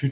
You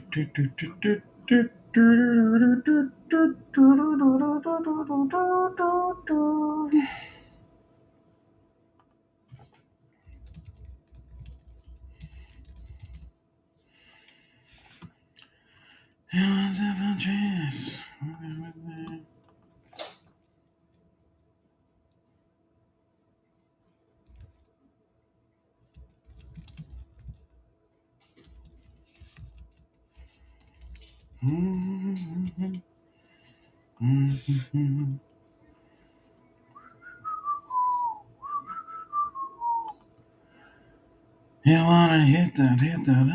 wanna hit that, hit that.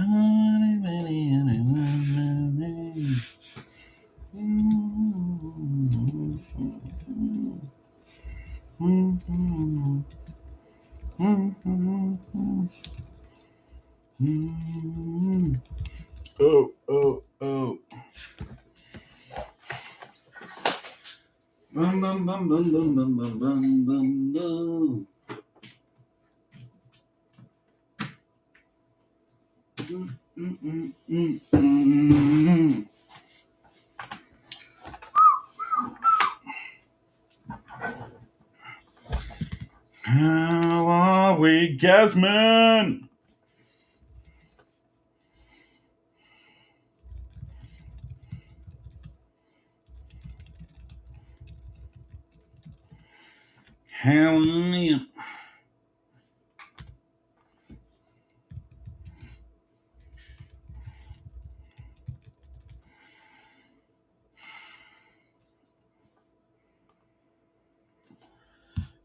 Oh, oh, oh. Bum, bum, bum, bum, bum, bum, bum, bum, bum, bum. How are we, Gasman? How are you?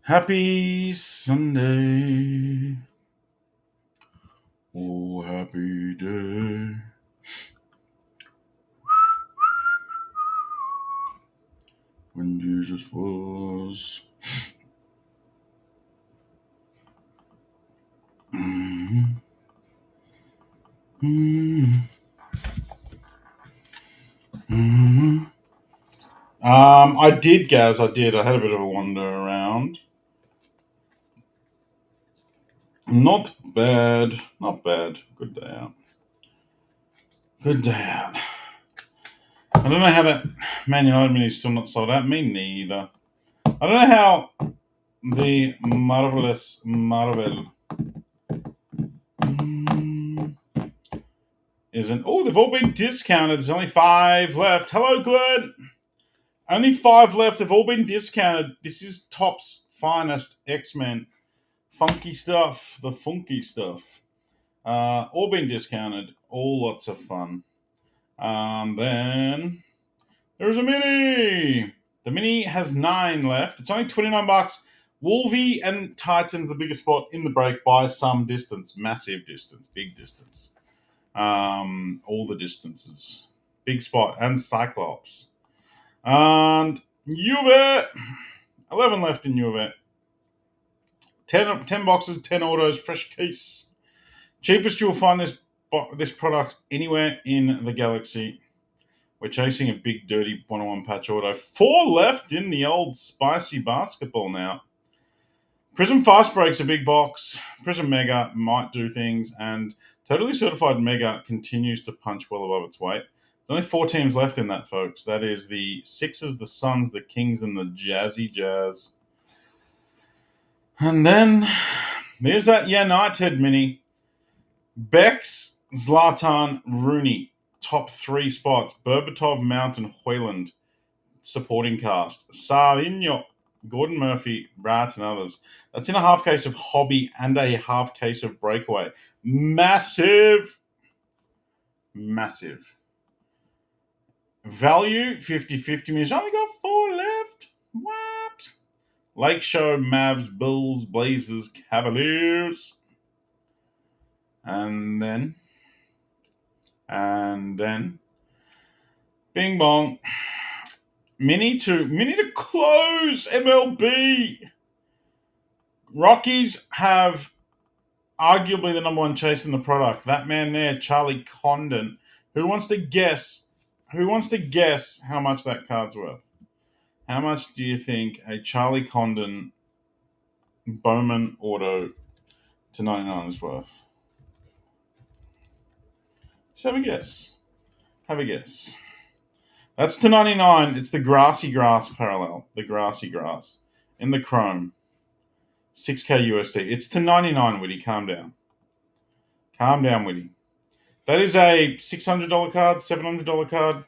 Happy Sunday. Oh, happy day. When Jesus was. I did, Gaz. I did. I had a bit of a wander around. Not bad. Not bad. Good day out. Good day out. I don't know how that Man United mini is still not sold out. Me neither. I don't know how the Marvelous Marvel isn't. Oh, they've all been discounted. There's only 5 left. Hello, Glenn. Only 5 left. They've all been discounted. This is Topps finest X-Men. Funky stuff. The funky stuff. All been discounted. All lots of fun. Then there's a mini. The mini has 9 left. It's only $29. Wolvie and Titan's the biggest spot in the break by some distance. Massive distance. Big distance. All the distances. Big spot. And Cyclops. And Juve. 11 left in Juve. 10 boxes, 10 autos, fresh case. Cheapest you'll find this product anywhere in the galaxy. We're chasing a big, dirty 101 patch auto. 4 left in the old spicy basketball now. Prizm Fast Break's a big box. Prizm Mega might do things. And Totally Certified Mega continues to punch well above its weight. There's only 4 teams left in that, folks. That is the Sixers, the Suns, the Kings, and the Jazzy Jazz. And then there's that United mini. Bex, Zlatan, Rooney. Top 3 spots. Berbatov, Mount, and Hoyland. Supporting cast. Savinho, Gordon Murphy, Brat, and others. That's in a half case of Hobby and a half case of Breakaway. Massive. Massive. Value, 50-50. He's only got 4 left. What? Lake Show, Mavs, Bulls, Blazers, Cavaliers. And then, Bing Bong. Mini to close MLB. Rockies have arguably the number 1 chase in the product. That man there, Charlie Condon. Who wants to guess how much that card's worth? How much do you think a Charlie Condon Bowman auto to 99 is worth? Let's have a guess. Have a guess. That's to 99. It's the grassy grass parallel. The grassy grass. In the chrome. 6K USD. It's to 99, Witty. Calm down. Calm down, Witty. That is a $600 card, $700 card.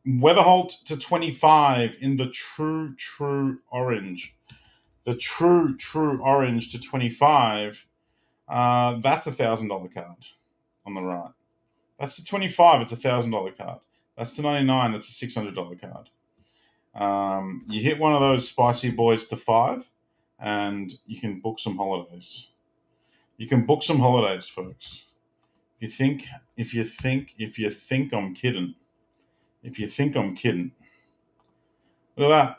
Weatherholt to 25 in the true orange. The true orange to 25. That's a $1,000 card on the right. That's the 25. It's a $1,000 card. That's the 99. That's a $600 card. You hit one of those spicy boys to 5, and you can book some holidays. You can book some holidays, folks. If you think I'm kidding. If you think I'm kidding. Look at that.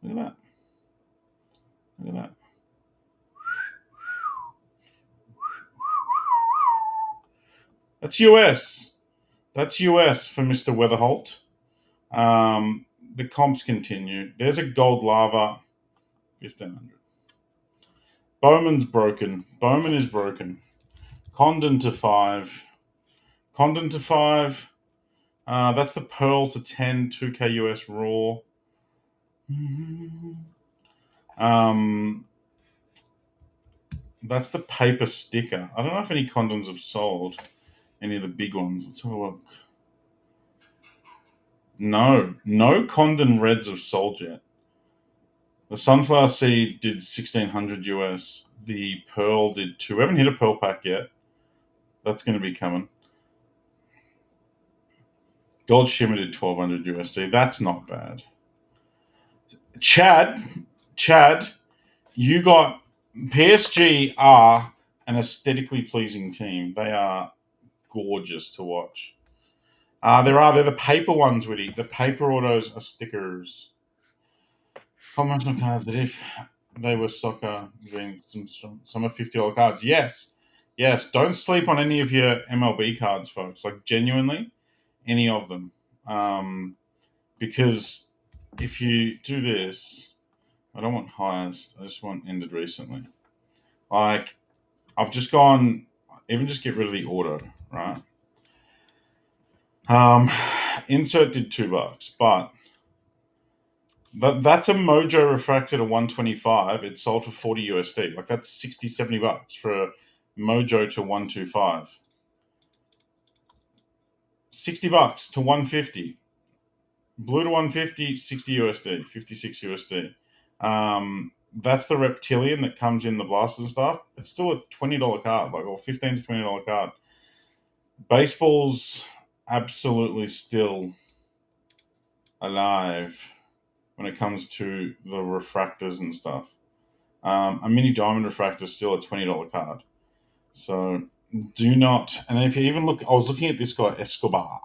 Look at that. Look at that. That's US. That's US for Mr. Weatherholt. The comps continue. There's a gold lava. 1,500. Bowman's broken. Bowman is broken. Condon to 5. Condon to 5. That's the Pearl to 10, 2K US Raw. That's the paper sticker. I don't know if any Condons have sold. Any of the big ones. Let's have a look. No Condon Reds have sold yet. The Sunflower Seed did 1,600 US. The Pearl did 2. We haven't hit a Pearl pack yet. That's going to be coming. Gold Shimmer did 1,200 USD. That's not bad. Chad, you got PSG are an aesthetically pleasing team. They are gorgeous to watch. They're the paper ones, Witty. The paper autos are stickers. Promotional cards that if they were soccer, being some are $50 cards. Yes. Don't sleep on any of your MLB cards, folks. Like genuinely, any of them, because if you do this, I don't want highest. I just want ended recently. Like I've just gone. Even just get rid of the auto, right? Insert did $2, but that's a Mojo refracted at 125. It sold for 40 USD. Like that's 60, $70 for a Mojo to 125. $60 to 150. Blue to 150, 60 USD, 56 USD. That's the reptilian that comes in the blasters and stuff. It's still a $20 card, like or $15 to $20 card. Baseball's absolutely still alive when it comes to the refractors and stuff. A mini diamond refractor is still a $20 card. So do not, and if you even look, I was looking at this guy, Escobar,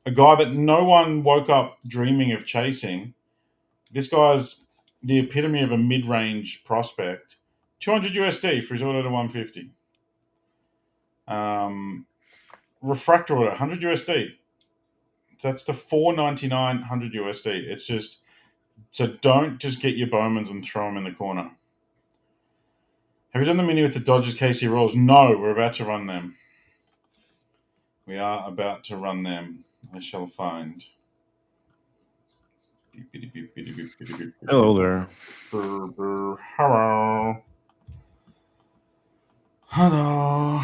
a guy that no one woke up dreaming of chasing. This guy's the epitome of a mid-range prospect. 200 USD for his auto to 150. Refractor auto, 100 USD. So that's the 499, 100 USD. It's just, so don't just get your Bowmans and throw them in the corner. Have you done the mini with the Dodgers KC Royals? No, we're about to run them. We are about to run them. I shall find. Hello there. Hello.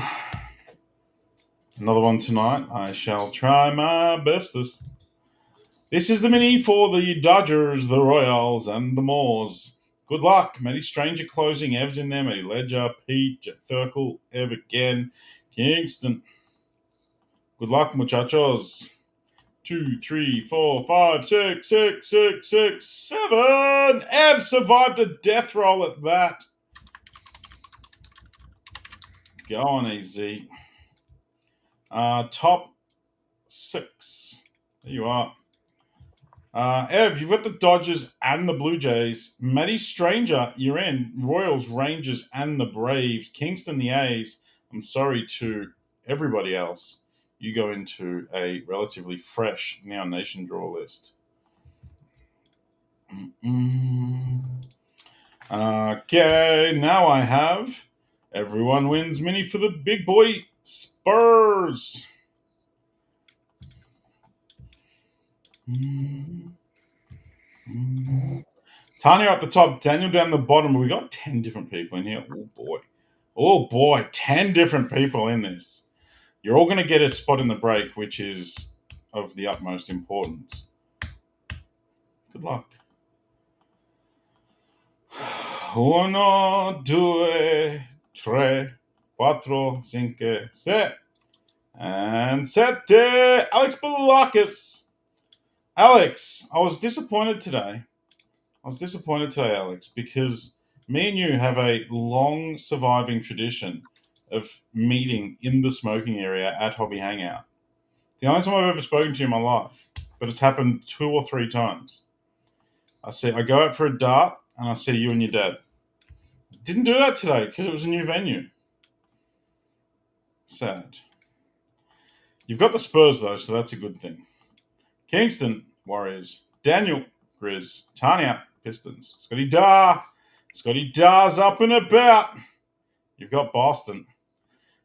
Another one tonight. I shall try my bestest. This is the mini for the Dodgers, the Royals, and the Moors. Good luck. Matty Stranger closing. Evs in there. Matty Ledger, Pete, Jet Thurkel, Ev again. Kingston. Good luck, muchachos. 2, 3, 4, 5, 6, 6, 6, 6, 7. Ev survived a death roll at that. Go on, AZ. Top 6. There you are. Ev, you've got the Dodgers and the Blue Jays. Matty Stranger, you're in. Royals, Rangers, and the Braves. Kingston, the A's. I'm sorry to everybody else. You go into a relatively fresh Now Nation draw list. Okay, now I have Everyone Wins Mini for the big boy Spurs. Tanya up the top, Daniel down the bottom. We got 10 different people in here. Oh boy. Oh boy, 10 different people in this. You're all going to get a spot in the break, which is of the utmost importance. Good luck. 1, 2, 3, 4, 5, 6, and 7. Alex Balakis. Alex, I was disappointed today, Alex, because me and you have a long surviving tradition of meeting in the smoking area at Hobby Hangout. The only time I've ever spoken to you in my life, but it's happened 2 or 3 times. I go out for a dart and I see you and your dad. Didn't do that today because it was a new venue. Sad. You've got the Spurs though, so that's a good thing. Kingston, Warriors. Daniel, Grizz. Tanya, Pistons. Scotty Dar's up and about. You've got Boston.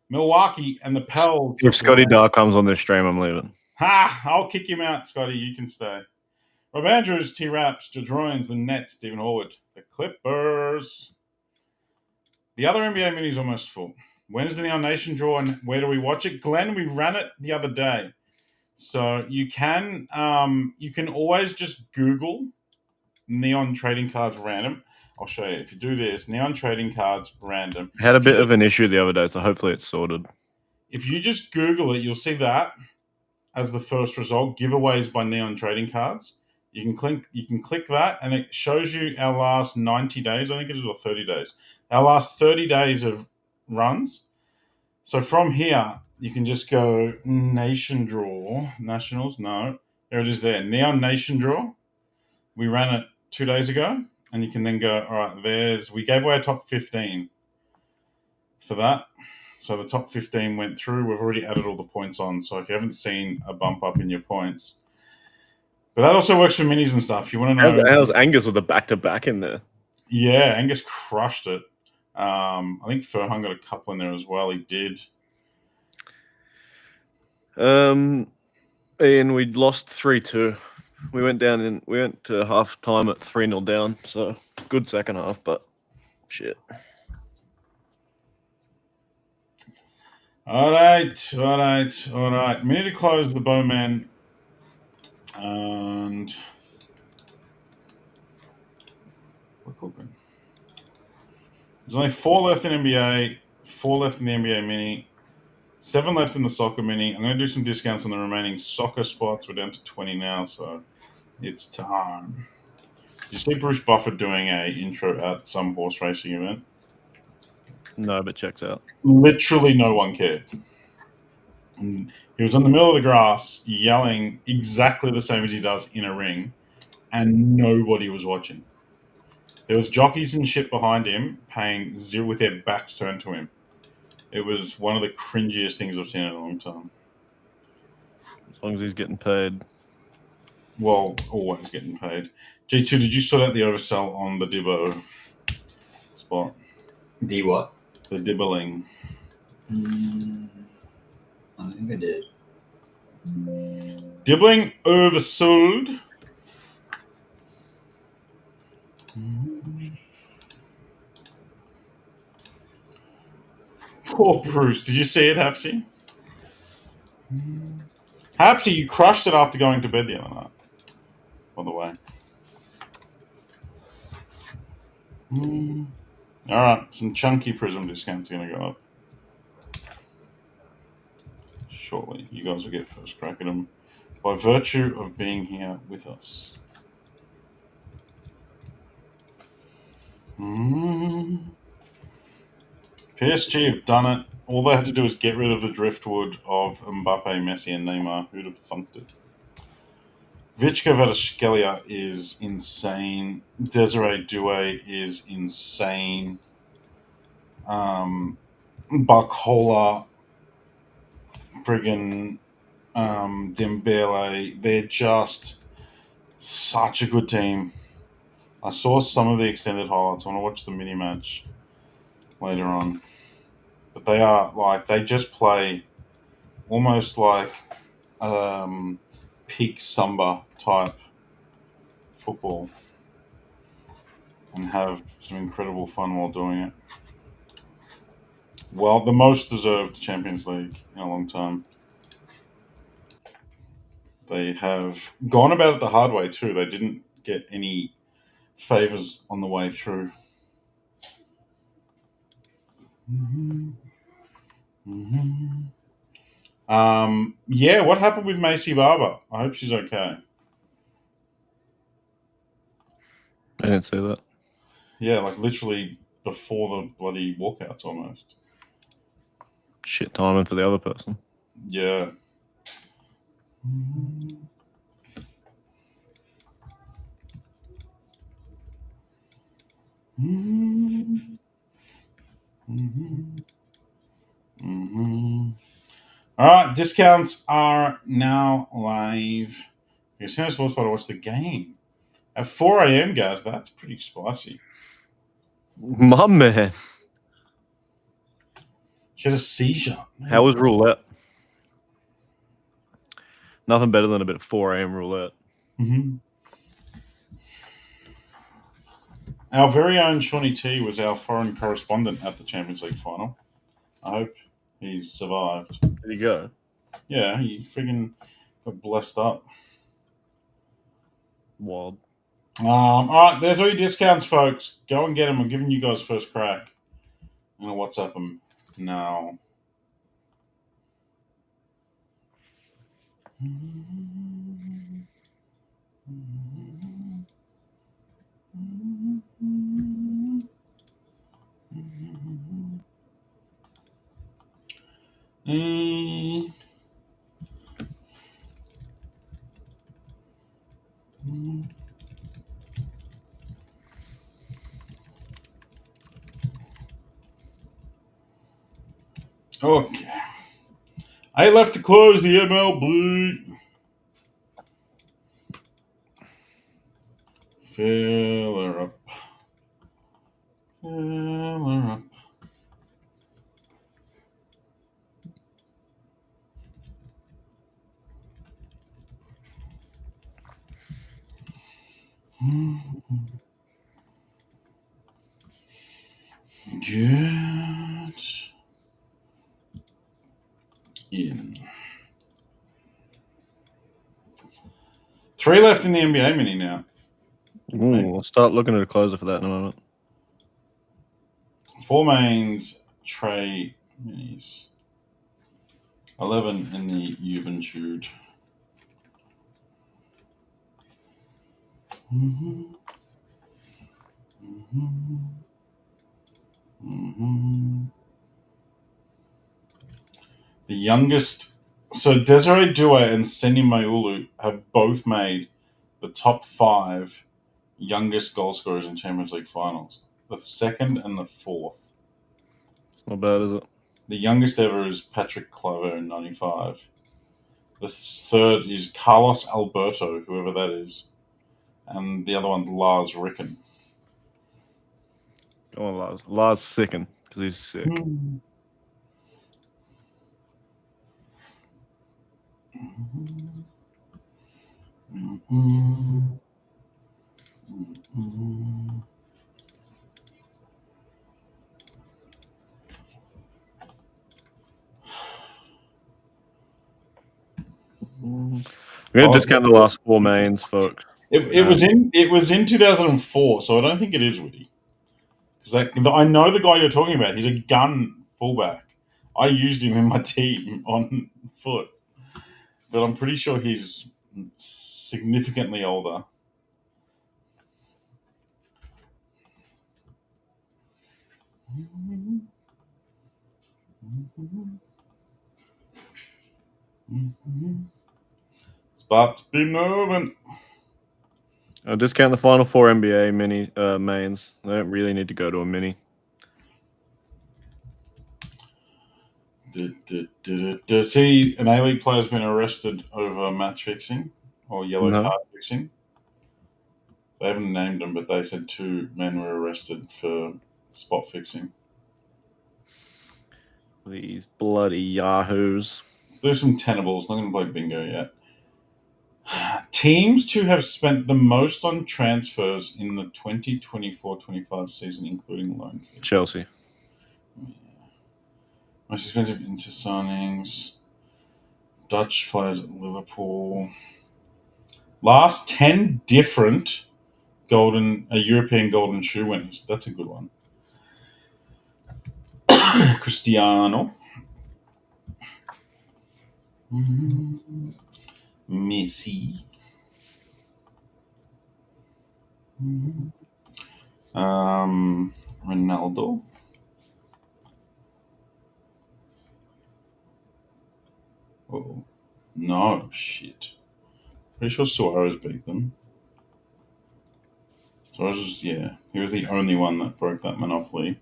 Milwaukee and the Pels. If Scotty Dar comes on this stream, I'm leaving. Ha! I'll kick him out, Scotty. You can stay. Rob Andrews, T-Raps, Jadroins, the Nets, Stephen Horwood, the Clippers. The other NBA mini is almost full. When is the Neon Nation draw and where do we watch it? Glenn, we ran it the other day. So you can always just Google Neon Trading Cards Random. I'll show you. If you do this, Neon Trading Cards Random. I had a bit of an issue the other day, so hopefully it's sorted. If you just Google it, you'll see that as the first result, giveaways by Neon Trading Cards. You can click that, and it shows you our last 90 days, I think it is, or 30 days. Our last 30 days of runs. So from here, you can just go Nation Draw. Nationals? No. There it is there. Neon Nation Draw. We ran it 2 days ago, and you can then go, all right, we gave away a top 15 for that. So the top 15 went through. We've already added all the points on. So if you haven't seen a bump up in your points, but that also works for minis and stuff. You want to know? How's Angus with a back-to-back in there? Yeah, Angus crushed it. I think Furhung got a couple in there as well. He did. Ian, we lost 3-2. We went to half time at 3-0 down. So good second half, but shit. All right. We need to close the Bowman. And we're cooking. There's only 4 left in NBA, 4 left in the NBA mini, 7 left in the soccer mini. I'm going to do some discounts on the remaining soccer spots. We're down to 20 now, so it's time. Did you see Bruce Buffer doing a intro at some horse racing event? No, but checks out. Literally no one cared. And he was in the middle of the grass yelling exactly the same as he does in a ring, and nobody was watching. There was jockeys and shit behind him paying zero with their backs turned to him. It was one of the cringiest things I've seen in a long time. As long as he's getting paid. Well, always getting paid. G2, did you sort out the oversell on the Dibbo spot? The what? The Dibbling. I think I did. Dibbling oversold. Poor Bruce. Did you see it, Hapsy? Hapsy, you crushed it after going to bed the other night. By the way. Alright, some chunky Prizm discounts are going to go up shortly. You guys will get first crack at them by virtue of being here with us. PSG have done it. All they had to do is get rid of the driftwood of Mbappe, Messi, and Neymar. Who'd have thunked it? Vichka Vadaskelia is insane. Desiree Doué is insane. Barcola, friggin' Dembele. They're just such a good team. I saw some of the extended highlights. I want to watch the mini match later on. but they just play almost like peak Samba type football and have some incredible fun while doing it. Well, the most deserved Champions League in a long time. They have gone about it the hard way too. They didn't get any favors on the way through. Mm-hmm. Mm-hmm. Yeah, what happened with Macy Barber? I hope she's okay. I didn't say that. Yeah, like literally before the bloody walkouts almost. Shit timing for the other person. Yeah. All right, discounts are now live. You're saying sports bar to watch the game at 4 a.m., guys. That's pretty spicy. My man. She had a seizure. How was roulette? Nothing better than a bit of 4 a.m. roulette. Mm-hmm. Our very own Shawnee T was our foreign correspondent at the Champions League final. I hope he's survived. There you go. Yeah, he friggin' got blessed up. Wild. All right, there's all your discounts, folks. Go and get them. I'm giving you guys first crack. I'm gonna WhatsApp them now. Okay. I left to close the MLB. Fill her up. Fill her up. Get in. 3 left in the NBA mini now. Ooh, I'll start looking at a closer for that in a moment. 4 mains, Trey minis. 11 in the Juventude. Mm-hmm. Mm-hmm. Mm-hmm. The youngest. So Desiree Due and Seni Mayulu have both made the top 5 youngest goal scorers in Champions League finals. The second and the fourth. Not bad, is it? The youngest ever is Patrick Claver in 95. The third is Carlos Alberto, whoever that is. And the other one's Lars Ricken. Go on, Lars. Lars sicking because he's sick. Mm-hmm. Mm-hmm. Mm-hmm. We're gonna discount the last 4 mains, folks. It was in 2004, so I don't think it is Woody. Because I know the guy you're talking about. He's a gun fullback. I used him in my team on foot, but I'm pretty sure he's significantly older. Spots be moving. I'll discount the final 4 NBA mini mains. They don't really need to go to a mini. See, an A-League player's been arrested over match fixing or yellow card fixing. They haven't named them, but they said 2 men were arrested for spot fixing. These bloody yahoos. Let's do some tenables. Not going to play bingo yet. Teams to have spent the most on transfers in the 2024-25 season, including loan fees. Chelsea. Most expensive Inter signings. Dutch players at Liverpool. Last 10 different European golden shoe winners. That's a good one. Cristiano. Messi. Ronaldo. Oh, no, shit. Pretty sure Suarez beat them. Suarez, he was the only one that broke that monopoly.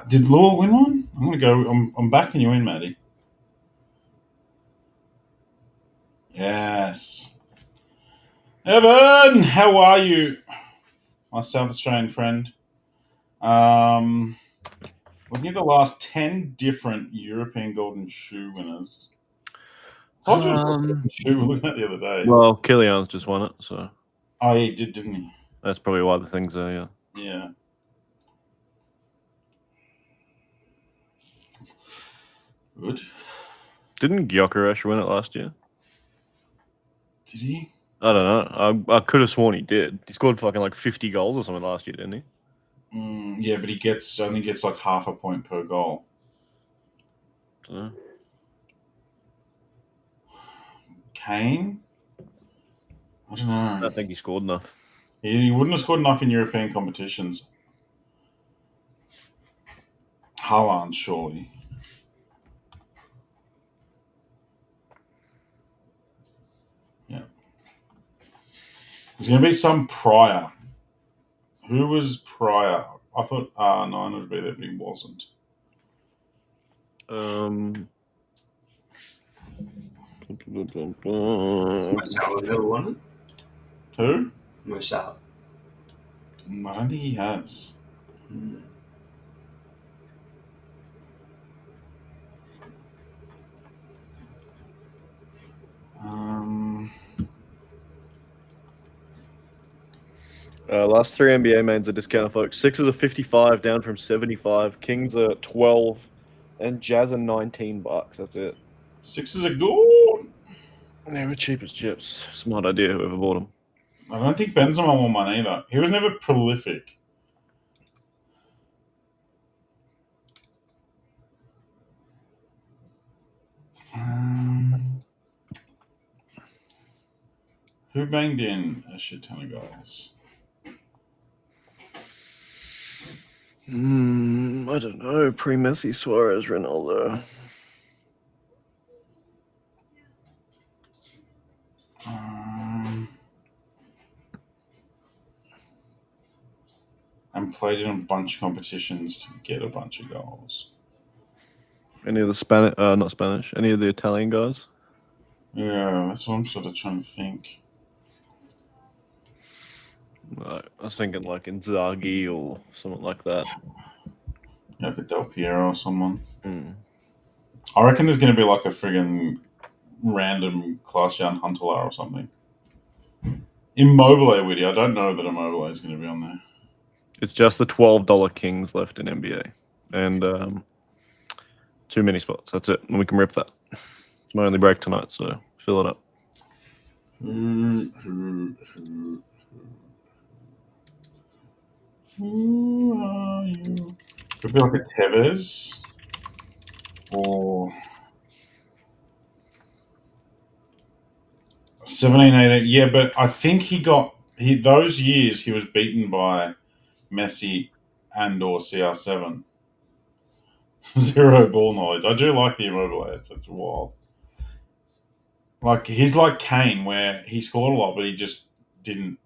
Did Law win one? I'm gonna go. I'm backing you in, Maddie. Yes. Evan, how are you, my South Australian friend? Looking at the last 10 different European Golden Shoe winners. Told you it was a golden shoe we were looking at the other day. Well, Kylian's just won it, so. Oh, yeah, he did, didn't he? That's probably why the thing's there, yeah. Yeah. Good. Didn't Gyökeres win it last year? Did he? I don't know. I could have sworn he did. He scored fucking like 50 goals or something last year, didn't he? Yeah, but he only gets like half a point per goal. So. Kane? I don't know. I think he scored enough. He wouldn't have scored enough in European competitions. Haaland, surely. Yeah. There's going to be some Pryor. Who was Pryor? I thought R9 would be there, but he wasn't. Who? Marcel. I don't think he has. Last 3 NBA mains are discounted, folks. Sixers are 55, down from 75. Kings are 12, and Jazz are $19. That's it. Sixers are good. They were cheap as chips. Smart idea, whoever bought them. I don't think Benzema won one either. He was never prolific. Who banged in a shit ton of goals? I don't know. Pre-Messi, Suarez, Ronaldo. And played in a bunch of competitions to get a bunch of goals. Any of the Spanish? Not Spanish. Any of the Italian guys? Yeah, that's what I'm sort of trying to think. I was thinking like Inzaghi or something like that. Yeah, like a Del Piero or someone. I reckon there's going to be like a friggin' random Klaas-Jan Huntelaar or something. Immobile, Witty. I don't know that Immobile is going to be on there. It's just the $12 Kings left in NBA. And too many spots. That's it. And we can rip that. It's my only break tonight, so fill it up. Who are you? Could be like a Tevez or 17, 18. Yeah, but I think those years he was beaten by Messi and or CR7. Zero ball knowledge. I do like the Immobile. It's wild. Like he's like Kane, where he scored a lot, but he just didn't.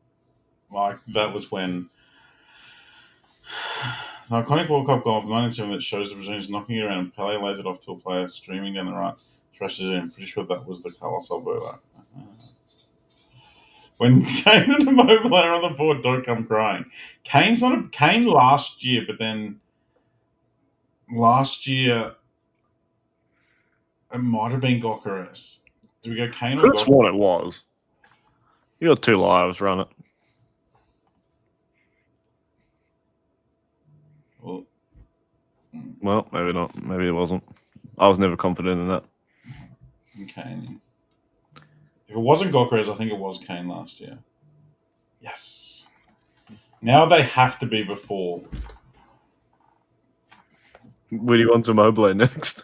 Like that was when the iconic World Cup goal of 1997 that shows the Brazilians knocking it around and Pele lays it off to a player streaming down the right, thrashes it in. I'm pretty sure that was the Carlos Alberto. When Kane and Immobile are on the board, don't come crying. Kane last year, but then last year It might have been Gokares. Do we go Kane or Could have Gokares? sworn it was. You got 2 lives. Run it. Well, maybe not. Maybe it wasn't. I was never confident in that. Kane. If it wasn't Gokares, I think it was Kane last year. Yes. Now they have to be before. Would you want to Mobley next?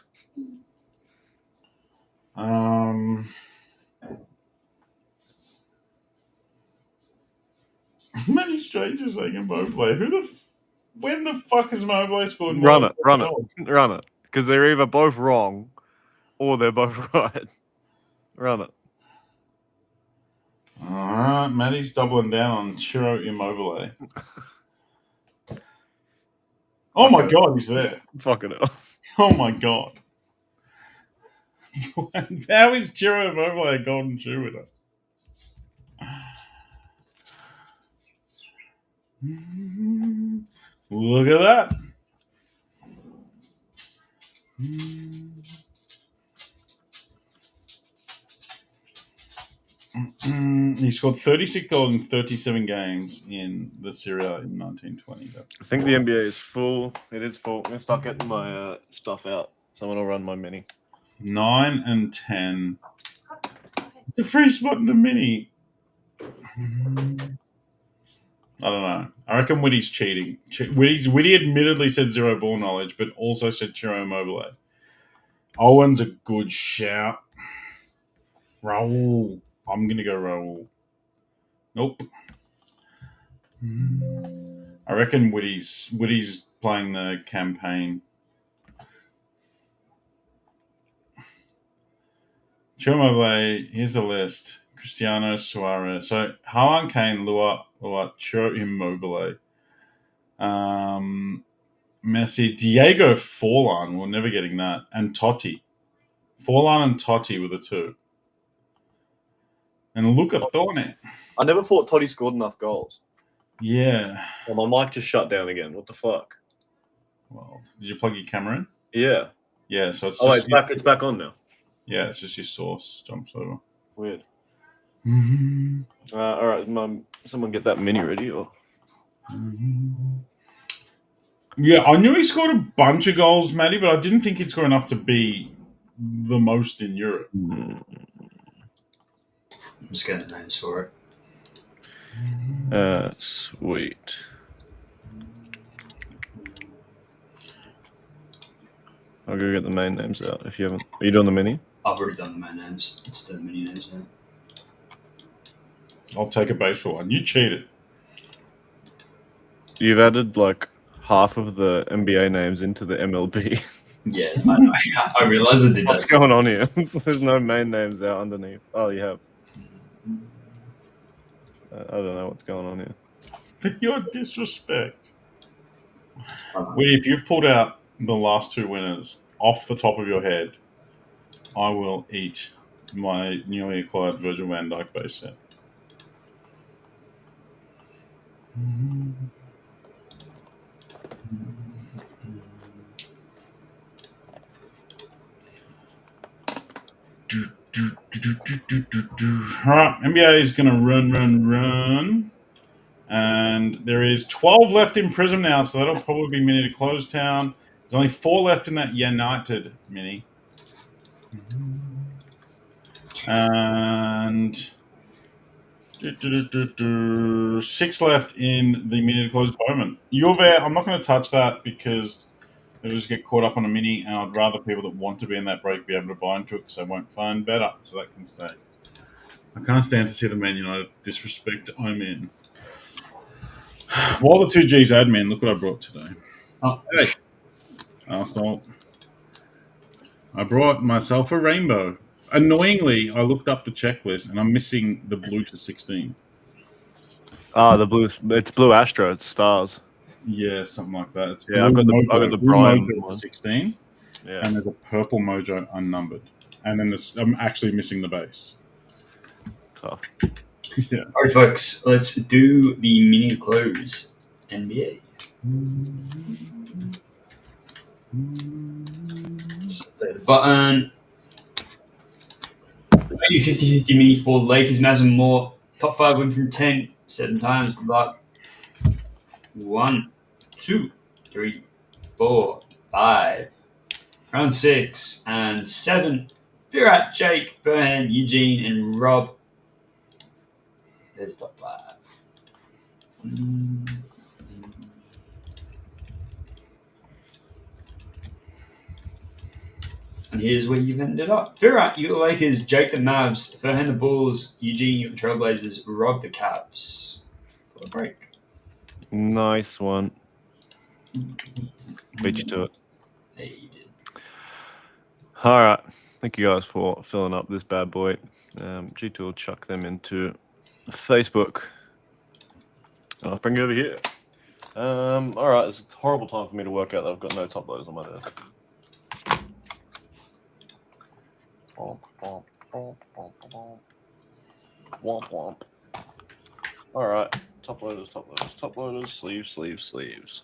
Many strangers taking Mobley. When the fuck has Mobley scored more? Run it. Because they're either both wrong or they're both right. Run it. Alright, Matty's doubling down on Chiro Immobile. Oh my god, he's there. Fuck it up. Oh my god. How is Chiro Immobile a golden shoe with us? Look at that. He scored 36 goals in 37 games in the Serie A in 1920. I think the NBA is full. It is full. I'm going to start getting my stuff out. Someone will run my mini. 9 and 10. It's a free spot in the mini. I don't know. I reckon Witty's cheating. Witty admittedly said zero ball knowledge, but also said Chiro Immobile. Owen's a good shout. Raul. I'm going to go Raul. Nope. I reckon Witty's playing the campaign. Chiro Immobile, here's the list. Cristiano Suarez. So, Haaland, Kane, Lua, Chiro Immobile. Messi, Diego Forlan. We're never getting that. And Totti. Forlan and Totti were the two. And Luca Tone. I never thought Totti scored enough goals. Yeah. Well, my mic just shut down again. What the fuck? Well, did you plug your camera in? Yeah. Yeah, so it's it's back on now. Yeah, it's just your source jumps over. Weird. Mm-hmm. All right, someone get that mini ready. Or Yeah, I knew he scored a bunch of goals, Matty, but I didn't think he'd score enough to be the most in Europe. I'm just getting the names for it. Sweet. I'll go get the main names out if you haven't. Are you doing the mini? I've already done the main names. It's the mini names now. I'll take a base for one. You cheated. You've added like half of the NBA names into the MLB. Yeah, I know. I realised I did that. What's going on here? There's no main names out underneath. Oh, you have. I don't know what's going on here. Your disrespect. Wait, if you've pulled out the last two winners off the top of your head, I will eat my newly acquired Virgil van Dijk base set. Alright, NBA is going to run. And there is 12 left in Prizm now, so that'll probably be mini to close town. There's only 4 left in that United mini. And 6 left in the mini to close Bowman. Juve, I'm not going to touch that because they'll just get caught up on a mini, and I'd rather people that want to be in that break be able to buy into it because they won't find better, so that can stay. I can't stand to see the Man United disrespect I'm in. While the 2G's admin, look what I brought today. Oh. Hey, arsehole. I brought myself a rainbow. Annoyingly, I looked up the checklist and I'm missing the blue to 16. The blue. It's blue Astro. It's stars. Yeah, something like that. It's Yeah, I've got the blue Brian mojo one. 16. Yeah. And there's a purple mojo unnumbered. And then I'm actually missing the base. Tough. Yeah. All right, folks, let's do the mini close NBA. So the button. Maybe 50-50 mini for Lakers, Mavs, and more. Top 5 win from 10, 7 times. Good luck. 1, 2, 3, 4, 5. Round 6 and 7. Virat, Jake, Burhan, Eugene, and Rob. There's top 5. And here's where you've ended up. Virat, you got the Lakers, Jake the Mavs, Burhan the Bulls, Eugene, you got the Trailblazers, Rob the Cavs. For the break. Nice one. Beat you to it. Yeah, you did. All right. Thank you guys for filling up this bad boy. G2 will chuck them into Facebook. I'll bring it over here. All right. It's a horrible time for me to work out that I've got no top loaders on my desk. Womp womp. All right. Top loaders, top loaders, top loaders, sleeves, sleeves, sleeves.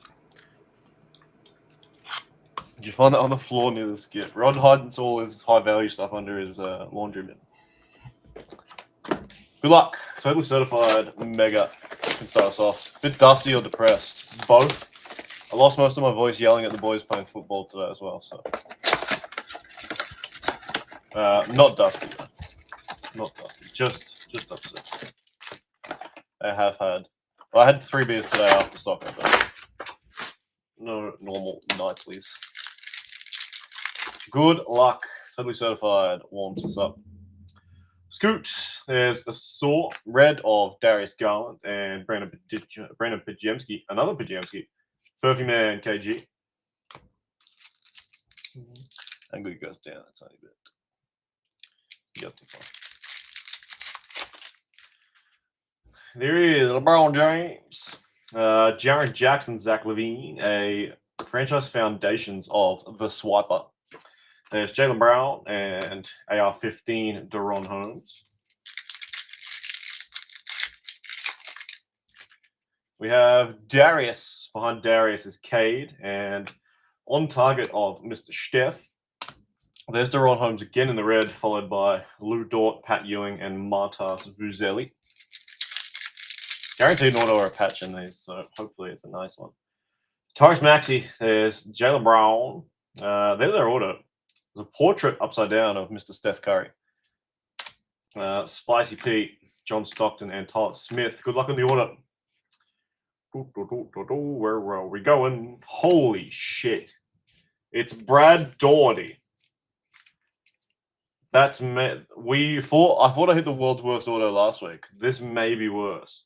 Did you find that on the floor near the skip? Rod hides all his high value stuff under his laundry bin. Good luck. Totally certified. Mega. Can start us off. Bit dusty or depressed? Both. I lost most of my voice yelling at the boys playing football today as well. So, not dusty. Not dusty. Just upset. I have had. Well, I had 3 beers today after soccer, but no normal nightlies. Good luck. Totally certified. Warms us up. Scoot. There's a Saw Red of Darius Garland and Brandon Pajemski. Another Pajemski. Furphy Man KG. Angle goes down a tiny bit. Yep. There is LeBron James. Jaren Jackson, Zach Levine, a franchise foundations of the Swiper. There's Jaylen Brown and AR-15 Deron Holmes. We have Darius. Behind Darius is Cade. And on target of Mr. Steph, there's Deron Holmes again in the red, followed by Lou Dort, Pat Ewing, and Martas Vuzelli. Guaranteed an auto or a patch in these, so hopefully it's a nice one. Tyrese Maxey, there's Jaylen Brown. There's their auto. There's a portrait upside down of Mr. Steph Curry. Spicy Pete, John Stockton, and Tyler Smith. Good luck on the auto. Where are we going? Holy shit. It's Brad Daugherty. I thought I hit the world's worst auto last week. This may be worse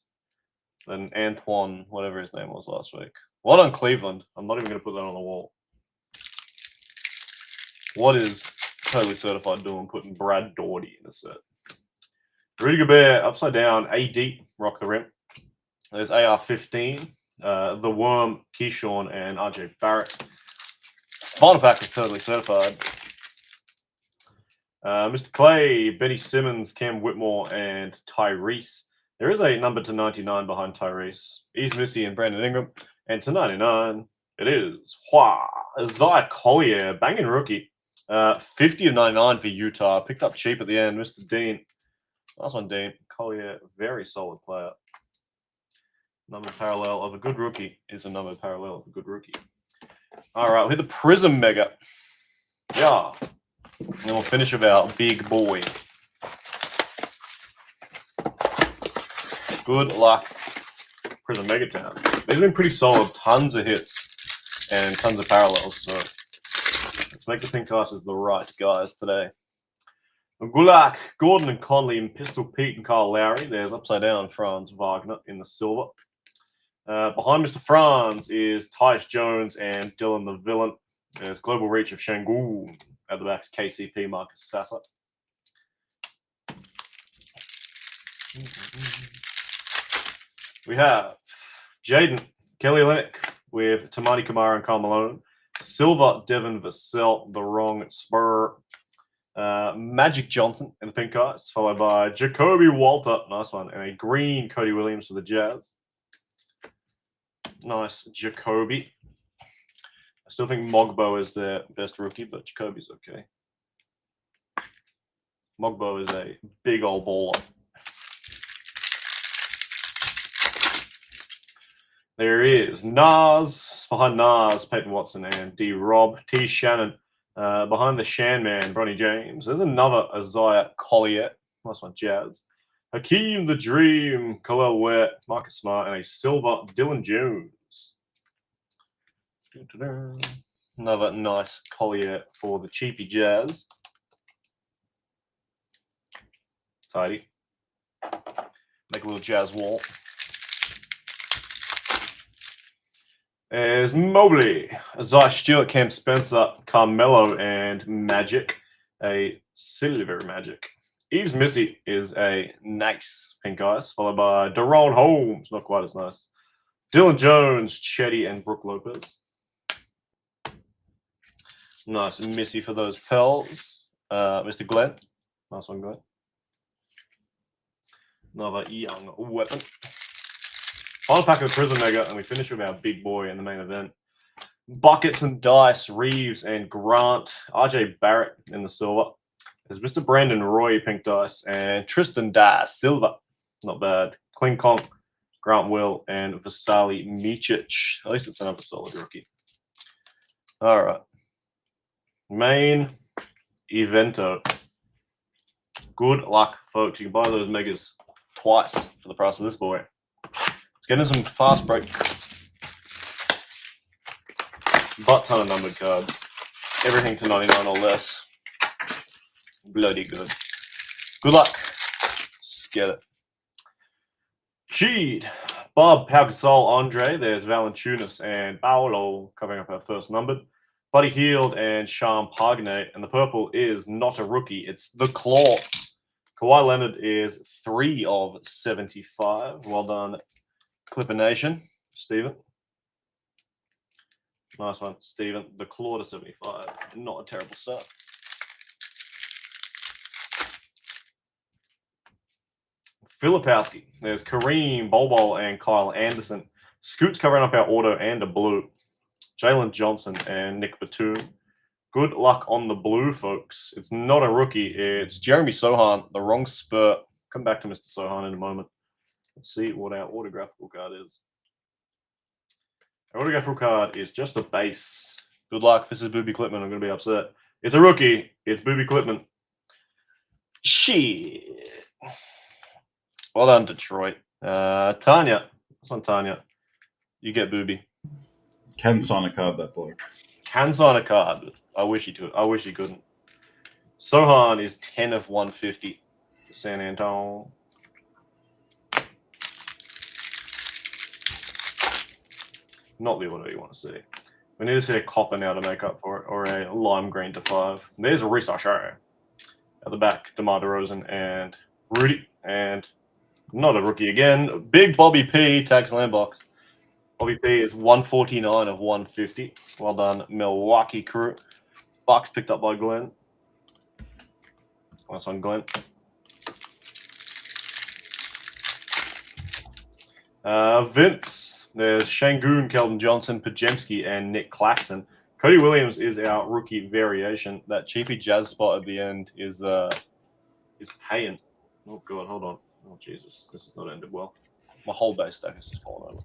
than Antoine, whatever his name was last week. Well done, Cleveland. I'm not even going to put that on the wall. What is Totally Certified doing putting Brad Daugherty in a set? Rudy Gobert, upside down, AD, rock the rim. There's AR-15, The Worm, Keyshawn, and RJ Barrett. Final pack is Totally Certified. Mr. Clay, Benny Simmons, Cam Whitmore, and Tyrese. There is a number to 99 behind Tyrese. East Missy and Brandon Ingram. And to 99, it is Isaiah Collier, banging rookie. 50 of 99 for Utah. Picked up cheap at the end. Mr. Dean. Nice one, Dean. Collier, very solid player. Number parallel of a good rookie is a number parallel of a good rookie. All right, we'll hit the Prizm Mega. Yeah. And we'll finish with our big boy. Good luck, Prizm Megatown. These have been pretty solid. Tons of hits and tons of parallels. So let's make the pink casters the right guys today. Good luck, Gordon and Conley and Pistol Pete and Kyle Lowry. There's upside down Franz Wagner in the silver. Behind Mr. Franz is Tyus Jones and Dylan the Villain. There's Global Reach of Shangoon. At the back's KCP, Marcus Sasser. We have Jaden, Kelly Olynyk with Tamati Kamara and Karl Malone. Silver, Devin Vassell, the wrong spur. Magic Johnson in the pink eyes, followed by Jacoby Walter, nice one, and a green Cody Williams for the Jazz. Nice Jacoby. I still think Mogbo is their best rookie, but Jacoby's okay. Mogbo is a big old baller. There is Nas, behind Nas, Peyton Watson and D-Rob. T. Shannon, behind the Shan Man, Bronny James. There's another Isaiah Collier. Nice one, Jazz. Hakeem the Dream, Khalil Ware, Marcus Smart, and a silver Dylan Jones. Another nice Collier for the cheapy Jazz. Tidy. Make a little Jazz wall. There's Mobley, Isaiah Stewart, Cam Spencer, Carmelo, and Magic. A silver Magic. Eves Missy is a nice pink ice, followed by Daron Holmes, not quite as nice. Dylan Jones, Chetty, and Brooke Lopez. Nice Missy for those Pels. Mr. Glenn. Nice one, Glenn. Another young weapon. Final pack of the Prizm Mega, and we finish with our big boy in the main event. Buckets and Dice, Reeves and Grant. RJ Barrett in the silver. There's Mr. Brandon Roy, pink dice, and Tristan Da, silver. Not bad. Kling Kong, Grant Will, and Vasily Micic. At least it's another solid rookie. All right. Main evento. Good luck, folks. You can buy those megas twice for the price of this boy. Let's get into some fast break. Butt ton of numbered cards. Everything to 99 or less. Bloody good. Good luck. Let's get it. Sheed, Bob, Pau Gasol, Andre. There's Valanciunas and Paolo covering up our first numbered. Buddy Hield and Sham Pagne. And the purple is not a rookie. It's the Claw. Kawhi Leonard is 3 of 75. Well done, Clipper Nation. Steven. Nice one, Steven. The Claw to 75. Not a terrible start. Filipowski. There's Kareem, Bol and Kyle Anderson. Scoot's covering up our auto and a blue. Jalen Johnson and Nick Batum. Good luck on the blue, folks. It's not a rookie. It's Jeremy Sohan, the wrong spurt. Come back to Mr. Sohan in a moment. Let's see what our autographical card is. Our autographical card is just a base. Good luck. This is Booby Clipman. I'm going to be upset. It's a rookie. It's Booby Clipman. Shit. Well done, Detroit. Tanya. This one, Tanya. You get Booby. Can sign a card, that bloke. Can sign a card. I wish he could. I wish he couldn't. Sohan is 10 of 150 for San Antonio. Not the order you want to see. We need to see a copper now to make up for it, or a lime green to 5. There's a Risasher. At the back, DeMar DeRozan and Rudy. And not a rookie again. Big Bobby P, tax land box. Bobby P is 149 of 150. Well done, Milwaukee crew. Bucks picked up by Glenn. Nice one, Glenn. Vince. There's Shangoon, Keldon Johnson, Pajemski, and Nick Claxton. Cody Williams is our rookie variation. That cheapy Jazz spot at the end is paying. Oh god, hold on. Oh Jesus, this has not ended well. My whole base stack has just fallen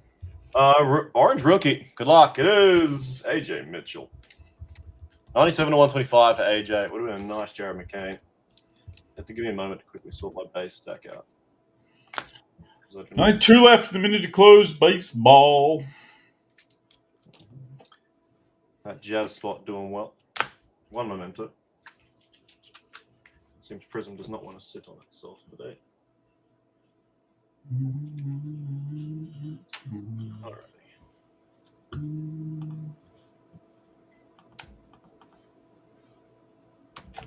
over. Orange rookie. Good luck. It is AJ Mitchell. 97 to 125 for AJ. Would have been a nice Jared McCain. Have to give me a moment to quickly sort my base stack out. Only 2 left. The minute to close. Baseball. That Jazz spot doing well. One memento. Seems Prizm does not want to sit on itself today. Alrighty.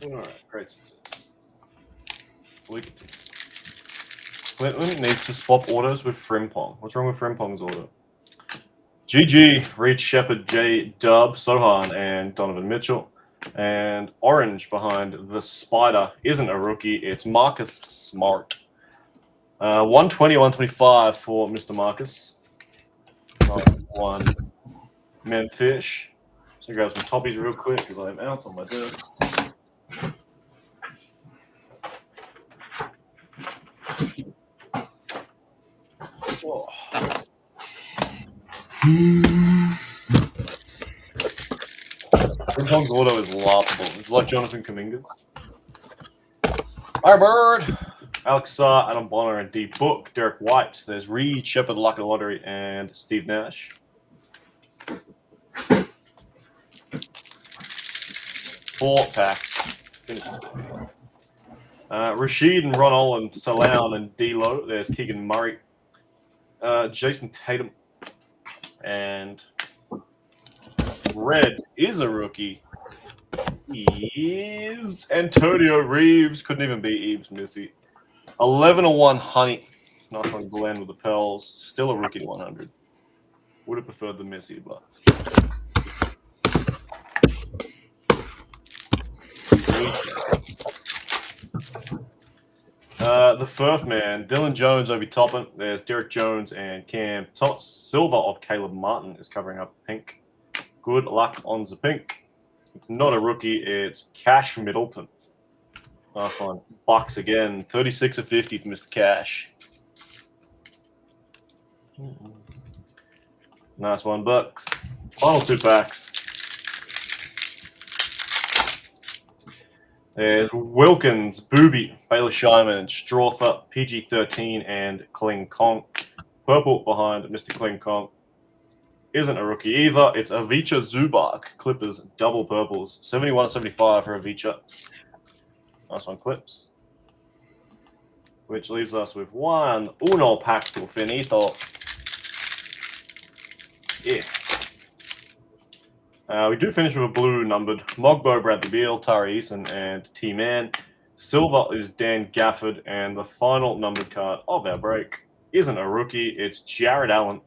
Alright, great success. Clinton needs to swap autos with Frimpong. What's wrong with Frimpong's auto? GG, Reed Shepard, J Dub, Sohan, and Donovan Mitchell. And orange behind the Spider isn't a rookie. It's Marcus Smart. 120, 125 for Mr. Marcus. One Memfish. So grab some toppies real quick because I'm out on my desk. Oh. Frimpong's auto is laughable. It's like Jonathan Kuminga's. Firebird! Alex Sarr, Adam Bonner, and D Book. Derek White. There's Reed, Shepard, Luck of the Lottery, and Steve Nash. 4 packs. Finish this baby. Rashid and Ron Olin, Saloun and D-Lo. There's Keegan Murray. Jason Tatum. And red is a rookie. Is Antonio Reeves. Couldn't even beat Eves Missy. 11-1 Honey. Nice one, Glenn with the Pels. Still a rookie to 100. Would have preferred the Missy, but. The Firth man, Dylan Jones over Toppin. There's Derek Jones and Cam. Silver of Caleb Martin is covering up pink. Good luck on the pink. It's not a rookie, it's Cash Middleton. Nice one. Bucks again. 36 of 50 for Mr. Cash. Nice one, Bucks. Final 2 packs. There's Wilkins, Booby, Bailey Scheinman, Strawther, PG-13, and Kling Kong. Purple behind Mr. Kling Kong. Isn't a rookie either. It's Avicha Zubac. Clippers, double purples. 71-75 for Avicha. Nice one, Clips. Which leaves us with one uno pacto finito. Yeah. We do finish with a blue numbered. Mogbo, Bradley Beal, Tari Eason, and T-Man. Silver is Dan Gafford, and the final numbered card of our break isn't a rookie. It's Jared Allen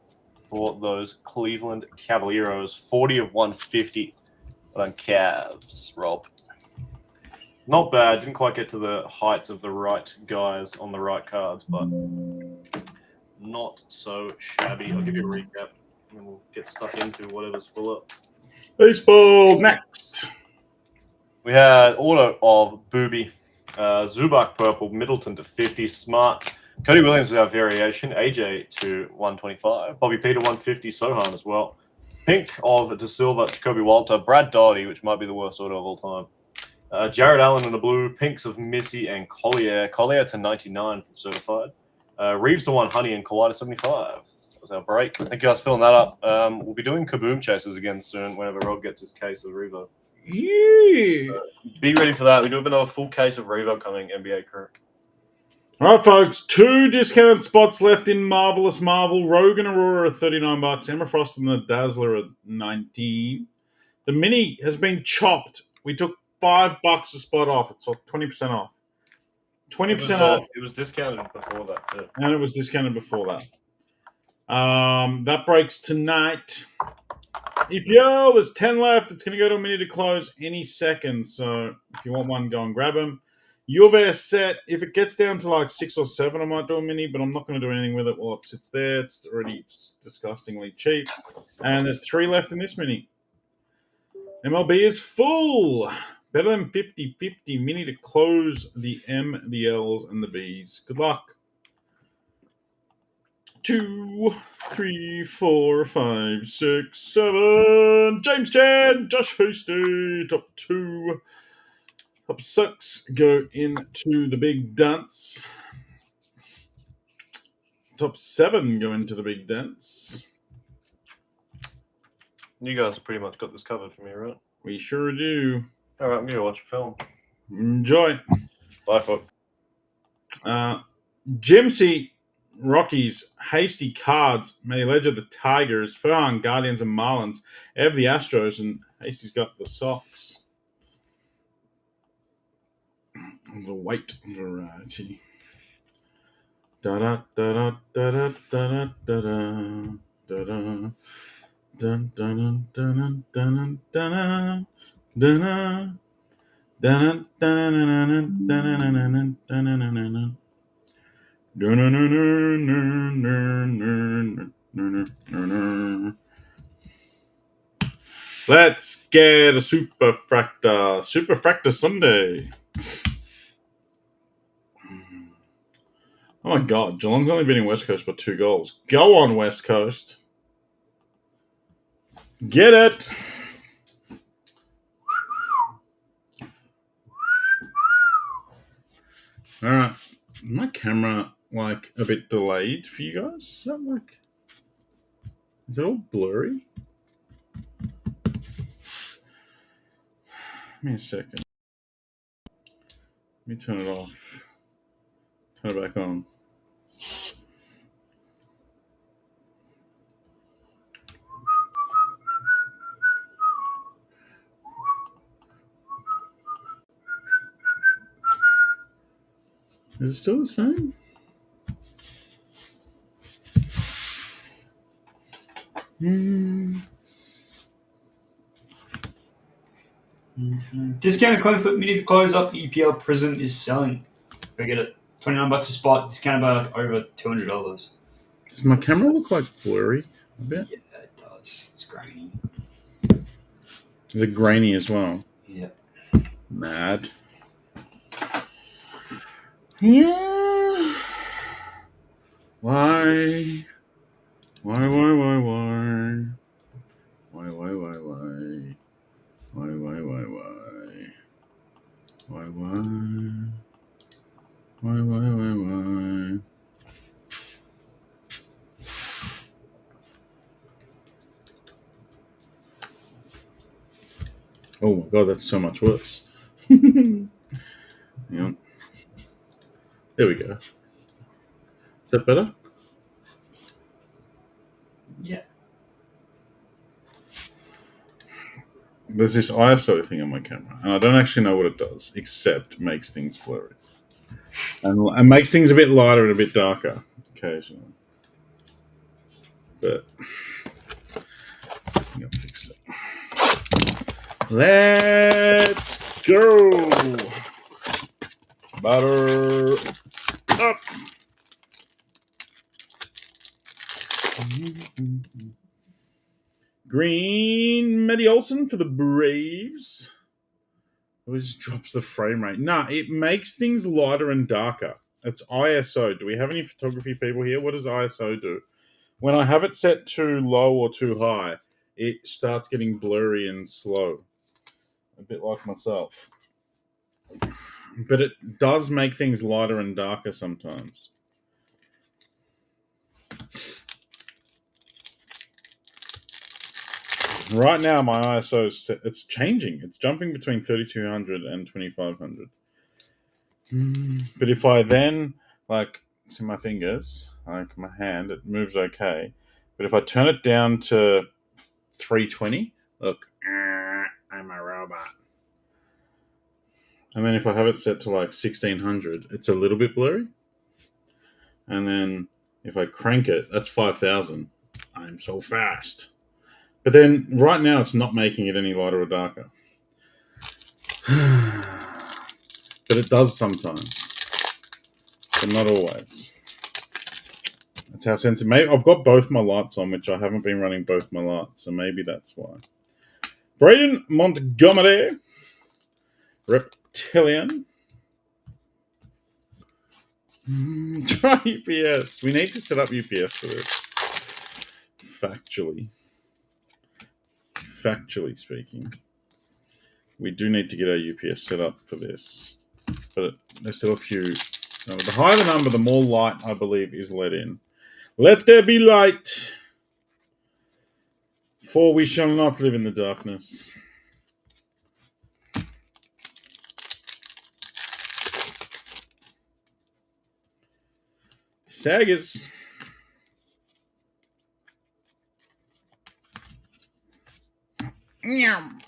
for those Cleveland Cavalieros. 40 of 150 on Cavs, Rob. Not bad. Didn't quite get to the heights of the right guys on the right cards, but not so shabby. I'll give you a recap, and we'll get stuck into whatever's full up. Baseball next. We had auto of Booby, Zubac purple, Middleton to 50, Smart, Cody Williams without variation, AJ to 125, Bobby Peter 150, Sohan as well. Pink of De Silva, Jacoby Walter, Brad Doherty, which might be the worst auto of all time. Jared Allen in the blue, pinks of Missy and Collier to 99 from Certified. Reeves to 1 Honey and Kawhi to 75. That was our break. Thank you guys for filling that up. We'll be doing Kaboom Chasers again soon whenever Rob gets his case of Revo. Yeah. Be ready for that. We do have another full case of Revo coming, NBA crew. All right, folks. 2 discounted spots left in Marvelous Marvel. Rogan Aurora at $39. Emma Frost and the Dazzler at $19. The mini has been chopped. We took $5 a spot off. It's 20% off. 20% off. It was discounted before that too. And it was discounted before that. That breaks tonight. EPL, there's 10 left. It's going to go to a minute to close any second. So if you want one, go and grab them. Juve set. If it gets down to like 6 or 7, I might do a mini, but I'm not going to do anything with it while it sits there. It's already disgustingly cheap. And there's 3 left in this mini. MLB is full. Better than 50-50 mini to close the M, the L's, and the B's. Good luck. 2, 3, 4, 5, 6, 7. James Chan, Josh Hasty, top 2. Top 6 go into the big dance. Top 7 go into the big dance. You guys have pretty much got this covered for me, right? We sure do. All right, I'm going to watch a film. Enjoy. Bye, folks. Jimsy, Rockies, Hasty Cards, Matty Ledger, the Tigers, Ferhan, Guardians, and Marlins. Ev, the Astros, and Hasty's got the Sox. The white variety. Da da da da da da da da da da. Dun dun dun dun dun dun dun dun dun. Let's get a Superfractor. Superfractor Sunday. Oh my God, Geelong's only beating West Coast by 2 goals. Go on, West Coast. Get it. All right. My camera, like, a bit delayed for you guys? Is that like... Is it all blurry? Give me a second. Let me turn it off. Turn it back on. Is it still the same? Discounted coin flip mini to close up EPL Prizm is selling. Go get it. $29 a spot. Discounted by like over $200. Does my camera look like blurry a bit? Yeah, it does. It's grainy. Is it grainy as well? Yeah. Mad. Yeah. Why? Why? Why? Why? Why? Why? Why? Why? Why? Why? Why? Why? Why? Why? Why? Why? Why? Why? Oh my God, that's so much worse. Yeah. There we go. Is that better? Yeah. There's this ISO thing on my camera, and I don't actually know what it does, except makes things blurry. And makes things a bit lighter and a bit darker occasionally. But I think I'll fix it. Let's go! Butter up! Green Matty Olsen for the Braves. It just drops the frame rate. Nah, it makes things lighter and darker. It's ISO. Do we have any photography people here? What does ISO do? When I have it set too low or too high, it starts getting blurry and slow. A bit like myself. But it does make things lighter and darker sometimes. Right now, my ISO is set, it's changing. It's jumping between 3200 and 2500. But if I then, like, see my fingers, like my hand, it moves okay. But if I turn it down to 320, look, I'm a robot. And then if I have it set to like 1600, it's a little bit blurry. And then if I crank it, that's 5000. I'm so fast. But then right now it's not making it any lighter or darker. But it does sometimes. But not always. That's how sensitive. Maybe I've got both my lights on, which I haven't been running both my lights, so maybe that's why. Braden Montgomery, Reptilian. Try UPS. We need to set up UPS for this. Factually speaking, we do need to get our UPS set up for this. But there's still a few. The higher the number, the more light I believe is let in. Let there be light, for we shall not live in the darkness. Sagas. Yum.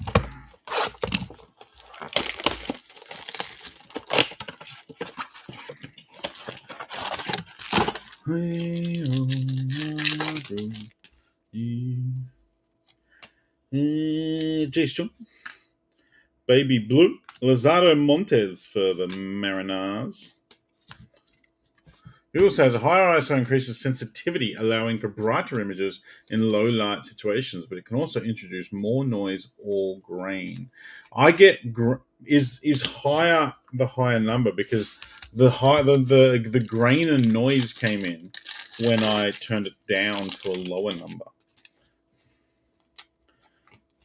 Jason. Baby Blue. Lazaro Montes for the Mariners. It also has a higher ISO increases sensitivity, allowing for brighter images in low light situations, but it can also introduce more noise or grain. I get is higher the higher number because The grain and noise came in when I turned it down to a lower number.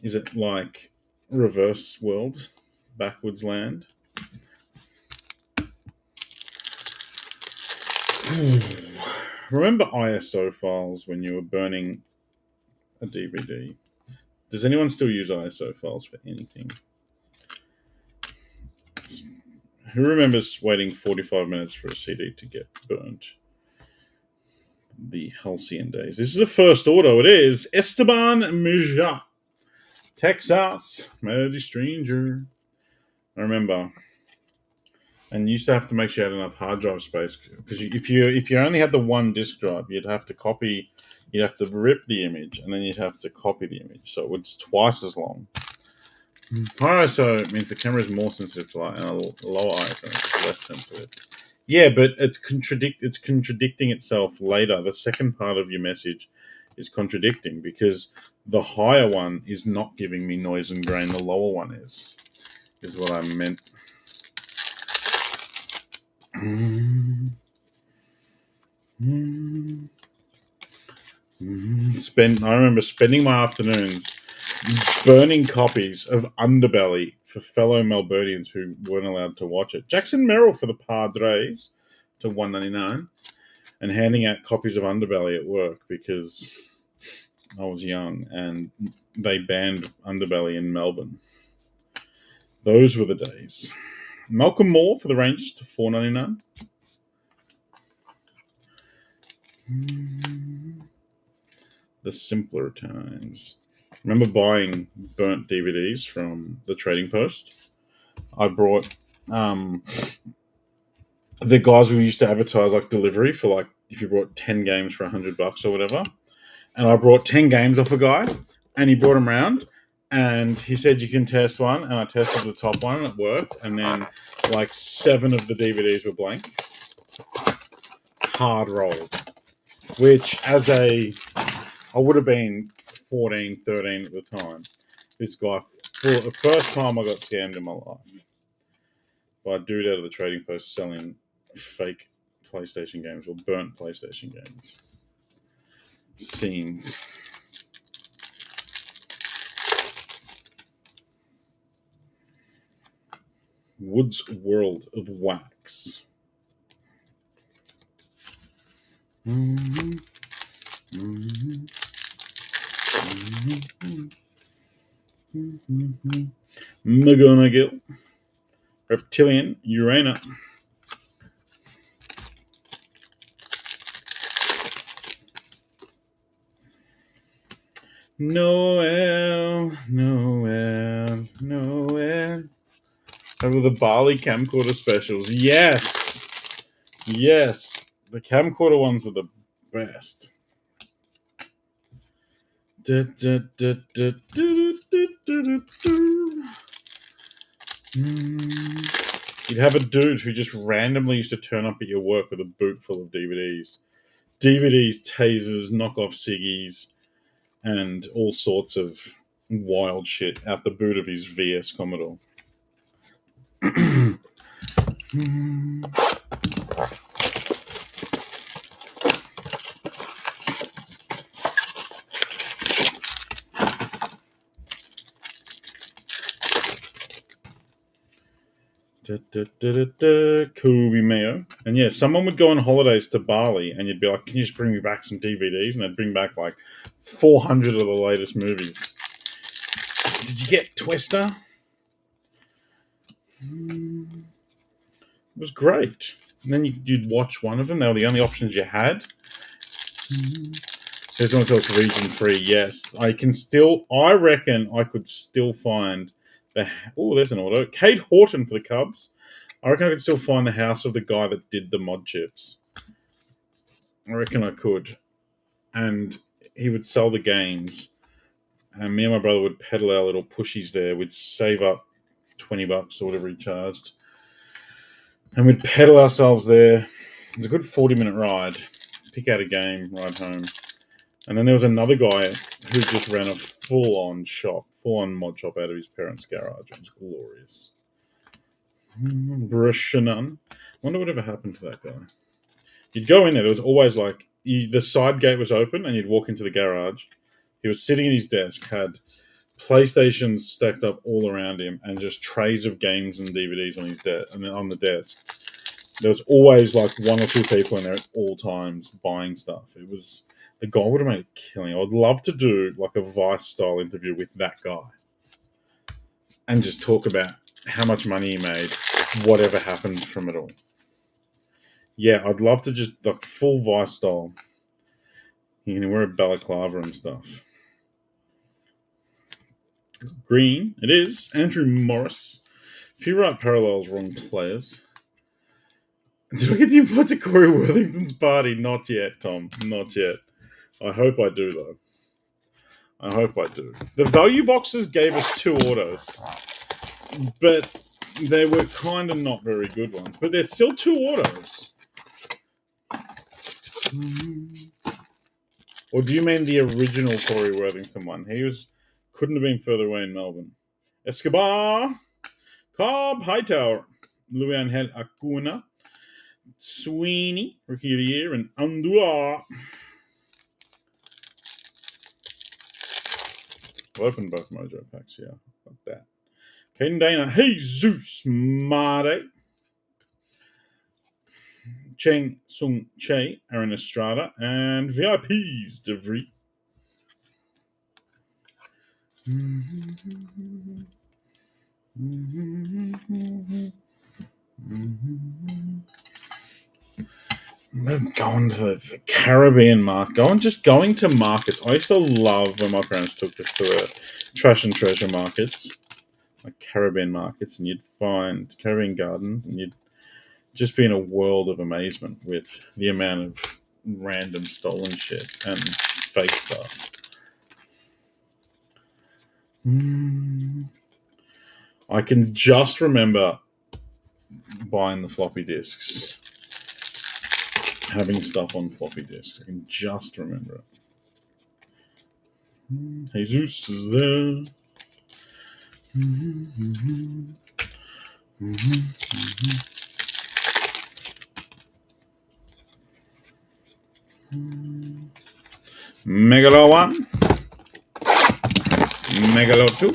Is it like reverse world, backwards land? Remember ISO files when you were burning a DVD? Does anyone still use ISO files for anything? Who remembers waiting 45 minutes for a CD to get burnt? The halcyon days. This is a first auto. It is Esteban Mejia. Texas. Melody Stranger. I remember. And you used to have to make sure you had enough hard drive space. Because if you only had the one disk drive, you'd have to rip the image, and then you'd have to copy the image. So it's twice as long. Higher ISO means the camera is more sensitive to light, and a lower ISO is less sensitive. Yeah, but it's contradicting itself later. The second part of your message is contradicting because the higher one is not giving me noise and grain. The lower one is what I meant. I remember spending my afternoons burning copies of Underbelly for fellow Melburnians who weren't allowed to watch it. Jackson Merrill for the Padres to $1.99, and handing out copies of Underbelly at work because I was young and they banned Underbelly in Melbourne. Those were the days. Malcolm Moore for the Rangers to $4.99. The simpler times. Remember buying burnt DVDs from the Trading Post? I brought the guys who used to advertise like delivery for like if you brought 10 games for $100 or whatever. And I brought 10 games off a guy, and he brought them around, and he said you can test one, and I tested the top one, and it worked. And then like 7 of the DVDs were blank, hard rolled. Which I would have been 14, 13 at the time. This guy, for the first time I got scammed in my life by a dude out of the Trading Post selling fake PlayStation games or burnt PlayStation games. Scenes. Wood's World of Wax. McGonagall. Reptilian Urana. Noel. Over the Bali camcorder specials. Yes. The camcorder ones were the best. You'd have a dude who just randomly used to turn up at your work with a boot full of DVDs. Tasers, knockoff ciggies, and all sorts of wild shit out the boot of his VS Commodore. Kobe Mayo. And yeah, someone would go on holidays to Bali and you'd be like, can you just bring me back some DVDs? And they'd bring back like 400 of the latest movies. Did you get Twister? It was great. And then you'd watch one of them. They were the only options you had. Says on it's region 3. Yes. I reckon I could still find there's an auto. Kate Horton for the Cubs. I reckon I could still find the house of the guy that did the mod chips. I reckon I could. And he would sell the games. And me and my brother would peddle our little pushies there. We'd save up $20 or whatever he charged. And we'd pedal ourselves there. It was a good 40-minute ride. Pick out a game, ride home. And then there was another guy who just ran a full-on mod shop out of his parents' garage. It was glorious. Brushanan. Wonder whatever happened to that guy. You'd go in there. There was always like the side gate was open, and you'd walk into the garage. He was sitting at his desk, had PlayStations stacked up all around him, and just trays of games and DVDs on his on the desk. There was always like one or two people in there at all times buying stuff. It was the guy would have made a killing. I would love to do like a Vice style interview with that guy, and just talk about how much money he made, whatever happened from it all. Yeah, I'd love to just like full Vice style. You can wear a balaclava and stuff. Green, it is. Andrew Morris. If you write parallels, wrong players. Did I get the invite to Corey Worthington's party? Not yet, Tom. Not yet. I hope I do, though. I hope I do. The value boxes gave us 2 autos, but they were kind of not very good ones. But they're still 2 autos. Or do you mean the original Corey Worthington one? He couldn't have been further away in Melbourne. Escobar, Cobb Hightower, Luis Angel Acuna, Sweeney, Rookie of the Year, and Andua. I've opened both Mojo packs, yeah. Like that. Caden Dana, Jesus Mare, Cheng Sung Che, Aaron Estrada, and VIPs, DeVry. I'm going to the Caribbean market. Going to markets. I used to love when my parents took us to trash and treasure markets, like Caribbean markets, and you'd find Caribbean gardens, and you'd just be in a world of amazement with the amount of random stolen shit and fake stuff. I can just remember buying the floppy disks. Having stuff on floppy disks. I can just remember it. Jesus is there. Megalo 1. Megalo 2.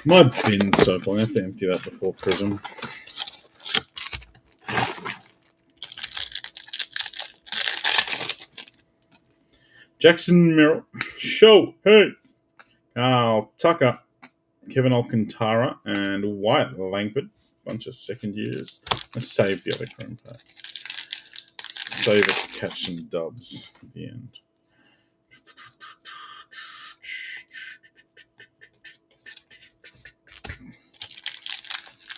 My bin's so full. I have to empty that before Prizm. Jackson Merrill. Show. Hey. Carl Tucker. Kevin Alcantara. And Wyatt Langford. Bunch of second years. Let's save the other chrome pack. Save it to catch some dubs at the end.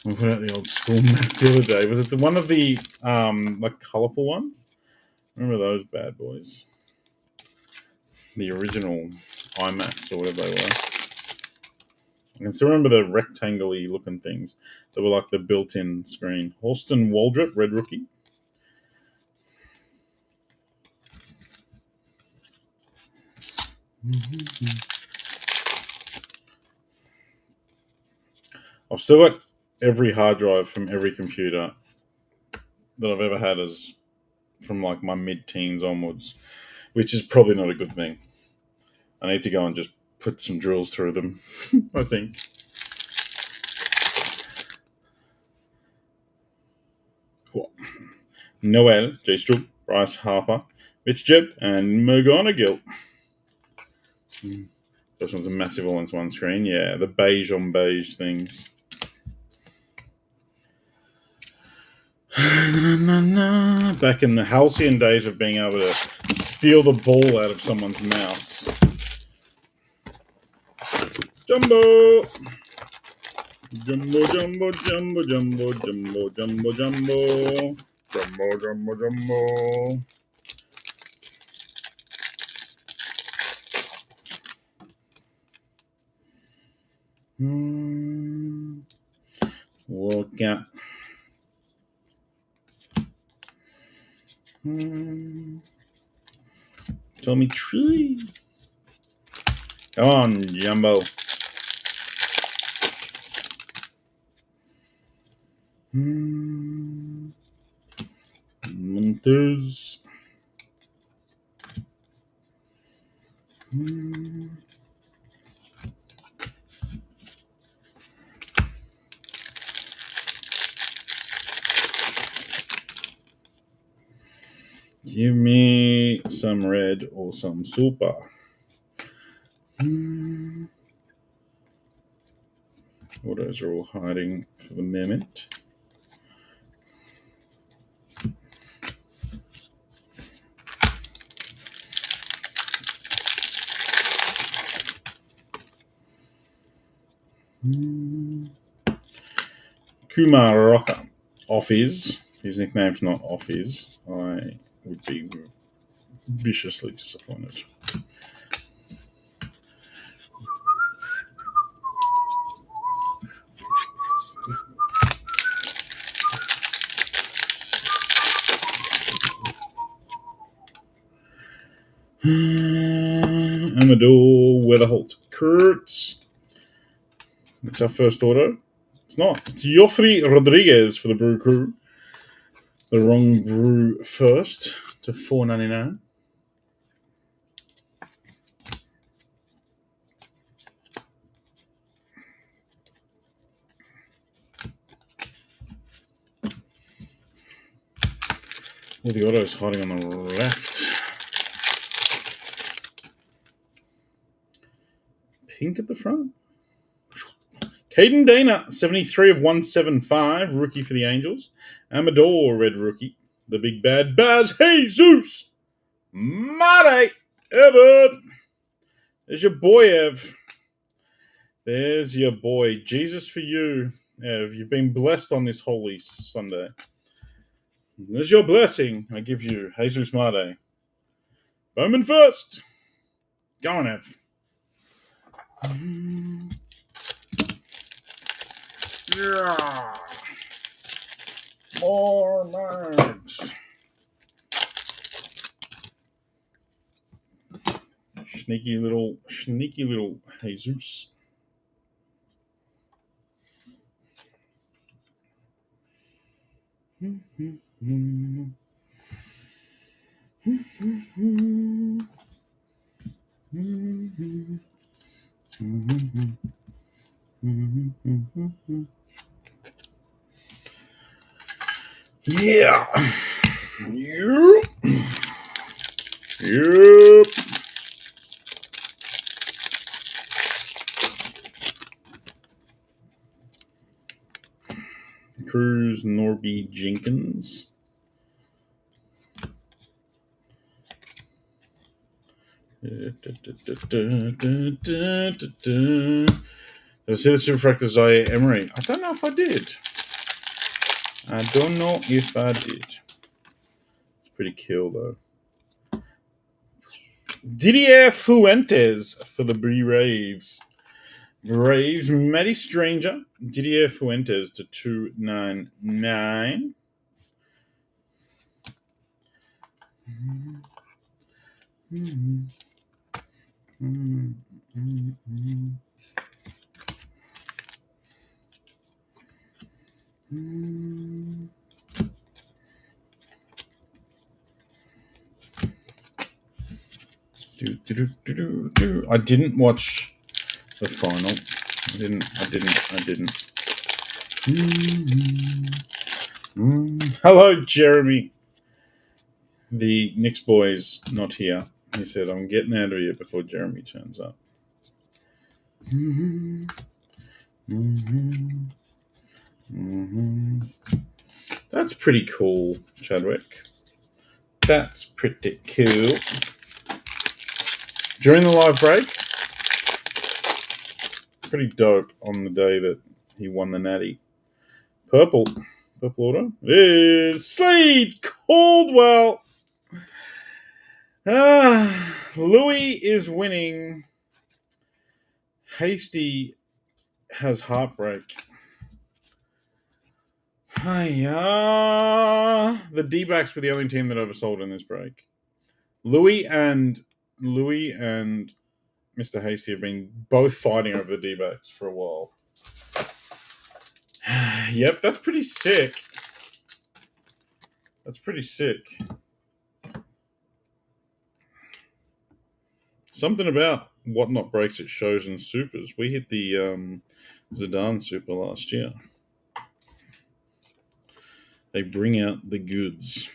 We put out the old school map the other day. Was it one of the like colourful ones? Remember those bad boys? The original IMAX or whatever they were. I can still remember the rectangle-y looking things that were like the built-in screen. Halston Waldrop, red rookie. I've still got every hard drive from every computer that I've ever had as from like my mid-teens onwards, which is probably not a good thing. I need to go and just put some drills through them, I think. Cool. Noel, J. Stroop, Bryce Harper, Mitch Jebb, and McGonigal. This one's a massive all-in-one screen. Yeah, the beige on beige things. Back in the halcyon days of being able to steal the ball out of someone's mouse. Jumbo! Jumbo, jumbo, jumbo, jumbo, jumbo, jumbo, jumbo. Jumbo, jumbo, jumbo. Look out. Tommy Tree. Come on, Jumbo. Montes. Give me some red or some super. Autos are all hiding for the moment. Kumar Rocker. Offies. His nickname's not Offies. I would be viciously disappointed. Amador Weatherholt Kurtz. That's our first auto. It's not. It's Joffrey Rodriguez for the Brew Crew. The wrong brew first to $4.99. All the autos hiding on the left. Pink at the front. Caden Dana, 73 of 175, rookie for the Angels. Amador, red rookie. The big bad Baz Jesus. Mate. Evan. There's your boy, Ev. There's your boy. Jesus for you, Ev. You've been blessed on this holy Sunday. There's your blessing. I give you, Jesus Mate. Bowman first. Go on, Ev. Yeah. More marks. Sneaky little Jesus. Yeah. Yep. Yep. Cruz Norby Jenkins. Did I see the Superfractor Zaire Emery? I don't know if I did. I don't know if I did. It's pretty cool, though. Didier Fuentes for the Braves. Braves, Matty Stranger. Didier Fuentes to $2.99. I didn't watch the final. I didn't. Hello, Jeremy. The Knicks boy's not here. He said, I'm getting out of here before Jeremy turns up. That's pretty cool, Chadwick. That's pretty cool. During the live break, pretty dope on the day that he won the Natty. Purple order is Slade Caldwell. Louis is winning. Hasty has heartbreak. The D-backs were the only team that oversold in this break. Louis and Mr. Hasty have been both fighting over the D-backs for a while. Yep, that's pretty sick. That's pretty sick. Something about what not breaks its shows and supers. We hit the Zidane super last year. They bring out the goods.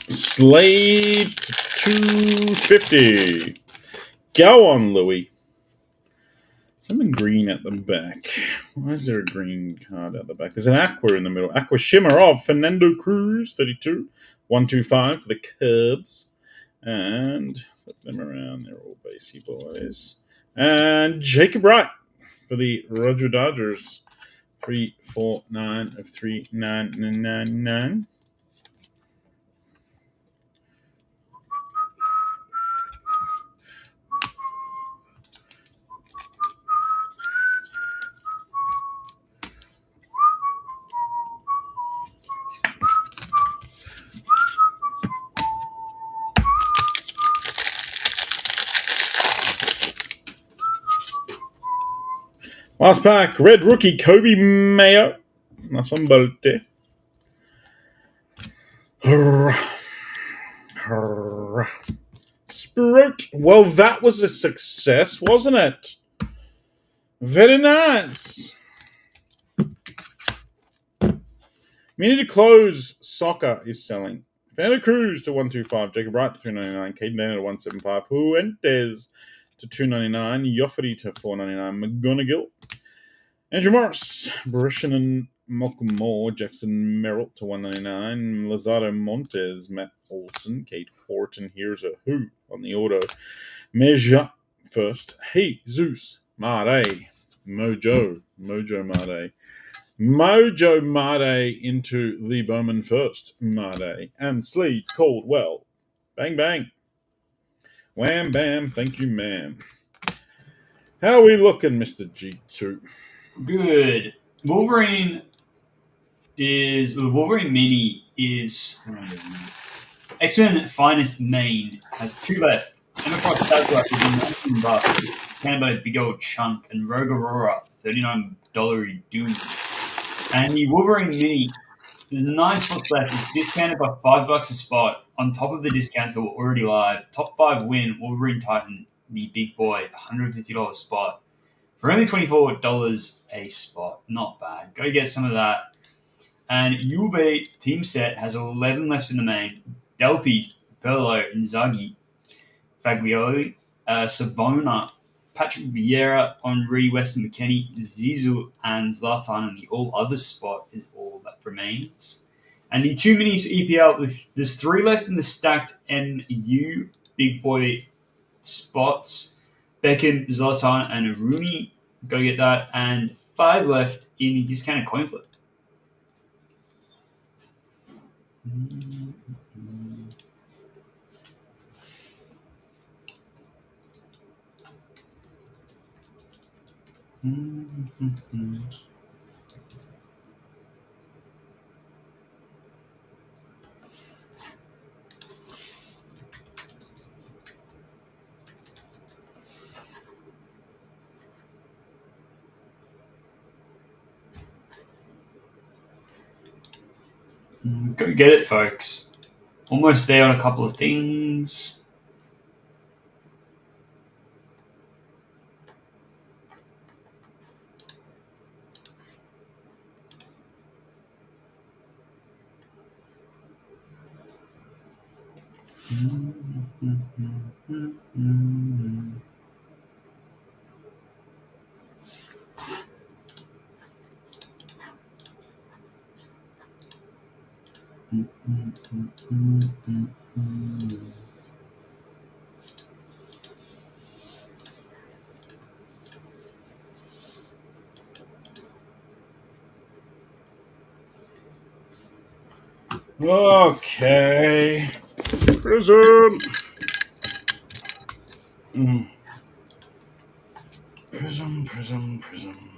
Slate 250. Go on, Louis. Something green at the back. Why is there a green card at the back? There's an Aqua in the middle. Aqua Shimmer of Fernando Cruz, 32. 125 for the Cubs. And flip them around. They're all basey boys. And Jacob Wright for the Roger Dodgers. 349 of 3999. Last pack, red rookie Kobe Mayo. That's one Bolte. Sprout. Well, that was a success, wasn't it? Very nice. We need to close. Soccer is selling. Fernando Cruz to 125. Jacob Wright to 399. Caden Dana to 175. Fuentes to 299. Joffrey to 499. McGonigal. Andrew Morris. Barishan, Malcolm Moore. Jackson Merrill to 199. Lazaro Montes. Matt Olson. Kate Horton. Here's a who on the auto. Meja first. Hey, Zeus. Mare. Mojo Mare. Mojo Made into the Bowman first. Made. And Sleet Caldwell. Bang, bang. Wham, bam. Thank you, ma'am. How are we looking, Mr. G2? Good. Wolverine Mini is X-Men Finest Main has 2 left. Enterprise Tazra is in $19. Canada Big Old Chunk and Rogue Aurora $39 Doom. And the Wolverine Mini, there's 9 spots left. It's discounted by $5 a spot on top of the discounts that were already live. Top 5 win Wolverine Titan, the big boy, $150 spot. For only $24 a spot. Not bad. Go get some of that. And Juve team set has 11 left in the main. Delpy, Perlo, Inzaghi, Faglioli, Savona, Patrick Vieira, Henri, Weston McKennie, Zizou, and Zlatan. And the all other spot is all that remains. And the 2 minis for EPL, there's 3 left in the stacked MU big boy spots. Beckham, Zlatan, and Rooney. Go get that. And 5 left in the discounted coin flip. Go get it, folks. Almost there on a couple of things. Okay. Prism. Prism, prism, prism.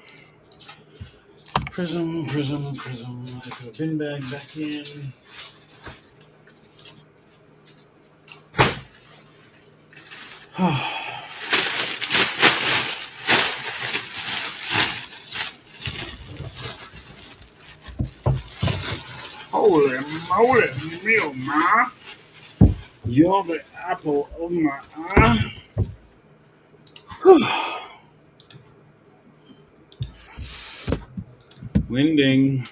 Prism, prism, prism. I put a bin bag back in. Holy moly, meal, ma. You're the apple of my eye. Winding.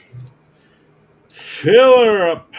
Fill her up.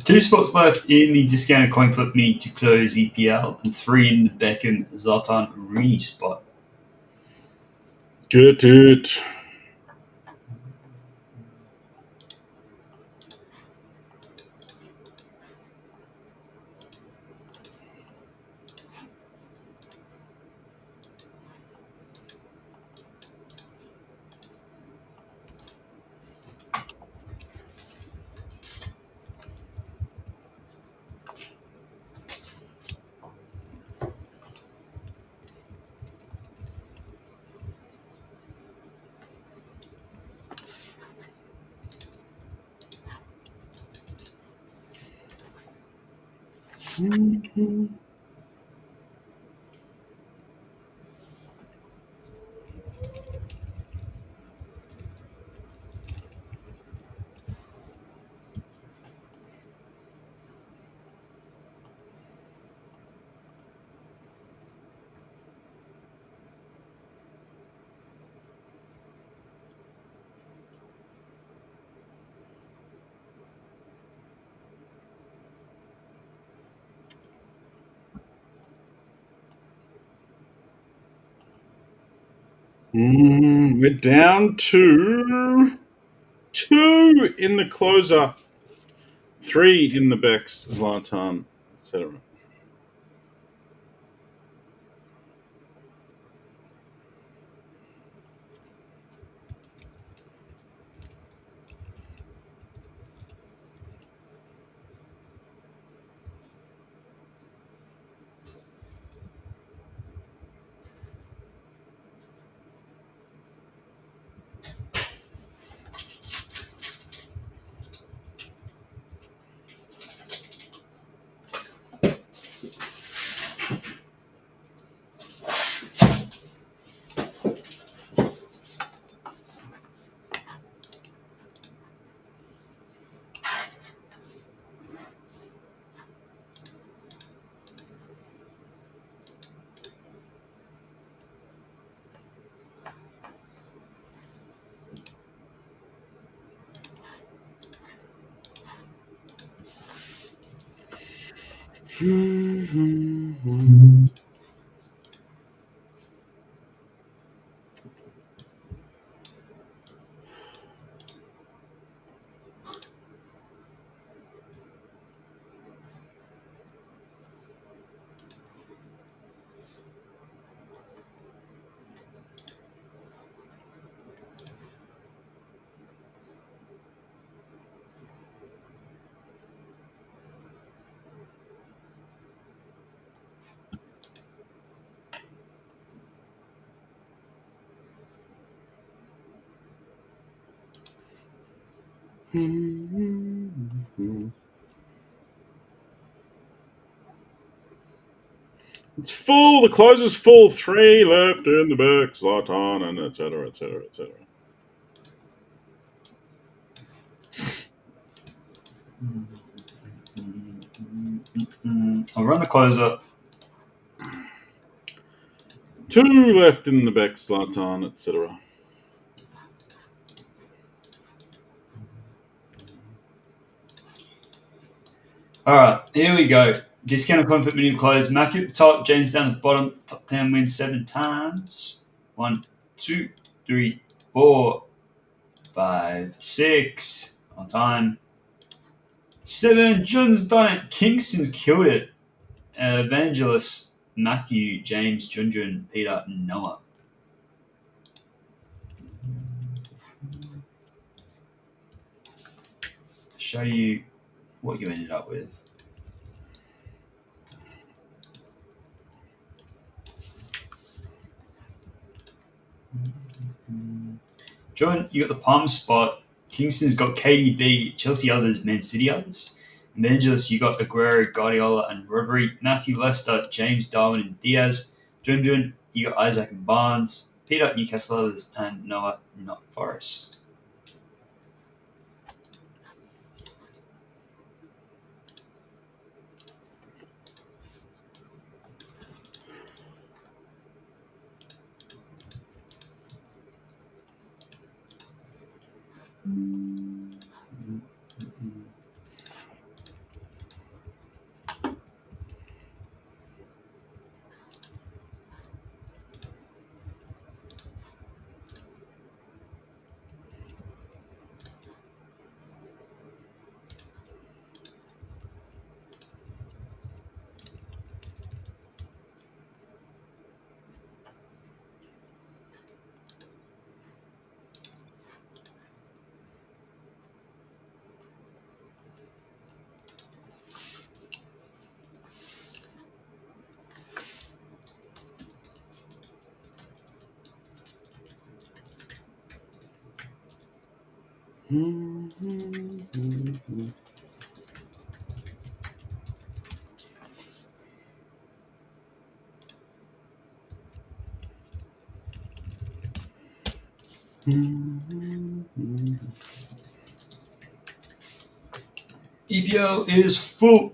Two spots left in the discounted coin flip mini to close EPL, and three in the Beckham Zlatan Rooney spot. Get it. We're down to 2 in the closer, 3 in the Bex, Zlatan, etc. It's full. The close is full. 3 left in the back. Zlatan, and etc. etc. etc. I'll run the closer. 2 left in the back. Zlatan, etc. All right, here we go. Discounted conflict menu close. Matthew at the top, James down the bottom. Top 10 wins 7 times. 1, 2, 3, 4, 5, 6. On time. 7. John's done it. Kingston's killed it. Evangelist, Matthew, James, Junjun, Peter, and Noah. Show you what you ended up with. John, you got the palm spot. Kingston's got KDB, Chelsea others, Man City others. Evangelist, you got Aguero, Guardiola, and Rodri. Matthew, Leicester, James, Darwin, and Diaz. Junjun, you got Isaac and Barnes. Peter, Newcastle others, and Noah, not Forest. EPL is full.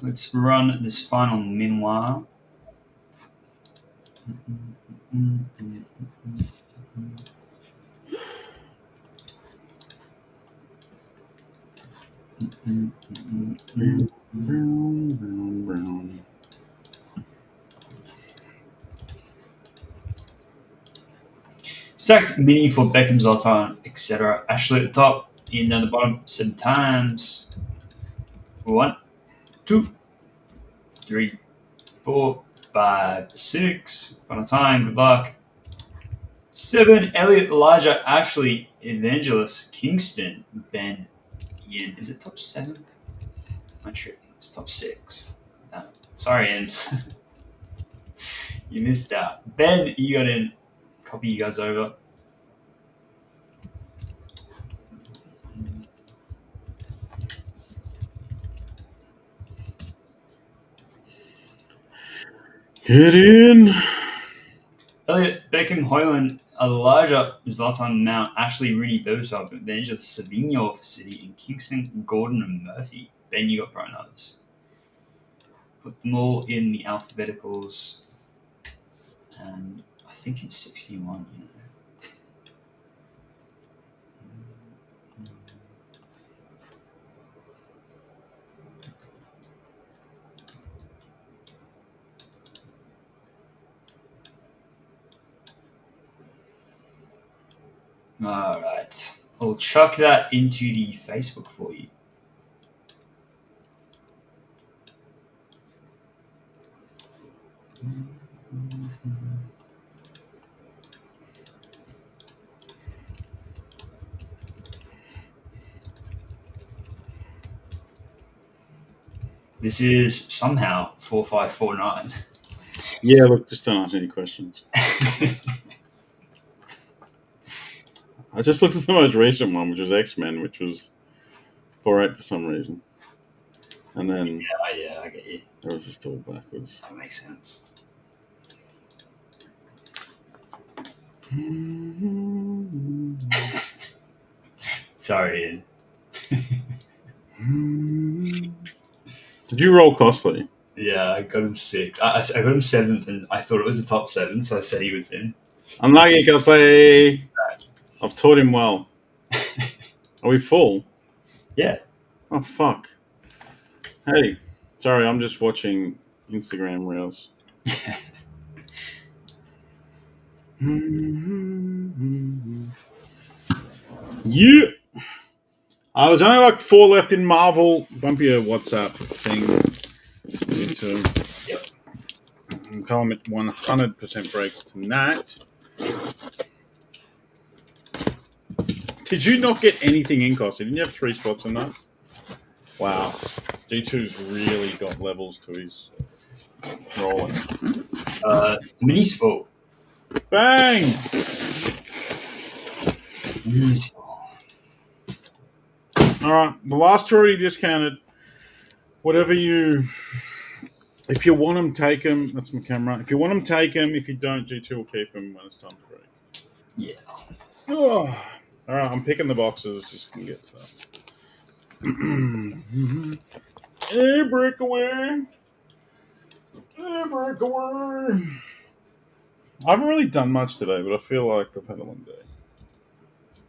Let's run this final meanwhile. Brown. Stacked mini for Beckham, Zlatan, etc. Ashley at the top, Ian down the bottom 7 times. 1, 2, 3, 4, 5, 6. Final time, good luck. 7, Elliot, Elijah, Ashley, Evangelist, Kingston, Ben, Ian. Is it top 7? I'm tripping. It's top 6. No. Sorry, Ian. You missed out. Ben, you got in. Copy you guys over. Get in. Elliot, Beckham, Hoyland, Elijah, Zlatan, Mount, Ashley, Rooney, Berbatov, Evangelist, Savigno for City, and Kingston, Gordon, and Murphy. Ben, you got pronouns. Put them all in the alphabeticals, and I think it's 61, you know. All right. I'll chuck that into the Facebook for you. This is somehow 4549. Yeah, look, just don't ask any questions. I just looked at the most recent one, which was X-Men, which was 4-8 for some reason. And then Yeah, I get you. it was just all backwards. That makes sense. Sorry, Ian. Did you roll Costly? Yeah, I got him 6. I got him 7, and I thought it was the top 7, so I said he was in. Unlucky, Costly. I've taught him well. Are we full? Yeah. Oh, fuck. Hey, sorry, I'm just watching Instagram Reels. Yeah. There's only like 4 left in Marvel. Bump your WhatsApp thing. Yep. I'm calling it 100% breaks tonight. Did you not get anything in Costa? Didn't you have 3 spots in that? Wow. D2's really got levels to his rolling. Mini's full. Bang! Mini's full. Alright, the last two already discounted. Whatever you... If you want them, take them. That's my camera. If you want them, take them. If you don't, D2 will keep them when it's time to break. Yeah. Oh. Alright, I'm picking the boxes. Just can get stuff. Hey, breakaway! Hey, breakaway! I haven't really done much today, but I feel like I've had a long day.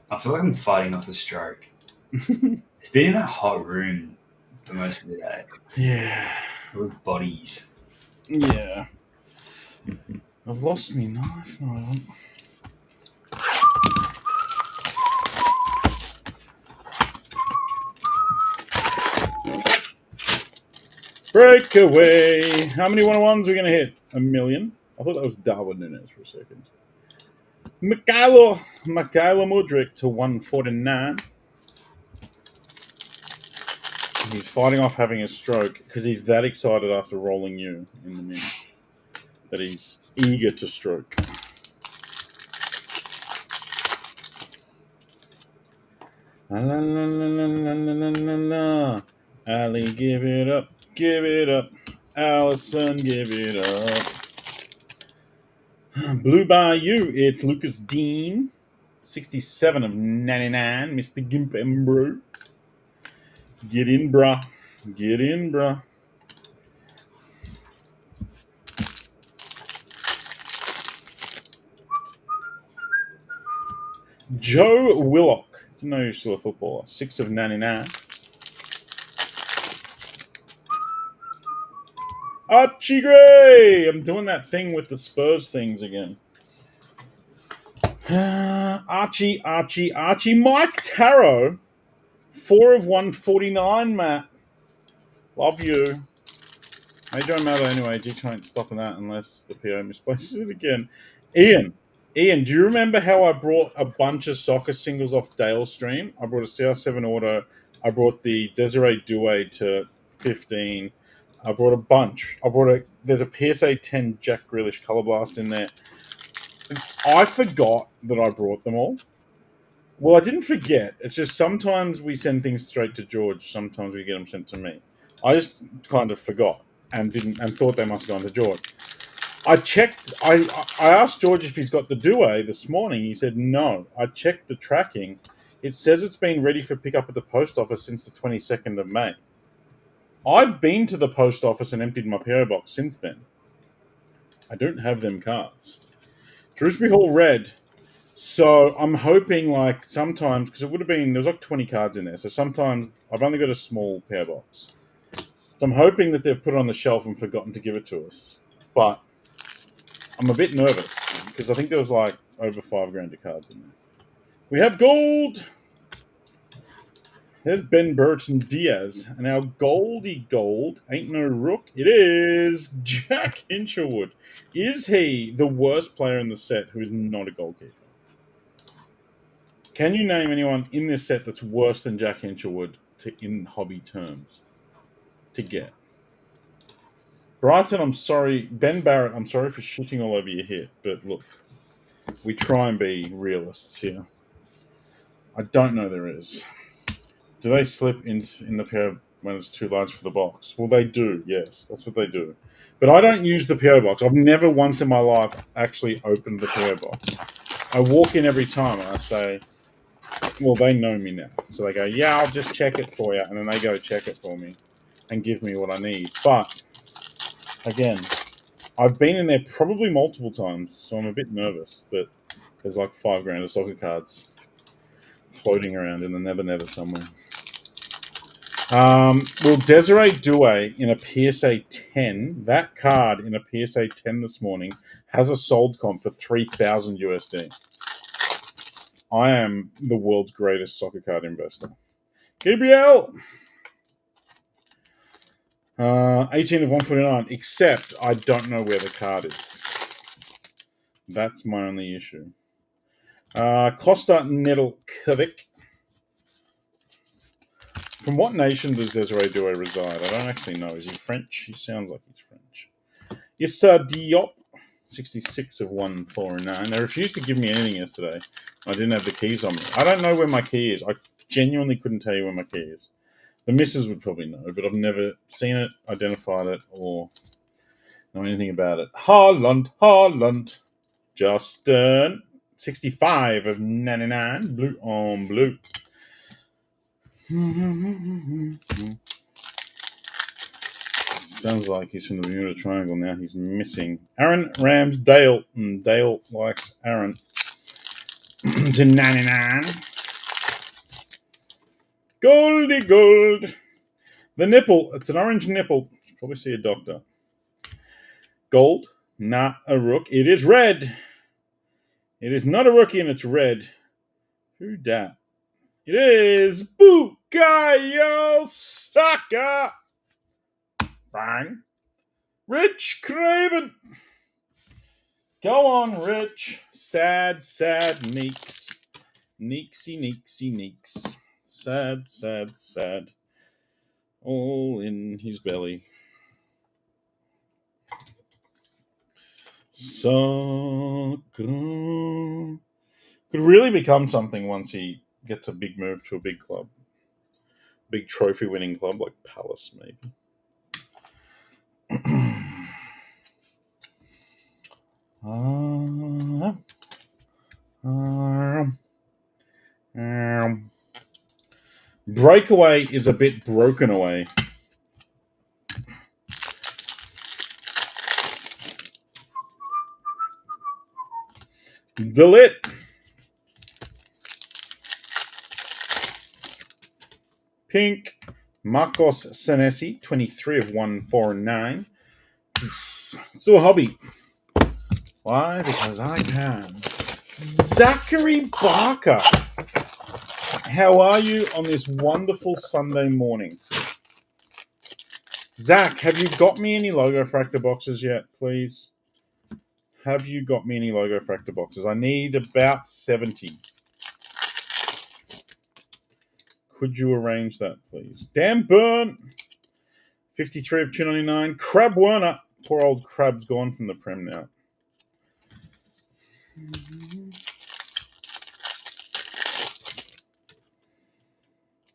I feel like I'm fighting off a stroke. It's been in that hot room for most of the day. Yeah. With bodies. Yeah. I've lost me knife. No, I haven't. Breakaway. How many 1-on-1s are we going to hit? 1,000,000? I thought that was Darwin Nunes for a second. Mikhailo Mudryk to 149. He's fighting off having a stroke because he's that excited after rolling you in the minute that he's eager to stroke. La la la la la la la la. Ali, give it up, give it up. Allison, give it up. Blue Bayou, it's Lucas Dean. 67 of 99, Mr. Gimp and Bro. Get in, bruh. Get in, bruh. Joe Willock. Didn't know he was still a footballer. 6 of 99. Archie Gray! I'm doing that thing with the Spurs things again. Archie. Mike Tarot. 4 of 149, Matt. Love you. It don't matter anyway. G ain't stopping that unless the PO misplaces it again. Ian, do you remember how I brought a bunch of soccer singles off Dale's stream? I brought a CR7 auto. I brought the Desiree Douay to 15. I brought a bunch. There's a PSA 10 Jack Grealish Color Blast in there. I forgot that I brought them all. Well, I didn't forget. It's just sometimes we send things straight to George. Sometimes we get them sent to me. I just kind of forgot and thought they must have gone to George. I checked. I asked George if he's got the Douay this morning. He said no. I checked the tracking. It says it's been ready for pickup at the post office since the 22nd of May. I've been to the post office and emptied my PO box since then. I don't have them cards. Shrewsbury Hall red. So I'm hoping like sometimes, because it would have been, there was like 20 cards in there. So sometimes I've only got a small PO box. So I'm hoping that they've put it on the shelf and forgotten to give it to us. But I'm a bit nervous because I think there was like over $5,000 of cards in there. We have gold. There's Ben Burton Diaz. And our goldy gold ain't no rook. It is Jack Hinchelwood. Is he the worst player in the set who is not a goalkeeper? Can you name anyone in this set that's worse than Jack Hinchelwood in hobby terms to get? Brighton, I'm sorry. Ben Barrett, I'm sorry for shitting all over your hit, but look, we try and be realists here. I don't know there is. Do they slip in the PO when it's too large for the box? Well, they do, yes. That's what they do. But I don't use the PO box. I've never once in my life actually opened the PO box. I walk in every time and I say, well, they know me now. So they go, yeah, I'll just check it for you. And then they go check it for me and give me what I need. But, again, I've been in there probably multiple times, so I'm a bit nervous that there's like $5,000 of soccer cards floating around in the Never Never somewhere. Will Desiree Douay in a PSA 10, that card in a PSA 10 this morning has a sold comp for 3,000 USD. I am the world's greatest soccer card investor. Gabriel! 18 of 149, except I don't know where the card is. That's my only issue. Costa Nedeljkovic. From what nation does Desiree Douay reside? I don't actually know. Is he French? He sounds like he's French. Issa Diop, 66 of 149. They refused to give me anything yesterday. I didn't have the keys on me. I don't know where my key is. I genuinely couldn't tell you where my key is. The missus would probably know, but I've never seen it, identified it, or know anything about it. Haaland. Justin, 65 of 99. Blue on blue. Sounds like he's from the Bermuda Triangle now. He's missing. Aaron Ramsdale. Dale likes Aaron. To 99. Goldy gold. The nipple. It's an orange nipple. Probably see a doctor. Gold. Not a rook. It is red. It is not a rookie and it's red. Who dat? It is Bukayo Saka. Bang. Rich Craven. Go on, Rich. Sad Neeks. Neeks. Sad. All in his belly. Saka could really become something once he gets a big move to a big club. Big trophy-winning club like Palace, maybe. Breakaway is a bit broken away. Delete. Pink. Marcos Senesi, 23 of 149. Still a hobby. Why? Because I can. Zachary Barker. How are you on this wonderful Sunday morning? Zach, have you got me any Logo Fractor boxes yet, please? Have you got me any Logo Fractor boxes? I need about 70. Could you arrange that, please? Dan Burn, 53 of 299. Crab Werner. Poor old Crab's gone from the Prem now.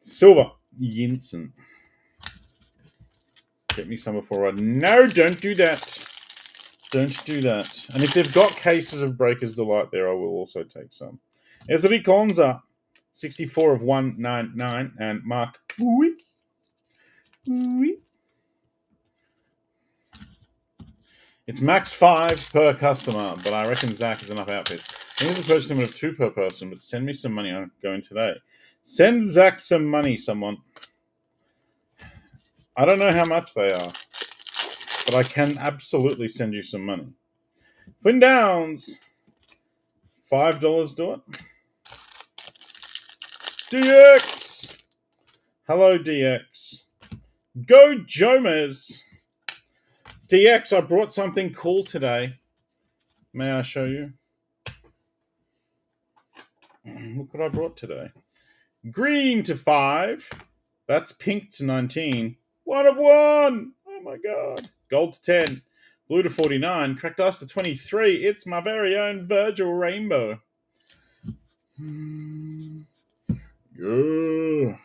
Silver. Yinsen. Get me some before I... No, don't do that. Don't do that. And if they've got cases of Breaker's Delight there, I will also take some. Ezri Konza, 64 of 199. And Mark. It's max 5 per customer, but I reckon Zach is enough outfits. I think it's a purchase limit of 2 per person, but send me some money. I'm going today. Send Zach some money, someone. I don't know how much they are, but I can absolutely send you some money. Flynn Downs, $5 do it. DX. Hello, DX. Go Jomez. DX, I brought something cool today. May I show you? Look what I brought today. Green to 5. That's pink to 19. 1 of 1. Oh my god. Gold to 10. Blue to 49. Cracked ice to 23. It's my very own Virgil Rainbow. Yeah.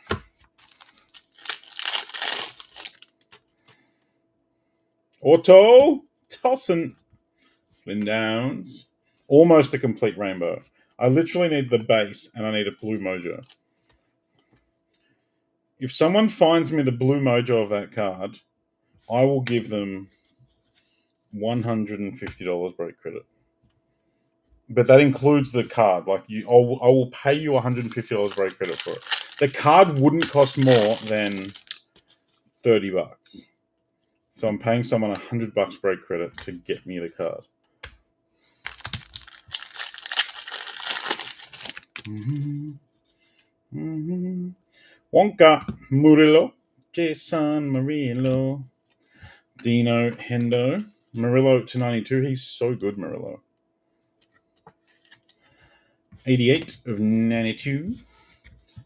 Auto. Tossin. Flynn Downs. Almost a complete rainbow. I literally need the base and I need a blue mojo. If someone finds me the blue mojo of that card, I will give them $150 break credit. But that includes the card. Like I will pay you $150 break credit for it. The card wouldn't cost more than $30. So I'm paying someone $100 break credit to get me the card. Wonka, Murillo, Jason Murillo, Dino Hendo, Murillo to 92. He's so good, Murillo. 88 of 92.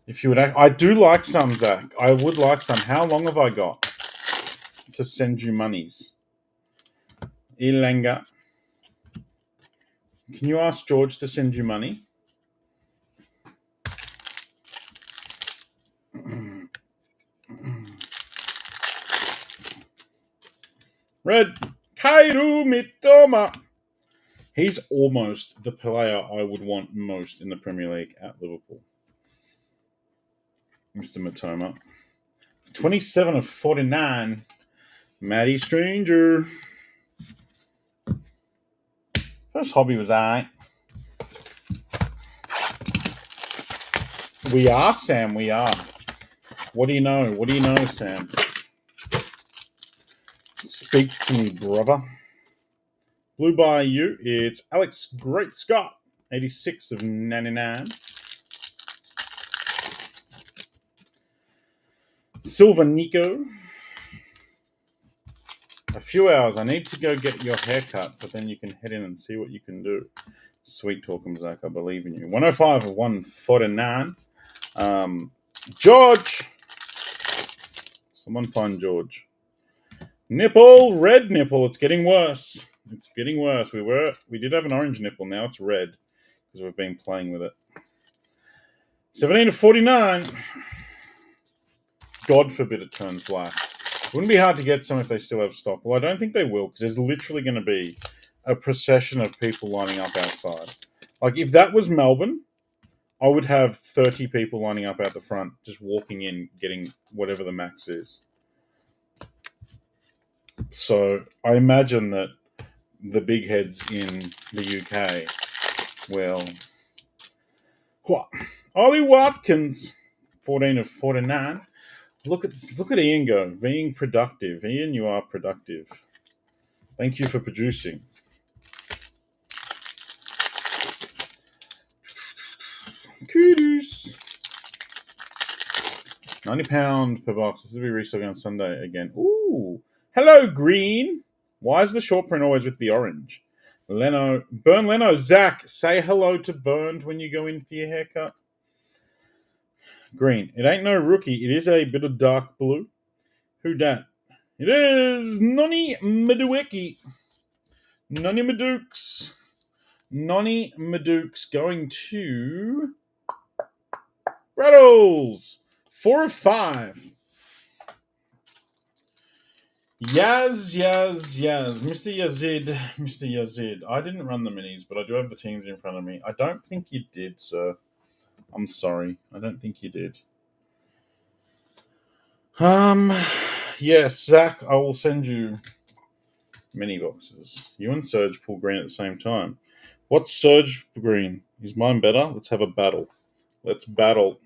If you would, I do like some, Zach. I would like some. How long have I got to send you monies? Ilanga. Can you ask George to send you money? Red Kairu Mitoma. He's almost the player I would want most in the Premier League at Liverpool. Mr. Mitoma. 27 of 49. Matty Stranger. First hobby was alright. We are, Sam. We are. What do you know? What do you know, Sam? Speak to me, brother. Blue by you. It's Alex Great Scott. 86 of 99. Silver Nico. A few hours. I need to go get your haircut, but then you can head in and see what you can do. Sweet talking, Zach. I believe in you. 105 of 149. George. Someone find George. Nipple, red nipple. It's getting worse. It's getting worse. We did have an orange nipple. Now it's red because we've been playing with it. 17 of 49. God forbid it turns black. It wouldn't be hard to get some if they still have stock. Well, I don't think they will because there's literally going to be a procession of people lining up outside. Like if that was Melbourne, I would have 30 people lining up out the front, just walking in, getting whatever the max is. So I imagine that the big heads in the UK will. What? Ollie Watkins, 14 of 49. Look at Ian go, being productive. Ian, you are productive. Thank you for producing. Kudos. £90 per box. This will be restocking on Sunday again. Ooh. Hello, green. Why is the short print always with the orange? Leno. Burn Leno. Zach, say hello to Burned when you go in for your haircut. Green. It ain't no rookie. It is a bit of dark blue. Who dat? It is Nonny Madueki. Nonny Madukes. Nonny Madukes going to Rattles. 4 of 5. Yaz. Mr. Yazid. I didn't run the minis, but I do have the teams in front of me. I don't think you did, sir. I'm sorry. I don't think you did. Yes, Zach, I will send you mini boxes. You and Surge pull green at the same time. What's Surge green? Is mine better? Let's have a battle. Let's battle.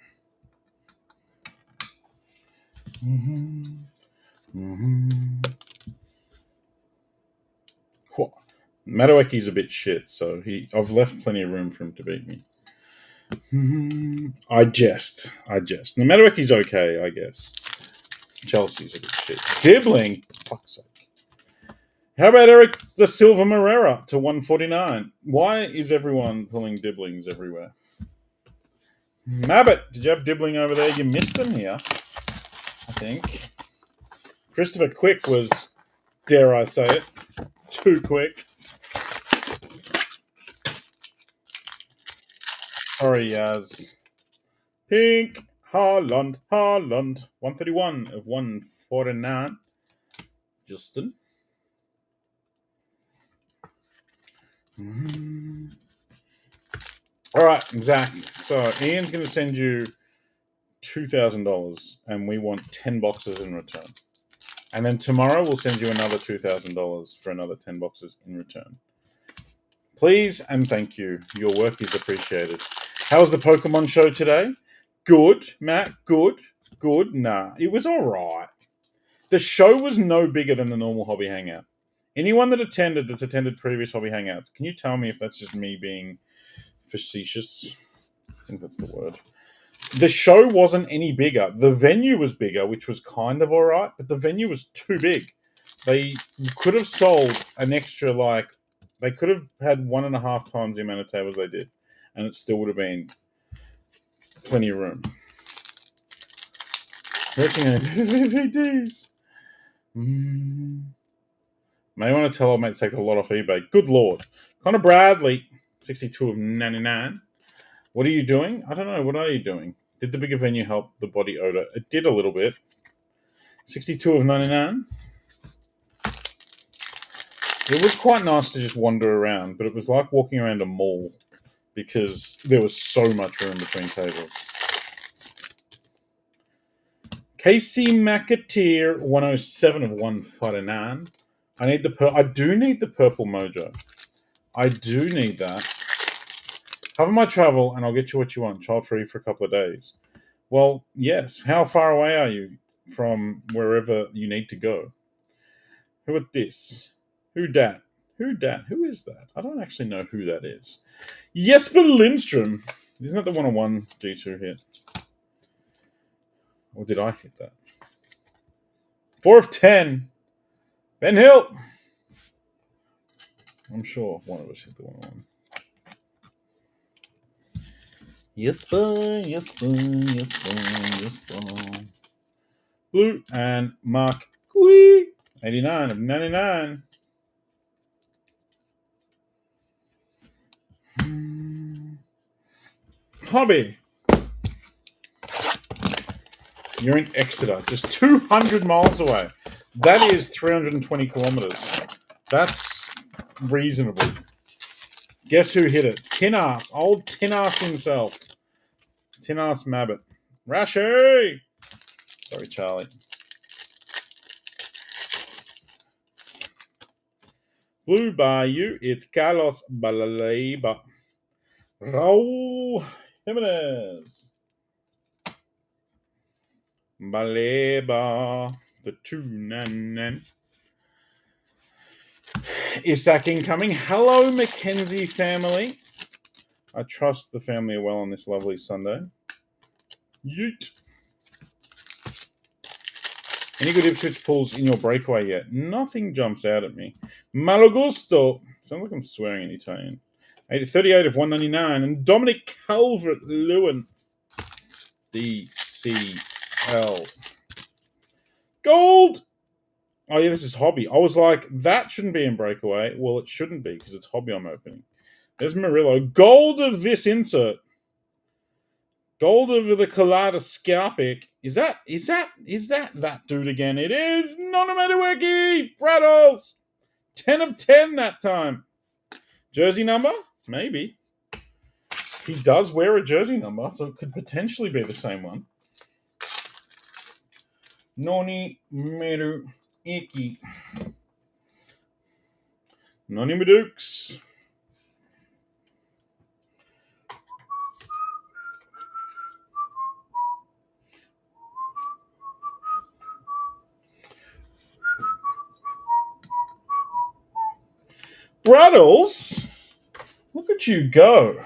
Madueki's a bit shit, so I've left plenty of room for him to beat me. I jest. Nemedwick's okay, I guess. Chelsea's a bit shit. Dibbling, fuck's sake. How about Eric the Silva Morera to 149? Why is everyone pulling Dibblings everywhere? Mabbit, did you have Dibbling over there? You missed them here, I think. Christopher Quick was, dare I say it, too quick. Sorry, Yaz. Pink, Haaland. 131 of 149. Justin. All right, exactly. So Ian's going to send you $2,000, and we want 10 boxes in return. And then tomorrow we'll send you another $2,000 for another 10 boxes in return. Please and thank you. Your work is appreciated. How was the Pokemon show today? Good, Matt. Good. Nah, it was all right. The show was no bigger than the normal hobby hangout. Anyone that's attended previous hobby hangouts, can you tell me if that's just me being facetious? I think that's the word. The show wasn't any bigger. The venue was bigger, which was kind of all right, but the venue was too big. They could have sold an extra, they could have had 1.5 times the amount of tables they did, and it still would have been plenty of room. DVDs. May want to tell old mate to take a lot off eBay. Good Lord. Connor Bradley, 62 of 99. What are you doing? I don't know. What are you doing? Did the bigger venue help the body odor? It did a little bit. 62 of 99. It was quite nice to just wander around, but it was like walking around a mall because there was so much room between tables. Casey McAteer, 107 of 149. I do need the purple mojo. I do need that. Cover my travel and I'll get you what you want. Child free for a couple of days. Well, yes. How far away are you from wherever you need to go? Who at this? Who dat? Who is that? I don't actually know who that is. Jesper Lindstrom. Isn't that the 101 G2 hit? Or did I hit that? 4 of 10. Ben Hill. I'm sure one of us hit the 101. Yes, sir. Blue and Mark Cui, 89 of 99. Hobby. You're in Exeter, just 200 miles away. That is 320 kilometers. That's reasonable. Guess who hit it? Tin-ass. Old Tin-ass himself. Tin-ass Mabbit. Rashi! Sorry, Charlie. Blue Bayou, it's Carlos Baleba. Raul Jimenez. Baleba. The 299. Isaac incoming. Hello, Mackenzie family. I trust the family are well on this lovely Sunday. Yeet. Any good Ipswich pulls in your breakaway yet? Nothing jumps out at me. Malagusto. Sounds like I'm swearing in Italian. 38 of 199. And Dominic Calvert-Lewin. DCL. Gold. Oh, yeah, this is hobby. I was like, that shouldn't be in breakaway. Well, it shouldn't be because it's hobby I'm opening. There's Murillo. Gold of this insert. Gold of the kaleidoscopic. Is that dude again? It is. Nonomediweki. Brattles. 10 of 10 that time. Jersey number? Maybe. He does wear a jersey number, so it could potentially be the same one. Noni Meru Iki. Noni Medukes. Brattles, look at you go.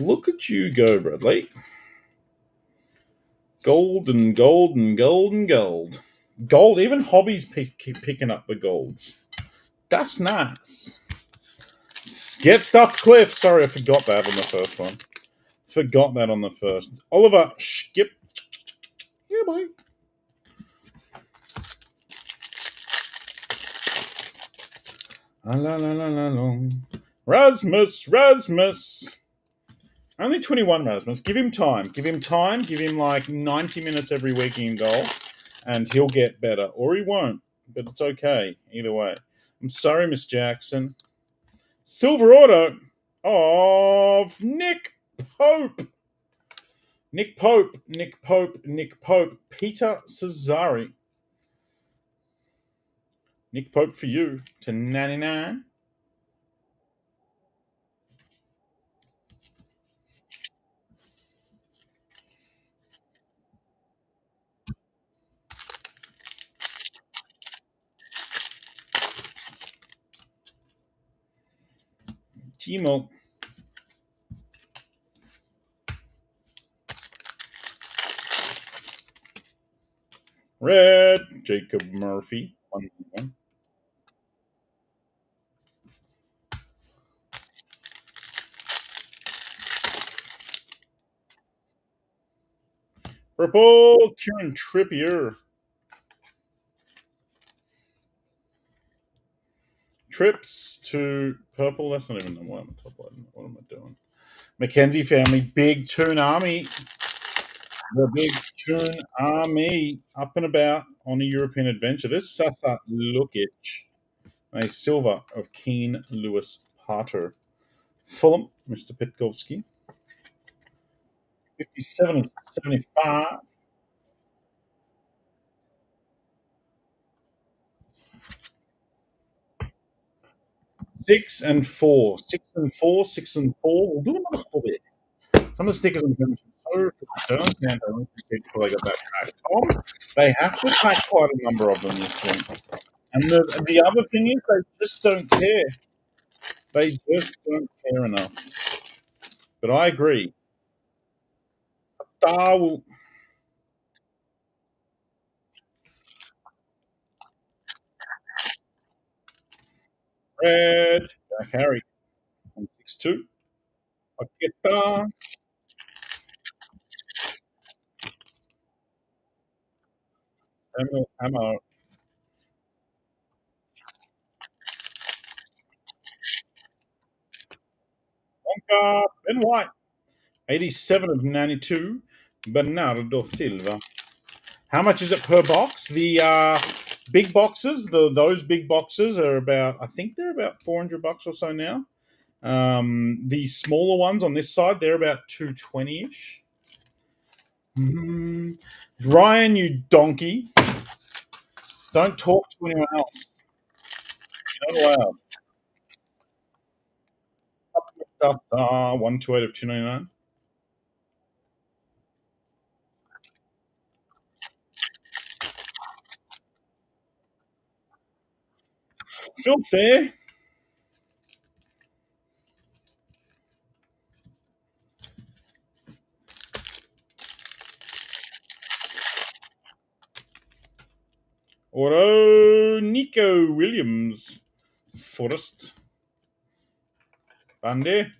Look at you go, Bradley. Gold and gold and gold and gold. Gold, even Hobby's keep picking up the golds. That's nice. Get stuffed, Cliff. Sorry, I forgot that on the first one. Forgot that on the first. Oliver, skip. Yeah, boy. La la la la la. Rasmus. Only 21 Rasmus. Give him time. Give him time. Give him like 90 minutes every week in goal, and he'll get better. Or he won't. But it's okay. Either way. I'm sorry, Miss Jackson. Silver auto of Nick Pope. Nick Pope. Peter Cesare. Nick Pope for you to 99. Timo. Red. Jacob Murphy. 1-1. Purple. Kieran Trippier. Trips to purple. That's not even the one on the top line. What am I doing? Mackenzie family. Big Toon Army. The Big Toon Army. Up and about on a European adventure. This Sasa Lukic. A silver of Keen Lewis Potter. Fulham. Mr. Pitkovsky. 57 and 75. 6 and 4. 6 and 4. 6 and 4. We'll do another hobby. Some of the stickers on the don't understand how before they got that pack. Tom, they have to pack quite a number of them this week. And the other thing is they just don't care. They just don't care enough. But I agree. Darwell. Red. Jack Harry. 162. Paqueta. Samuel Hammer. Wonka. Ben White. 87 of 92. Bernardo Silva. How much is it per box? The big boxes, those big boxes are about, I think they're about $400 or so now. The smaller ones on this side, they're about 220-ish. Ryan, you donkey. Don't talk to anyone else. Not allowed. 128 of 299. Feel fair. Auto Nico Williams. Forrest. Bande.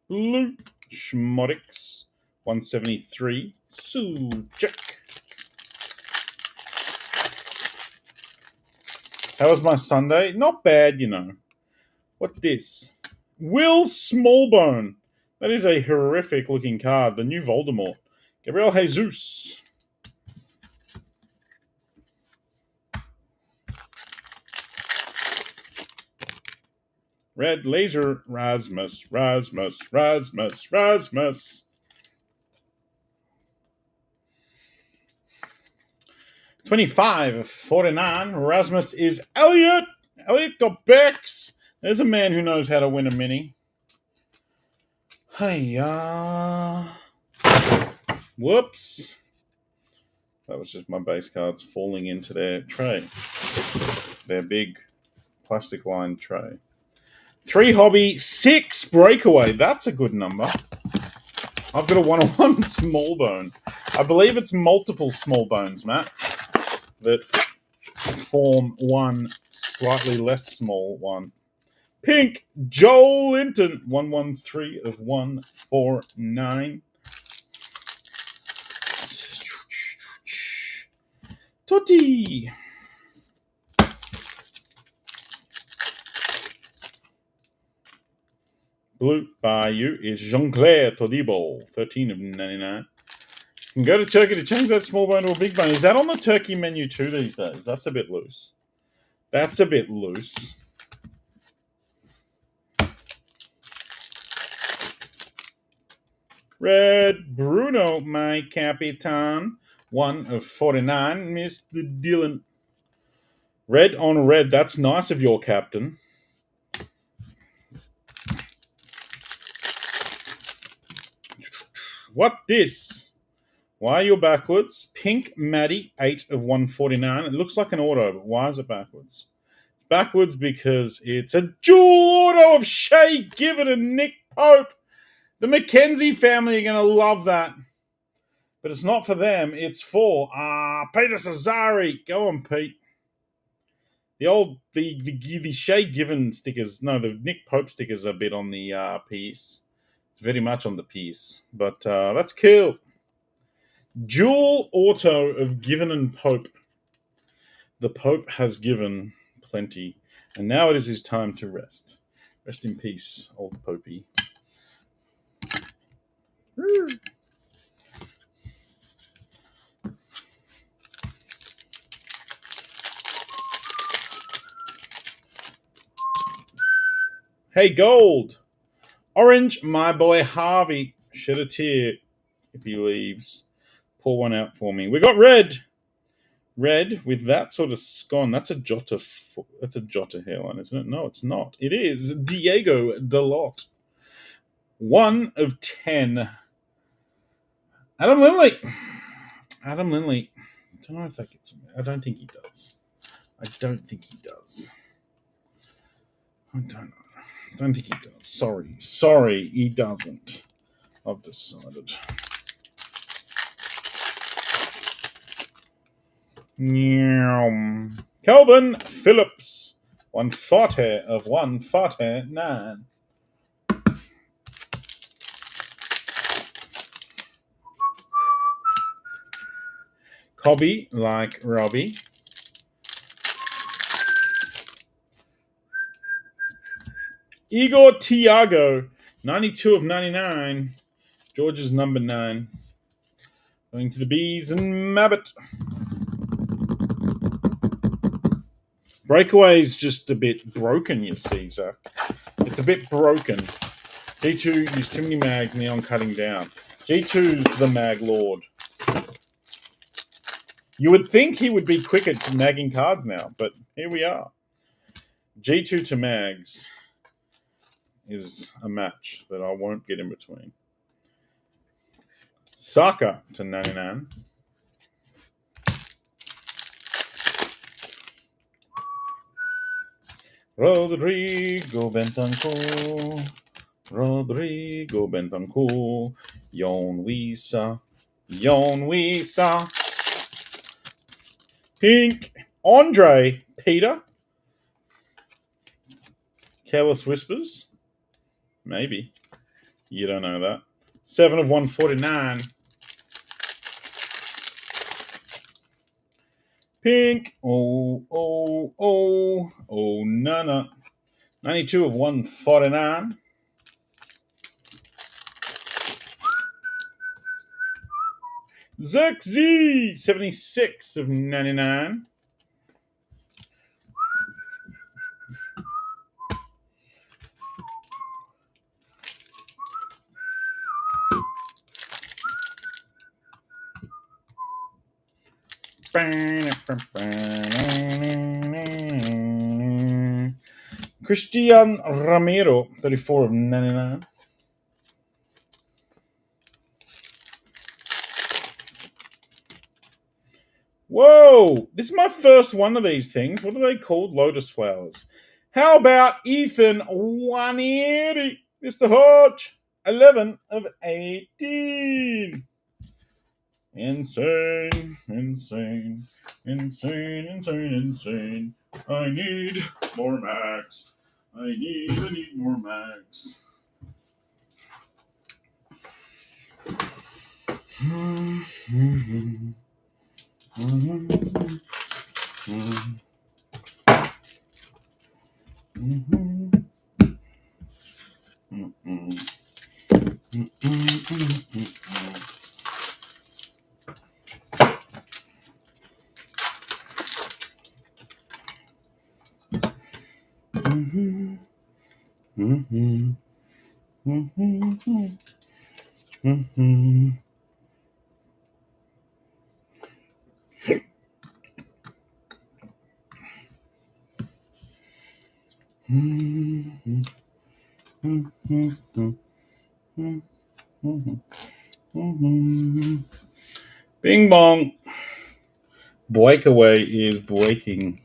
Blue Schmodix. 173. Suchek. How was my Sunday? Not bad, you know. What this? Will Smallbone. That is a horrific looking card. The new Voldemort. Gabriel Jesus. Red Laser. Rasmus. 25 of 49. Rasmus is Elliot. Elliot got Bex. There's a man who knows how to win a mini. Hey, whoops. That was just my base cards falling into their tray. Their big plastic lined tray. 3 hobby, 6 breakaway. That's a good number. I've got a 101 small bone. I believe it's multiple small bones, Matt, that form one slightly less small one. Pink, Joel Linton, 113 of 149. Totti. Blue Bayou is Jean-Claire Todibo, 13 of 99. You can go to Turkey to change that small bone to a big bone. Is that on the turkey menu too these days? That's a bit loose. That's a bit loose. Red Bruno, my Capitan, 1 of 49. Mr. Dylan. Red on red. That's nice of your captain. What this? Why are you backwards? Pink Maddie, 8 of 149. It looks like an auto, but why is it backwards? It's backwards because it's a dual auto of Shay Given and Nick Pope. The McKenzie family are going to love that. But it's not for them. It's for Peter Cesare. Go on, Pete. The Shay Given stickers, no, the Nick Pope stickers are a bit on the piece. It's very much on the piece. But that's cool. Dual auto of Given and Pope. The Pope has given plenty. And now it is his time to rest. Rest in peace, old Popey. Hey, gold. Orange, my boy Harvey. Shed a tear if he leaves. Pour one out for me. We got red. Red with that sort of scone. That's a Jota hairline, isn't it? No, it's not. It is Diego Dalot. 1 of 10. Adam Lindley. I don't know if that gets him. I don't think he does. I don't think he does. I don't think he does. Sorry, he doesn't. I've decided. Calvin Phillips. 140 of 149. Cobby like Robbie. Igor Tiago. 92 of 99. George's number 9. Going to the Bees and Mabbit. Breakaway's just a bit broken, you see, Zach. It's a bit broken. G2 used too many mags, Neon cutting down. G2's the mag lord. You would think he would be quicker to magging cards now, but here we are. G2 to mags is a match that I won't get in between. Saka to 99. Rodrigo Bentancur. Yon Wisa. Pink. Andre. Peter. Careless Whispers. Maybe. You don't know that. 7 of 149. Pink. Nana. 92 of 149. Zerkzee. 76 of 99. Christian Ramiro, 34 of 99. Whoa! This is my first one of these things. What are they called? Lotus flowers. How about Ethan 180? Mr. Hodge, 11 of 18. Insane, insane, insane, insane, insane. I need more max. I need more max. Bing bong. Breakaway is breaking.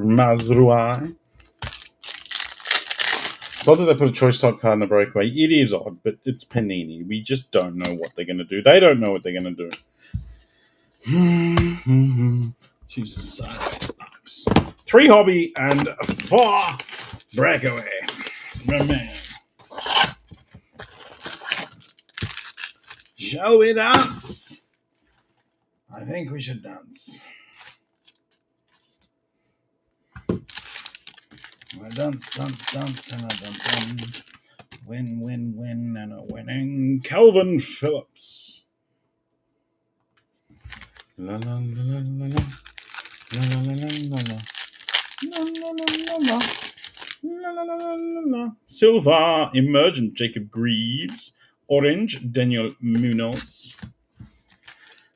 Mazruai. It's odd that they put a choice type card in the breakaway. It is odd, but it's Panini. We just don't know what they're going to do. They don't know what they're going to do. Jesus, bucks. 3 hobby and 4 breakaway. My man. Shall we dance? I think we should dance. I dance, and I dance. Win, and a winning. Calvin Phillips. La la la la la la. La la la la la. La la la la la. La la la la la. Silver, Emergent, Jacob Greaves. Orange, Daniel Munoz.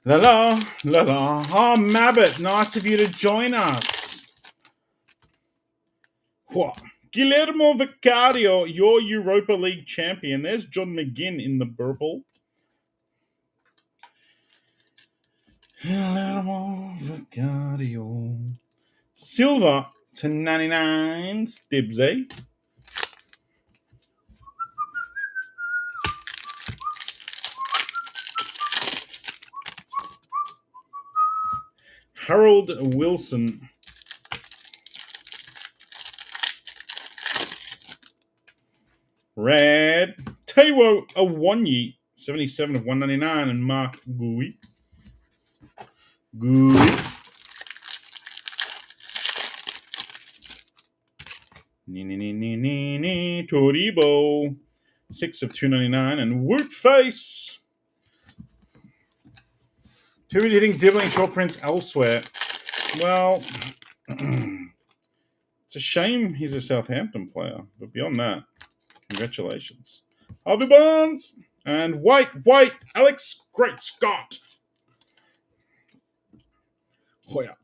La la, la la. Oh, Mabbit, nice of you to join us. What? Guillermo Vicario, your Europa League champion. There's John McGinn in the purple. Guillermo Vicario. Silver to 99, Stibsy. Harold Wilson. Red. Taiwo Awonyi, 77 of 199, and Mark Gui. Toribo, 6 of 299, and Woot Face. Too many hitting dibbling short prints elsewhere. Well, it's a shame he's a Southampton player, but beyond that, congratulations. Harvey Barnes and white, Alex Great Scott. Hoya.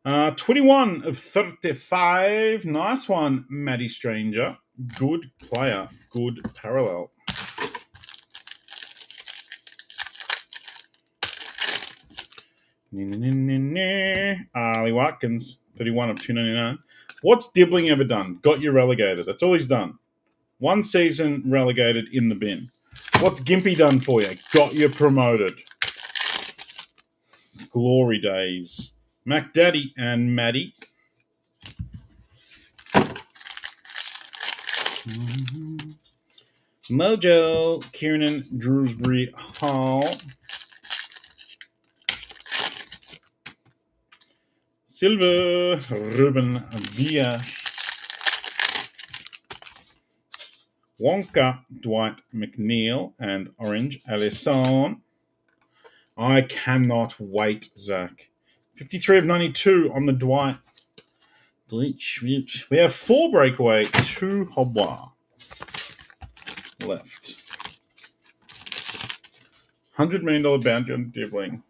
21 of 35. Nice one, Matty Stranger. Good player. Good parallel. Ali Watkins, 31 of 299. What's Dibbling ever done? Got you relegated. That's all he's done. 1 season relegated in the bin. What's Gimpy done for you? Got you promoted. Glory days. Mac Daddy and Maddie. Mojo, Kieran Drewsbury Hall. Silver, Ruben Villa. Wonka, Dwight McNeil, and Orange, Alisson. I cannot wait, Zach. 53 of 92 on the Dwight. We have 4 breakaway, 2 Hobwa left. $100 million bounty on Dibbling.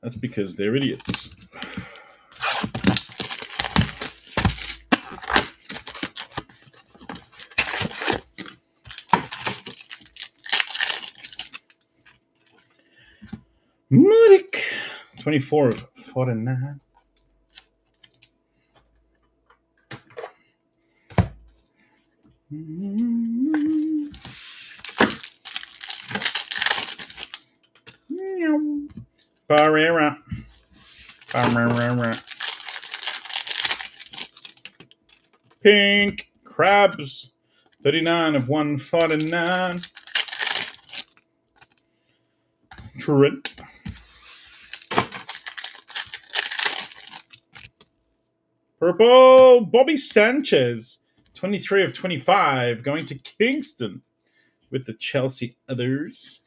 That's because they're idiots. Mudik. 24 of 49. Barrera. Pink. Crabs. 39 of 149. Trent. Purple. Bobby Sanchez. 23 of 25. Going to Kingston with the Chelsea others.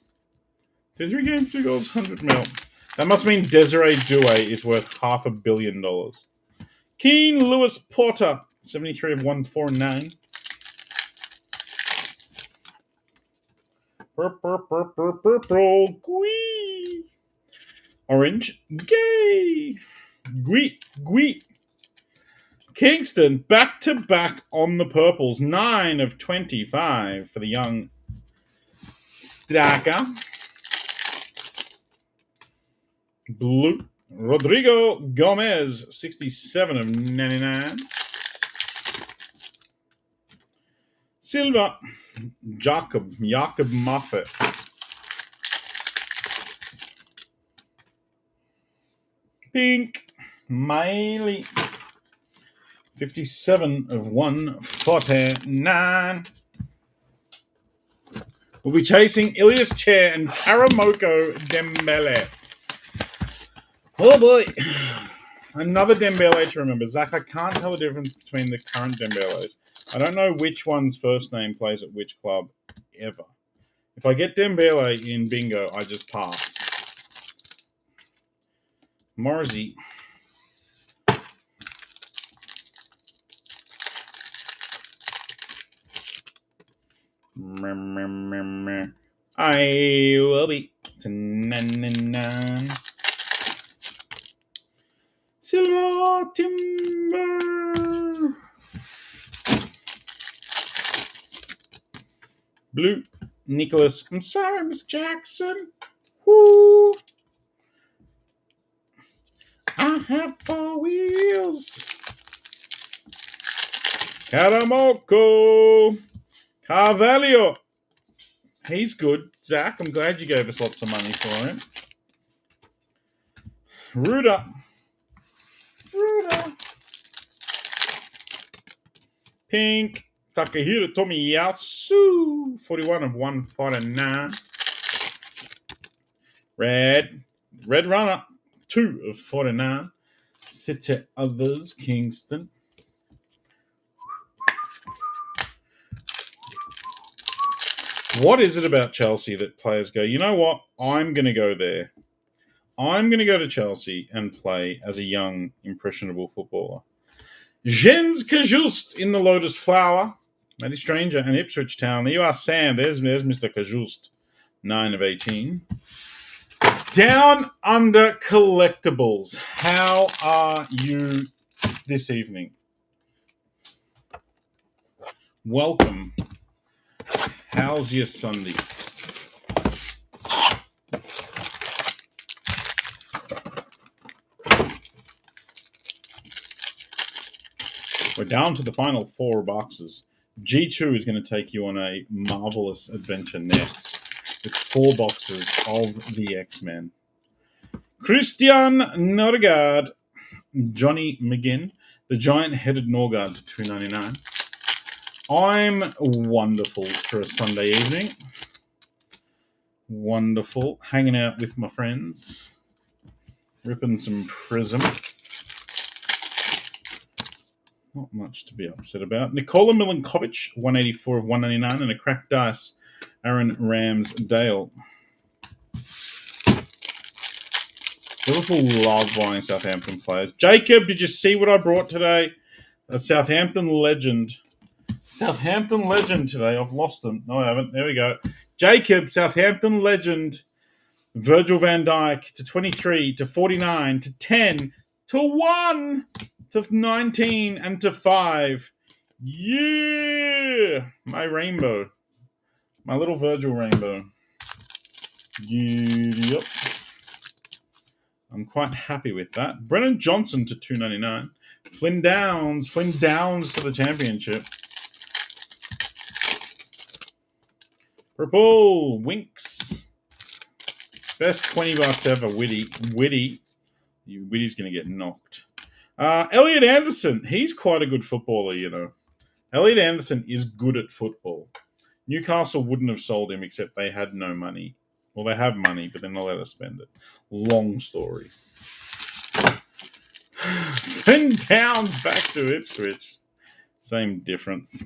3 games, 2 goals, 100 mil. That must mean Desiree Douay is worth $500 million. Keen Lewis Porter. 73 of 149. Purple. Gwee. Orange. Gay. Gwee. Kingston back-to-back on the purples. 9 of 25 for the young striker. Blue. Rodrigo Gomez. 67 of 99. Silver. Jakob Moffat. Pink. Miley. 57 of 149. We'll be chasing Ilias Chair and Karamoko Dembele. Oh boy. Another Dembele to remember. Zach, I can't tell the difference between the current Dembeles. I don't know which one's first name plays at which club ever. If I get Dembele in bingo, I just pass. Morrissey. I will be to 99. Silver Timber. Blue. Nicholas. I'm sorry, Miss Jackson. Woo. I have 4 wheels. Karamoko. Carvalho. He's good. Zach, I'm glad you gave us lots of money for him. Ruda. Pink. Takahiro Tomiyasu. 41 of 149. Red. Red Runner. 2 of 49. City others. Kingston. What is it about Chelsea that players go, you know what? I'm going to go there. I'm going to go to Chelsea and play as a young, impressionable footballer. Jens Kajust in the Lotus Flower. Matty Stranger and Ipswich Town. There you are, Sam. There's Mr. Kajust. 9 of 18. Down Under Collectibles. How are you this evening? Welcome. How's your Sunday? We're down to the final 4 boxes. G2 is going to take you on a marvelous adventure next with 4 boxes of the X-Men. Christian Norgard, Johnny McGinn, the giant-headed Norgard to $2.99. I'm wonderful for a Sunday evening. Wonderful. Hanging out with my friends. Ripping some Prizm. Not much to be upset about. Nikola Milinkovic, 184 of 199, and a cracked dice, Aaron Ramsdale. Liverpool love buying Southampton players. Jacob, did you see what I brought today? A Southampton legend. Southampton legend today. I've lost them. No, I haven't. There we go. Jacob, Southampton legend. Virgil van Dijk to 23 to 49 to 10 to 1 to 19 and to 5. Yeah! My rainbow. My little Virgil rainbow. Yep. I'm quite happy with that. Brennan Johnson to 299. Flynn Downs to the championship. Purple Winks. Best $20 ever. Witty's going to get knocked. Elliot Anderson. He's quite a good footballer, you know. Elliot Anderson is good at football. Newcastle wouldn't have sold him except they had no money. Well, they have money, but they're not allowed to spend it. Long story. Flynn Downs back to Ipswich. Same difference.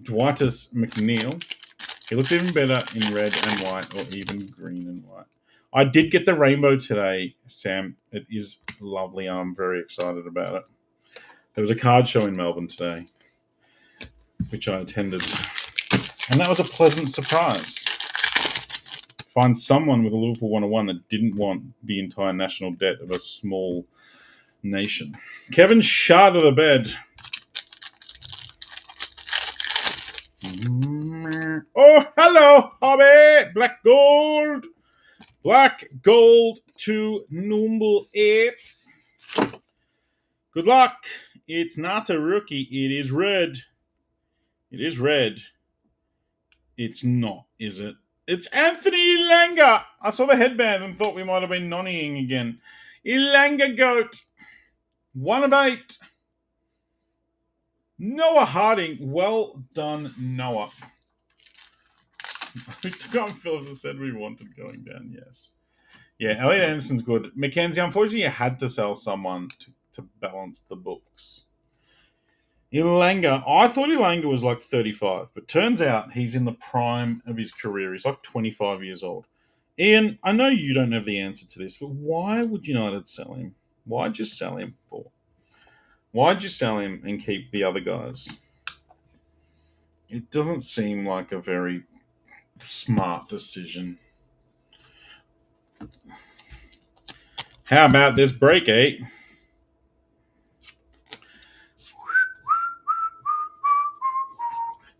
Dwightus McNeil. He looked even better in red and white, or even green and white. I did get the rainbow today, Sam. It is lovely. I'm very excited about it. There was a card show in Melbourne today, which I attended. And that was a pleasant surprise. Find someone with a Liverpool 101 that didn't want the entire national debt of a small nation. Kevin Shaw to the bed. Oh, hello, hobby. Black gold. Black gold to number 8. Good luck. It's not a rookie. It is red. It is red. It's not, is it? It's Anthony Elanga. I saw the headband and thought we might have been nonnying again. Elanga goat. 1 of 8. Noah Harding. Well done, Noah. Tom Phillips said we wanted going down, yes. Yeah, Elliot Anderson's good. Mackenzie, unfortunately, you had to sell someone to balance the books. Elanga, I thought Elanga was like 35, but turns out he's in the prime of his career. He's like 25 years old. Ian, I know you don't have the answer to this, but why would United sell him? Why'd you sell him for? Why'd you sell him and keep the other guys? It doesn't seem like a very smart decision. How about this break, eh?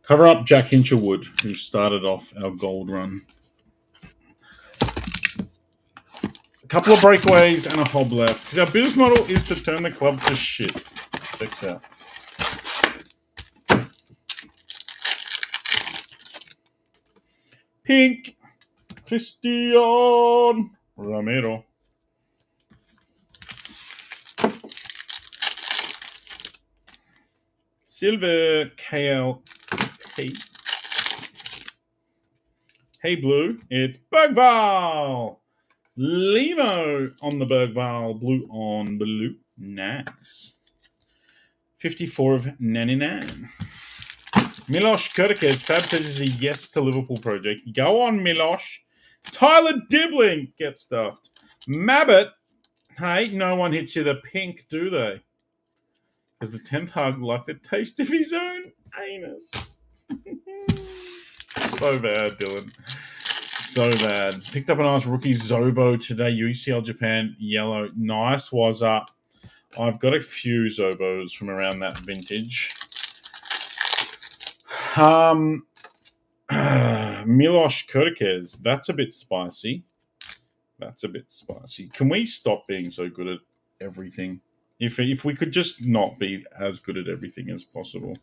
Cover up Jack Hinchelwood, who started off our gold run. A couple of breakaways and a hob left. Because our business model is to turn the club to shit. Checks out. Pink. Christian Romero. Silver KLP. Hey Blue, it's Bergval. Limo on the Bergval. Blue on blue. Nice. 54 of 99. Milos Kerkez. Fab says a yes to Liverpool project. Go on, Milos. Tyler Dibbling gets stuffed. Mabbott. Hey, no one hits you the pink, do they? Because the 10th hug liked the taste of his own anus. So bad, Dylan. So bad. Picked up a nice rookie Zobo today. UCL Japan yellow. Nice was up. I've got a few Zobos from around that vintage. Milos Kerkez. That's a bit spicy. Can we stop being so good at everything? If we could just not be as good at everything as possible,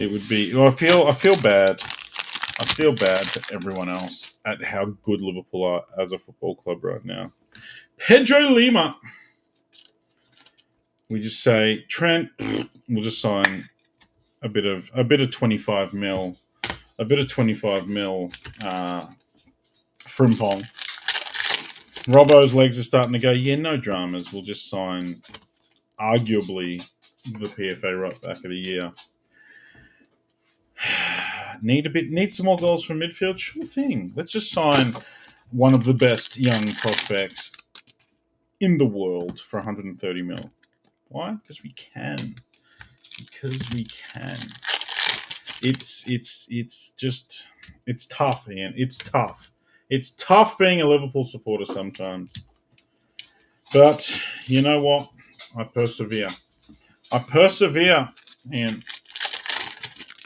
it would be. Well, I feel bad. I feel bad to everyone else at how good Liverpool are as a football club right now. Pedro Lima. We just say Trent. We'll just sign a bit of 25 mil, Frimpong. Robbo's legs are starting to go. Yeah, no dramas. We'll just sign, arguably, the PFA right back of the year. Need some more goals from midfield? Sure thing. Let's just sign one of the best young prospects in the world for 130 mil. Why? Because we can. it's just it's tough, Ian. It's tough. It's tough being a Liverpool supporter sometimes. But you know what? I persevere. And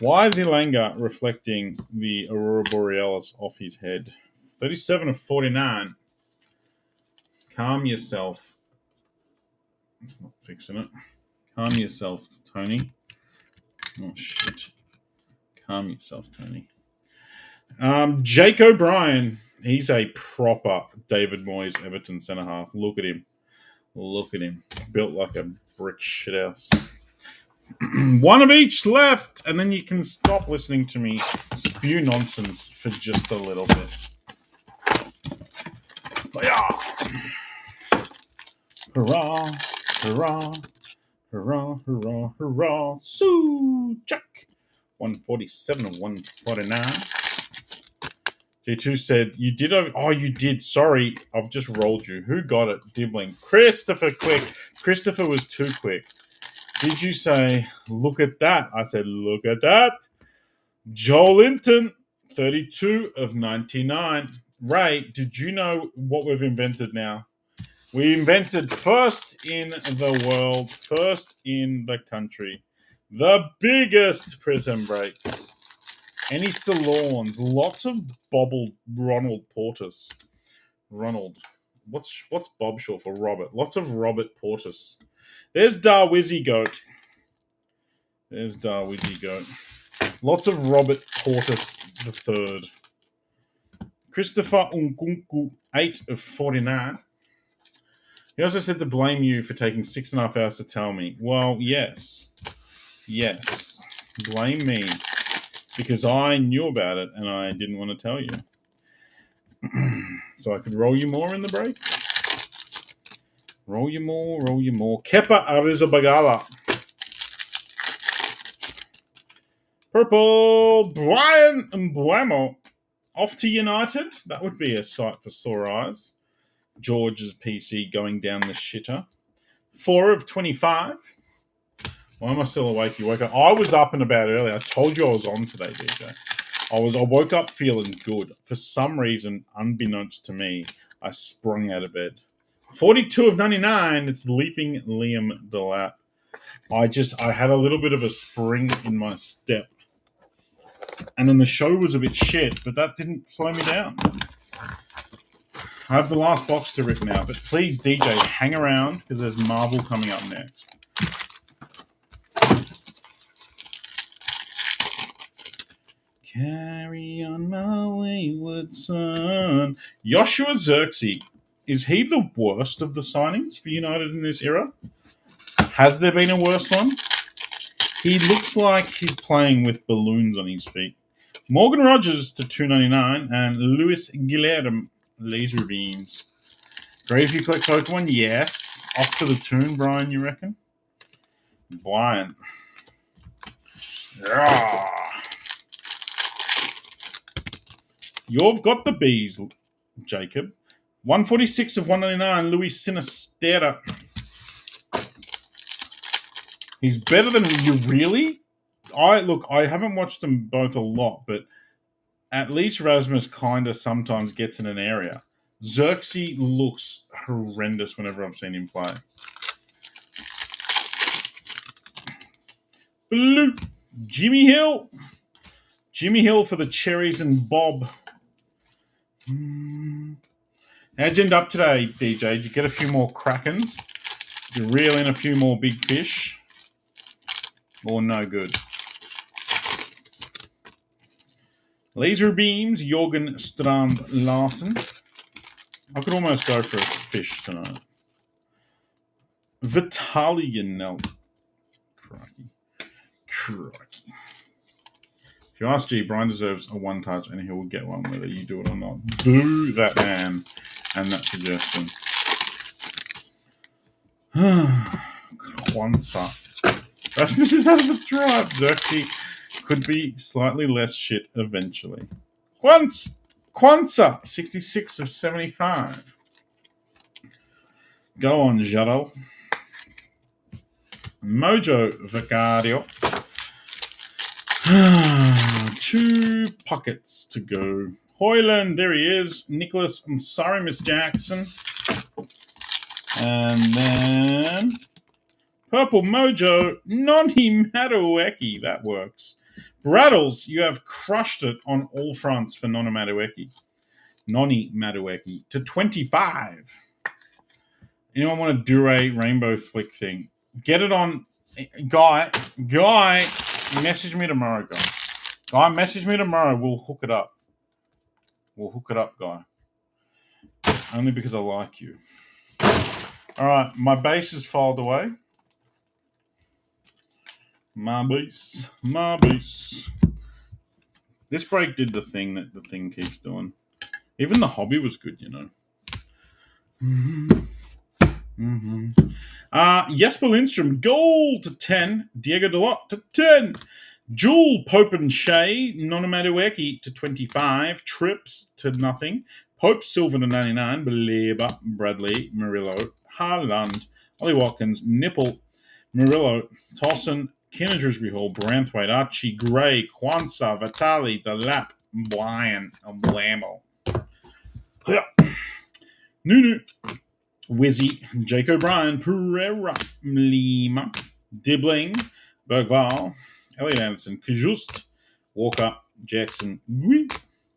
why is Ilanga reflecting the Aurora Borealis off his head? 37 of 49. Calm yourself. It's not fixing it. Calm yourself, Tony. Oh, shit. Calm yourself, Tony. Jake O'Brien. He's a proper David Moyes Everton centre-half. Look at him. Built like a brick shithouse. One of each left, and then you can stop listening to me spew nonsense for just a little bit. Hurrah, hurrah, hurrah, hurrah, hurrah. Sue, Jack. 147 and 149. G2 said, you did. Oh, you did. Sorry, I've just rolled you. Who got it? Dibbling. Christopher quick. Christopher was too quick. Did you say, look at that? I said, look at that. Joel Linton, 32 of 99. Ray, did you know what we've invented now? We invented first in the world, first in the country, the biggest Prizm breaks. Any salons, lots of bobbled Ronald Portis. Ronald. What's Bob short for? Robert. Lots of Robert Portis. There's Darwizzy Goat. Lots of Robert Portis the third. Christopher Nkunku, 8 of 49. He also said to blame you for taking 6.5 hours to tell me. Well, yes. Blame me. Because I knew about it and I didn't want to tell you. So I could roll you more in the break. Roll you more. Kepa Arrizabagala. Purple Brian Mbuemo. Off to United. That would be a sight for sore eyes. George's PC going down the shitter. 4 of 25. Why am I still awake? You woke up. I was up and about early. I told you I was on today, DJ. I woke up feeling good. For some reason, unbeknownst to me, I sprung out of bed. 42 of 99. It's Leaping Liam Delap. I had a little bit of a spring in my step. And then the show was a bit shit, but that didn't slow me down. I have the last box to rip now, but please, DJ, hang around because there's Marvel coming up next. Carry on my wayward son. Joshua Zirkzee. Is he the worst of the signings for United in this era? Has there been a worse one? He looks like he's playing with balloons on his feet. Morgan Rogers to 299 and Luis Guilherme laser beams. Great if you collect Pokemon. Yes. Off to the tune, Brian, you reckon? Brian. Yeah. You've got the bees, Jacob. 146 of 199, Luis Sinistera. He's better than you, really? I haven't watched them both a lot, but at least Rasmus kind of sometimes gets in an area. Xerxes looks horrendous whenever I've seen him play. Blue. Jimmy Hill. Jimmy Hill for the Cherries and Bob. How'd you end up today, DJ? Did you get a few more Krakens? Did you reel in a few more big fish? Or no good? Laser beams, Jorgen Strand Larsen. I could almost go for a fish tonight. Vitalian Nelt. Crikey. If you ask G, Brian deserves a one touch and he will get one whether you do it or not. Boo that man and that suggestion. Kwanzaa. Rasmus is out of the drive. Xerxes could be slightly less shit eventually. Kwanzaa, 66 of 75. Go on, Jado. Mojo Vicario. 2 pockets to go. Hoyland, there he is. Nicholas, I'm sorry, Miss Jackson. And then Purple Mojo, Noni Madueke. That works. Brattles, you have crushed it on all fronts for Noni Madueke. To 25. Anyone want a Dure rainbow flick thing? Get it on. Guy, message me tomorrow, guy. Guy, message me tomorrow. We'll hook it up. Guy. Only because I like you. All right, my base is filed away. My base. This break did the thing that the thing keeps doing. Even the hobby was good, you know. Jesper Lindstrom, gold to 10. Diego Dalot to 10. Jewel Pope and Shea, Nonomadueki to 25. Trips to nothing. Pope Silver to 99. Belieber, Bradley, Murillo, Haaland, Ollie Watkins, Nipple, Murillo, Tossin, Keenan Dewsbury Hall, Branthwaite, Archie Gray, Kwanzaa, Vitali, Delap, Brian, and Blammo. Nunu, Wizzy, Jake O'Brien, Pereira, Lima, Dibbling, Bergval, Elliot Anderson, Kajust, Walker, Jackson,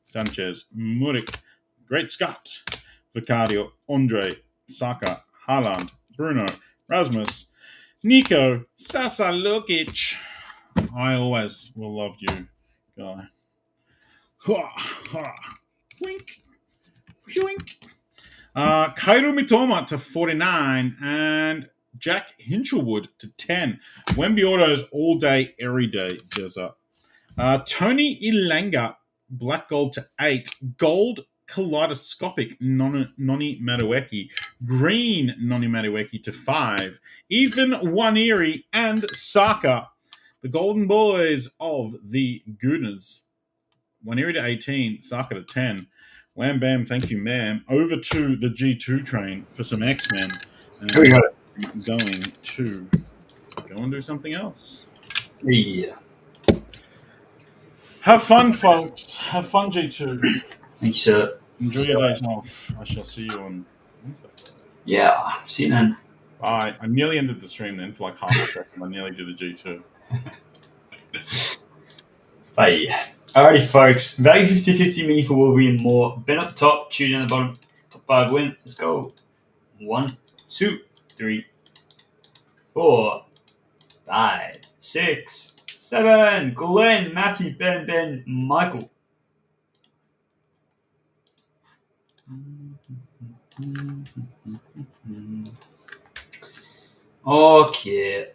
Sanchez, Murik, Great Scott, Vicario, Andre, Saka, Haaland, Bruno, Rasmus, Nico, Sasa Lukic. I always will love you, guy. Wink. Wink. Kairo Mitoma to 49 and Jack Hinchelwood to 10. Wemby Autos all day, every day. Desert. Tony Ilanga, black gold to 8. Gold kaleidoscopic Noni Madueke. Green Noni Madueke to 5. Ethan Waneri and Saka, the golden boys of the Gooners. Waneri to 18, Saka to 10. Wham bam, thank you, ma'am. Over to the G2 train for some X-Men. Here we go. Going to go and do something else. Yeah. Have fun, folks. Have fun, G2. Thank you, sir. Enjoy your days off. I shall see you on Wednesday. Yeah. See you then. Bye. I nearly ended the stream then for like half a second. I nearly did a G2. Bye. Alrighty, folks. Value 50-50 mini for Wolverine more. Ben up top, Chew down the bottom. Top 5 win. Let's go. 1, 2, 3, 4, 5, 6, 7. Glenn, Matthew, Ben, Michael. Okay.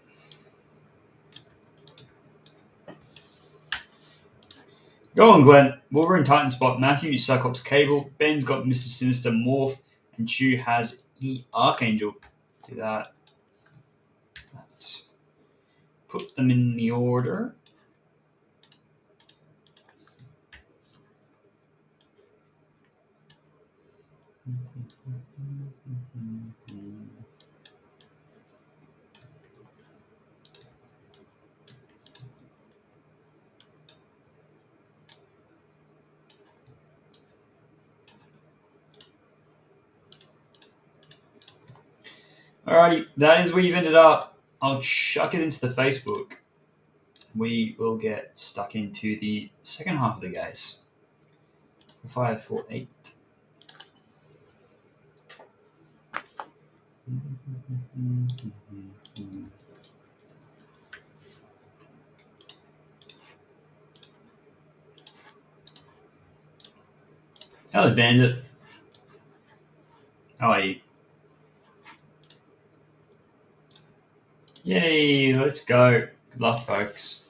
Go on, Glenn. Wolverine Titan spot. Matthew, Cyclops Cable. Ben's got Mr. Sinister Morph. And Chew has Archangel. Do that. Put them in the order. Alrighty, that is where you've ended up. I'll chuck it into the Facebook. We will get stuck into the second half of the guys. 5, 4, 8. Hello, Bandit. How are you? Yay, let's go. Good luck, folks.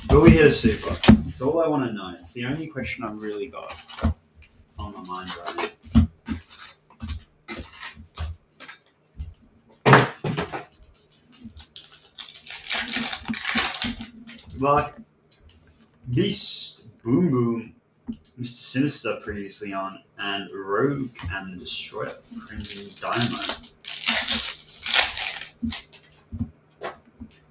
Will we hit a super? That's all I want to know. It's the only question I've really got on my mind right now. Good luck. Beast. Boom, boom. Mr. Sinister previously on, and Rogue and the Destroyer, Crimson Dynamo.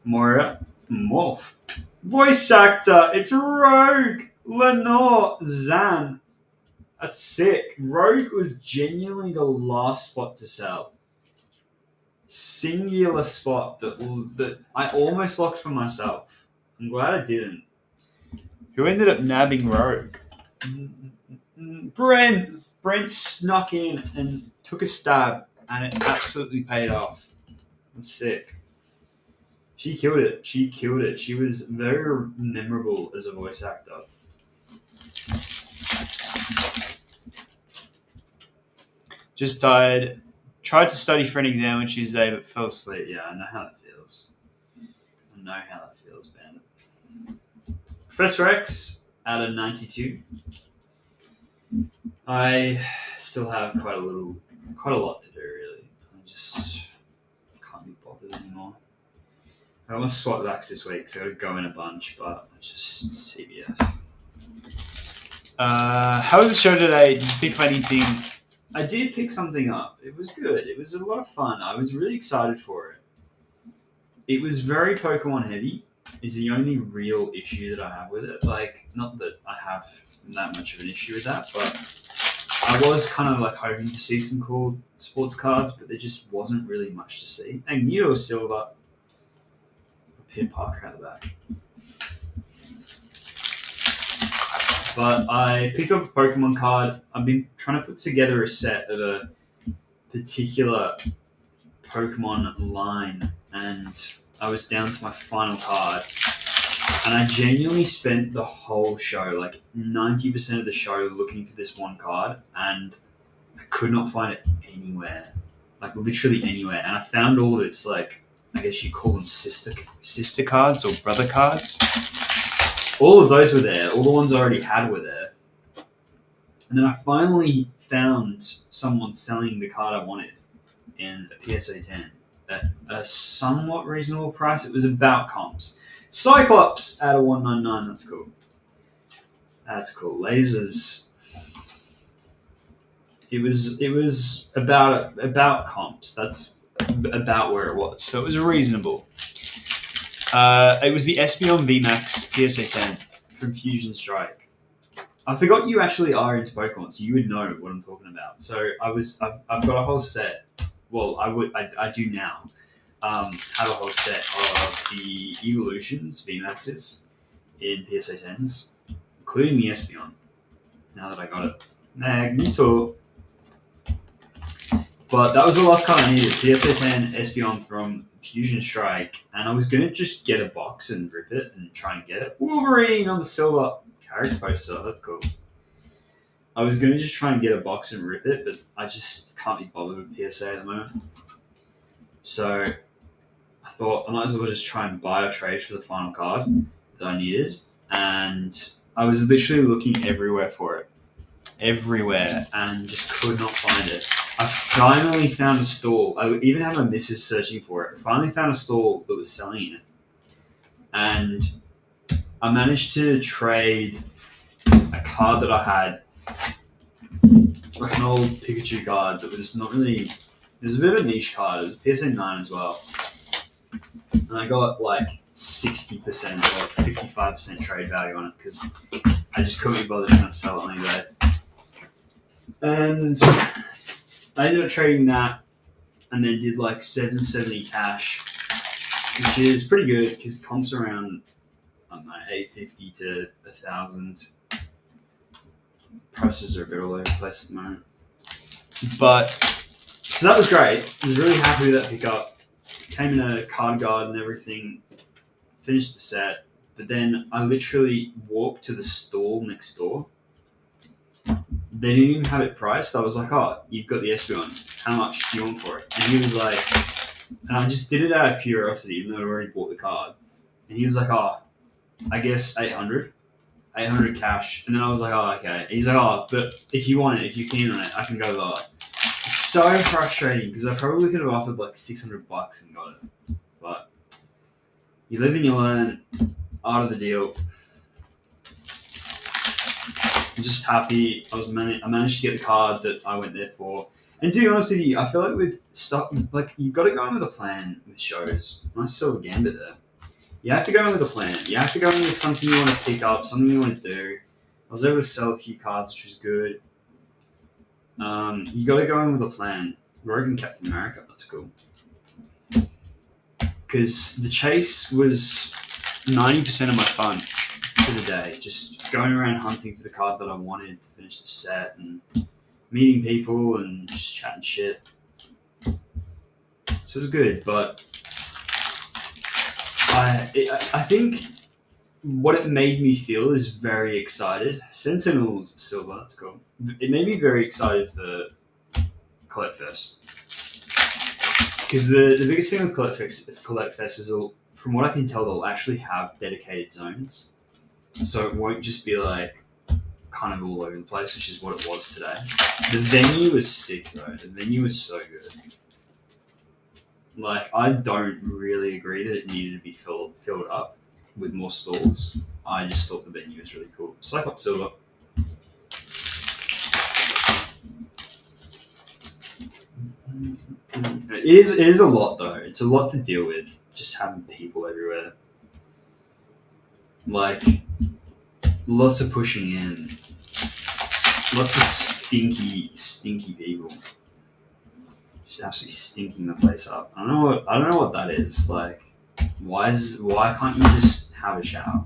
Moira, Morph. Voice actor, it's Rogue! Lenore Zan. That's sick. Rogue was genuinely the last spot to sell. Singular spot that I almost locked for myself. I'm glad I didn't. Who ended up nabbing Rogue? Brent snuck in and took a stab, and it absolutely paid off. That's sick. She killed it. She was very memorable as a voice actor. Just tired. Tried to study for an exam on Tuesday, but fell asleep. Yeah, I know how that feels. Bandit. Professor X out of 92. I still have quite a lot to do, really. I just can't be bothered anymore. I almost swapped backs this week, so I got to go in a bunch, but it's just CBF. How was the show today? Did you pick up anything? I did pick something up. It was good. It was a lot of fun. I was really excited for it. It was very Pokemon heavy, is the only real issue that I have with it. Like, not that I have that much of an issue with that, but I was kind of like hoping to see some cool sports cards, but there just wasn't really much to see. And Magneto Silver, Pin Parker out the back. But I picked up a Pokemon card. I've been trying to put together a set of a particular Pokemon line, and I was down to my final card. And I genuinely spent the whole show, like 90% of the show, looking for this one card, and I could not find it anywhere. Like, literally anywhere. And I found all of its, like, I guess you call them sister cards or brother cards. All of those were there. All the ones I already had were there. And then I finally found someone selling the card I wanted in a PSA 10 at a somewhat reasonable price. It was about comps. Cyclops out of 199. That's cool. Lasers. It was about comps. That's about where it was. So it was reasonable. It was the Espeon VMAX PSA 10 from Fusion Strike. I forgot you actually are into Pokemon, so you would know what I'm talking about. So I've got a whole set. Well, I do now. Have a whole set of the Evolutions VMAXs in PSA 10s, including the Espeon. Now that I got it, Magneto. But that was the last card I needed. PSA 10 Espeon from Fusion Strike, and I was going to just get a box and rip it and try and get it. Wolverine on the silver character poster. That's cool. I was going to just try and get a box and rip it, but I just can't be bothered with PSA at the moment. So I thought I might as well just try and buy a trade for the final card that I needed. And I was literally looking everywhere for it. Everywhere, and just could not find it. I finally found a stall. I even had my missus searching for it. I finally found a stall that was selling it. And I managed to trade a card that I had, like an old Pikachu card that was not really... It was a bit of a niche card. It was a PSA 9 as well. And I got like 60% or 55% trade value on it because I just couldn't be bothered trying to sell it on eBay. And I ended up trading that and then did like 770 cash, which is pretty good because it comes around, I don't know, 850 to 1,000. Prices are a bit all over the place at the moment. But, so that was great. I was really happy with that pickup. Came in a card guard and everything. Finished the set. But then I literally walked to the stall next door. They didn't even have it priced. I was like, oh, you've got the Espeon. How much do you want for it? And he was like, and I just did it out of curiosity, even though I'd already bought the card. And he was like, oh, I guess 800 cash. And then I was like, oh, okay. And he's like, oh, but if you want it, if you're keen on it, I can go lower. So frustrating because I probably could have offered like $600 and got it. But you live and you learn. Art of the deal. I'm just happy I managed to get the card that I went there for. And to be honest with you, I feel like with stuff, like, you've got to go in with a plan with shows. Nice Silver Gambit there. You have to go in with a plan. You have to go in with something you want to pick up, something you want to do. I was able to sell a few cards, which was good. You got to go in with a plan. Rogan Captain America, that's cool. Because the chase was 90% of my fun for the day. Just going around hunting for the card that I wanted to finish the set and meeting people and just chatting shit. So it was good, but I think what it made me feel is very excited. Sentinels Silver, that's cool. It made me very excited for Collect Fest. Because the biggest thing with Collect Fest is, from what I can tell, they'll actually have dedicated zones. So it won't just be like kind of all over the place, which is what it was today. The venue was sick, though. The venue was so good. Like, I don't really agree that it needed to be filled up with more stalls. I just thought the venue was really cool. Cyclops Silver. It is a lot, though. It's a lot to deal with, just having people everywhere. Like, lots of pushing in. Lots of stinky people. Just absolutely stinking the place up. I don't know what that is. Like, why can't you just have a shower?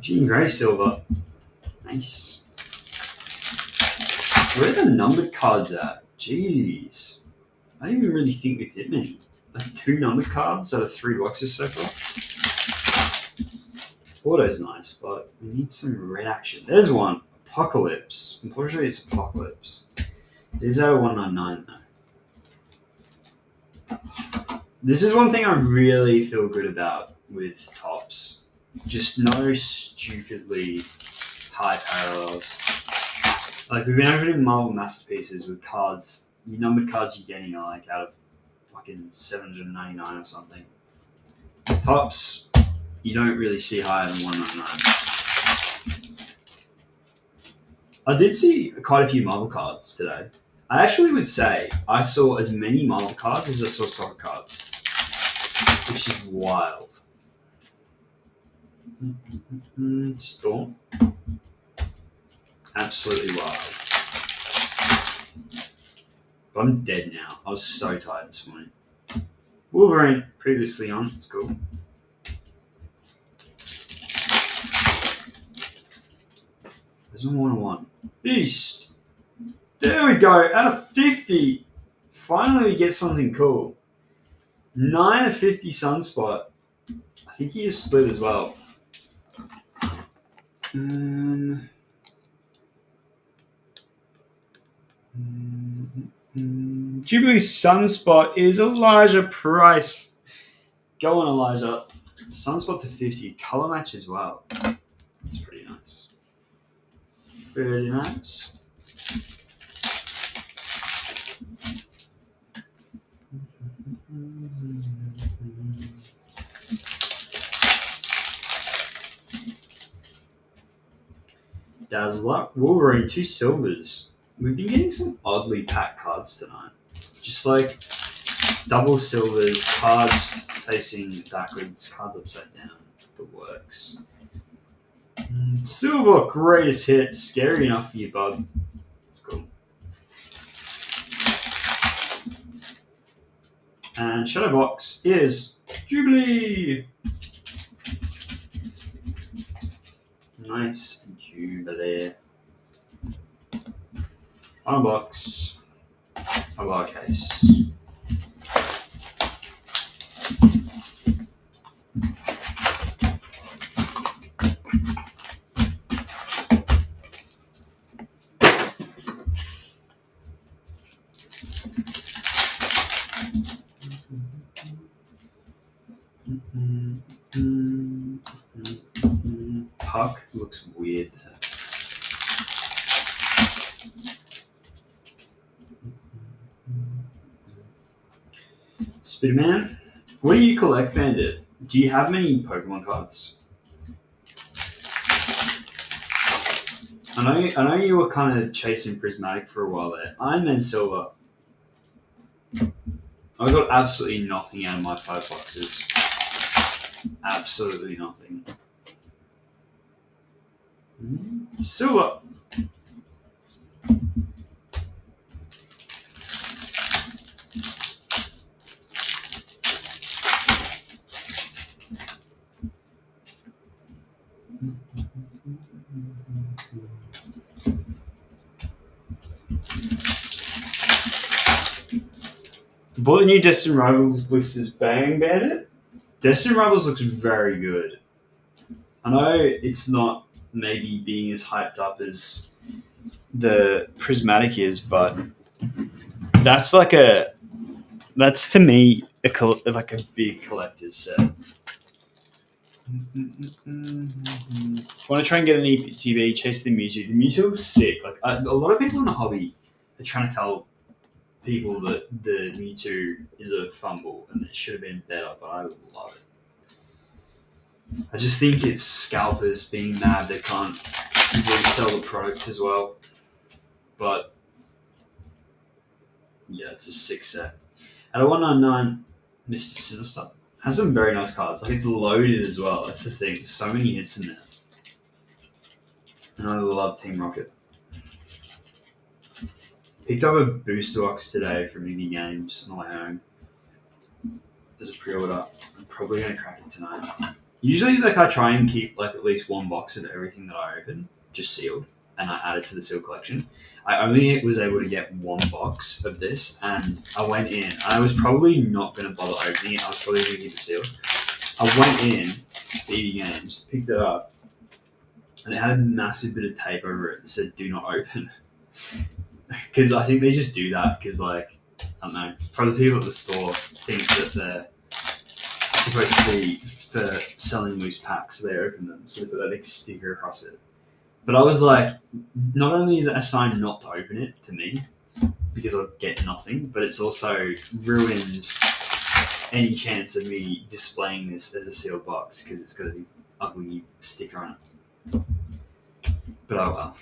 Jean Grey Silver. Nice. Where are the numbered cards at? Jeez. I don't even really think we've hit many. Like 2 numbered cards out of 3 boxes so far. Auto's nice, but we need some red action. There's one. Apocalypse. Unfortunately, it's Apocalypse. It is out of 199 though. This is one thing I really feel good about with Topps. Just no stupidly high parallels. Like, we've been opening Marvel Masterpieces with cards, the numbered cards you're getting are like out of fucking 799 or something. Topps, you don't really see higher than 199. I did see quite a few Marvel cards today. I actually would say I saw as many Marvel cards as I saw soccer cards, which is wild. Storm. Absolutely wild. But I'm dead now. I was so tired this morning. Wolverine, previously on. It's cool. There's one 1-1. Beast. There we go. Out of 50. Finally we get something cool. 9 of 50 Sunspot. I think he is split as well. Jubilee Sunspot is Elijah Price. Go on, Elijah. Sunspot to 50. Color match as well. That's pretty nice. Very nice. Dazzler. Wolverine, 2 silvers. We've been getting some oddly packed cards tonight. Just like double silvers, cards facing backwards, cards upside down. The works. Silver, greatest hit. Scary enough for you, bud. That's cool. And Shadow Box is Jubilee. Nice Jubilee. Unbox. A bar case. puck looks weird there. Spiderman, what do you collect, Bandit? Do you have many Pokemon cards? I know you were kind of chasing Prismatic for a while there. Iron Man Silver. I got absolutely nothing out of my 5 boxes. Absolutely nothing. Silver. Bought the new Destined Rivals blisters. Bang, Bandit. Destined Rivals looks very good. I know it's not maybe being as hyped up as the Prismatic is, but that's to me like a big collector's set. Want to try and get an ETB, chase the Mewtwo. The Mewtwo looks sick. Like a lot of people in the hobby are trying to tell people that the Mewtwo is a fumble and it should have been better, but I love it. I just think it's scalpers being mad they can't resell the product as well. But yeah, it's a sick set. At a 199, Mr. Sinister has some very nice cards. Like it's loaded as well. That's the thing. So many hits in there. And I love Team Rocket. Picked up a booster box today from Indie Games on my own. As a pre-order. I'm probably going to crack it tonight. Usually, like I try and keep like at least one box of everything that I open, just sealed, and I add it to the sealed collection. I only was able to get one box of this, and I went in. And I was probably not going to bother opening it. I was probably going to keep it sealed. I went in, Indie Games, picked it up, and it had a massive bit of tape over it that said "Do not open." Because I think they just do that because, like, I don't know, probably the people at the store think that they're supposed to be for selling loose packs, so they open them, so they put that big sticker across it. But I was like, not only is it a sign not to open it to me, because I'll get nothing, but it's also ruined any chance of me displaying this as a sealed box, because it's got a big ugly sticker on it. But oh well.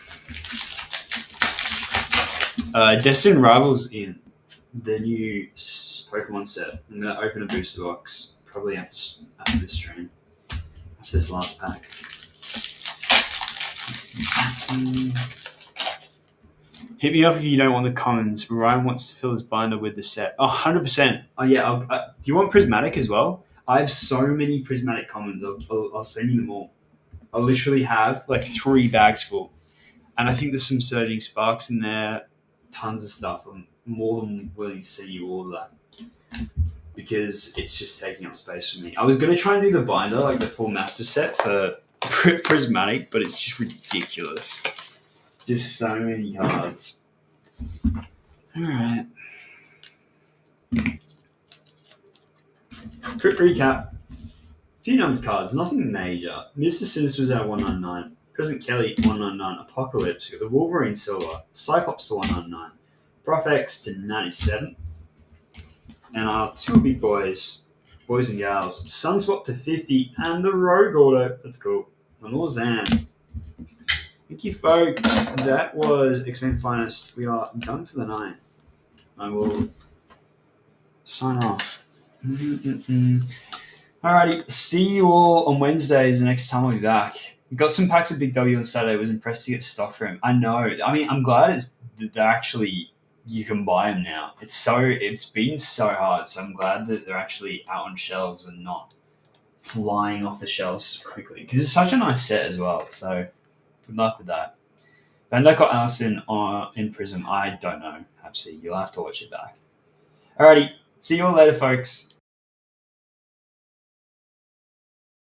Destined Rivals in the new Pokemon set. I'm going to open a booster box probably after this stream, after this last pack. Hit me up if you don't want the commons. Ryan wants to fill his binder with the set. Oh, 100%. Oh, yeah. Do you want Prismatic as well? I have so many Prismatic commons. I'll send you them all. I literally have like 3 bags full. And I think there's some Surging Sparks in there. Tons of stuff. I'm more than willing to send you all of that. Because it's just taking up space for me. I was going to try and do the binder, like the full master set for Prismatic, but it's just ridiculous. Just so many cards. Alright. Quick recap. Few numbered cards, nothing major. Mr. Sinister was at 199. President Kelly, 199. Apocalypse, got the Wolverine Silver. Cyclops to 199. Prof X to 97. And our 2 big boys and gals, Sunswap to 50, and the Rogue Auto. That's cool. And Lausanne. Thank you, folks. That was X-Men Finest. We are done for the night. I will sign off. Alrighty. See you all on Wednesdays the next time I'll be back. Got some packs of Big W on Saturday. Was impressed to get stock for him. I know. I mean, I'm glad they're actually... You can buy them now. It's been so hard, so I'm glad that they're actually out on shelves and not flying off the shelves quickly. Because it's such a nice set as well. So good luck with that. Van Dyke or Allison in Prizm, I don't know. Absolutely, you'll have to watch it back. Alrighty, see you all later, folks.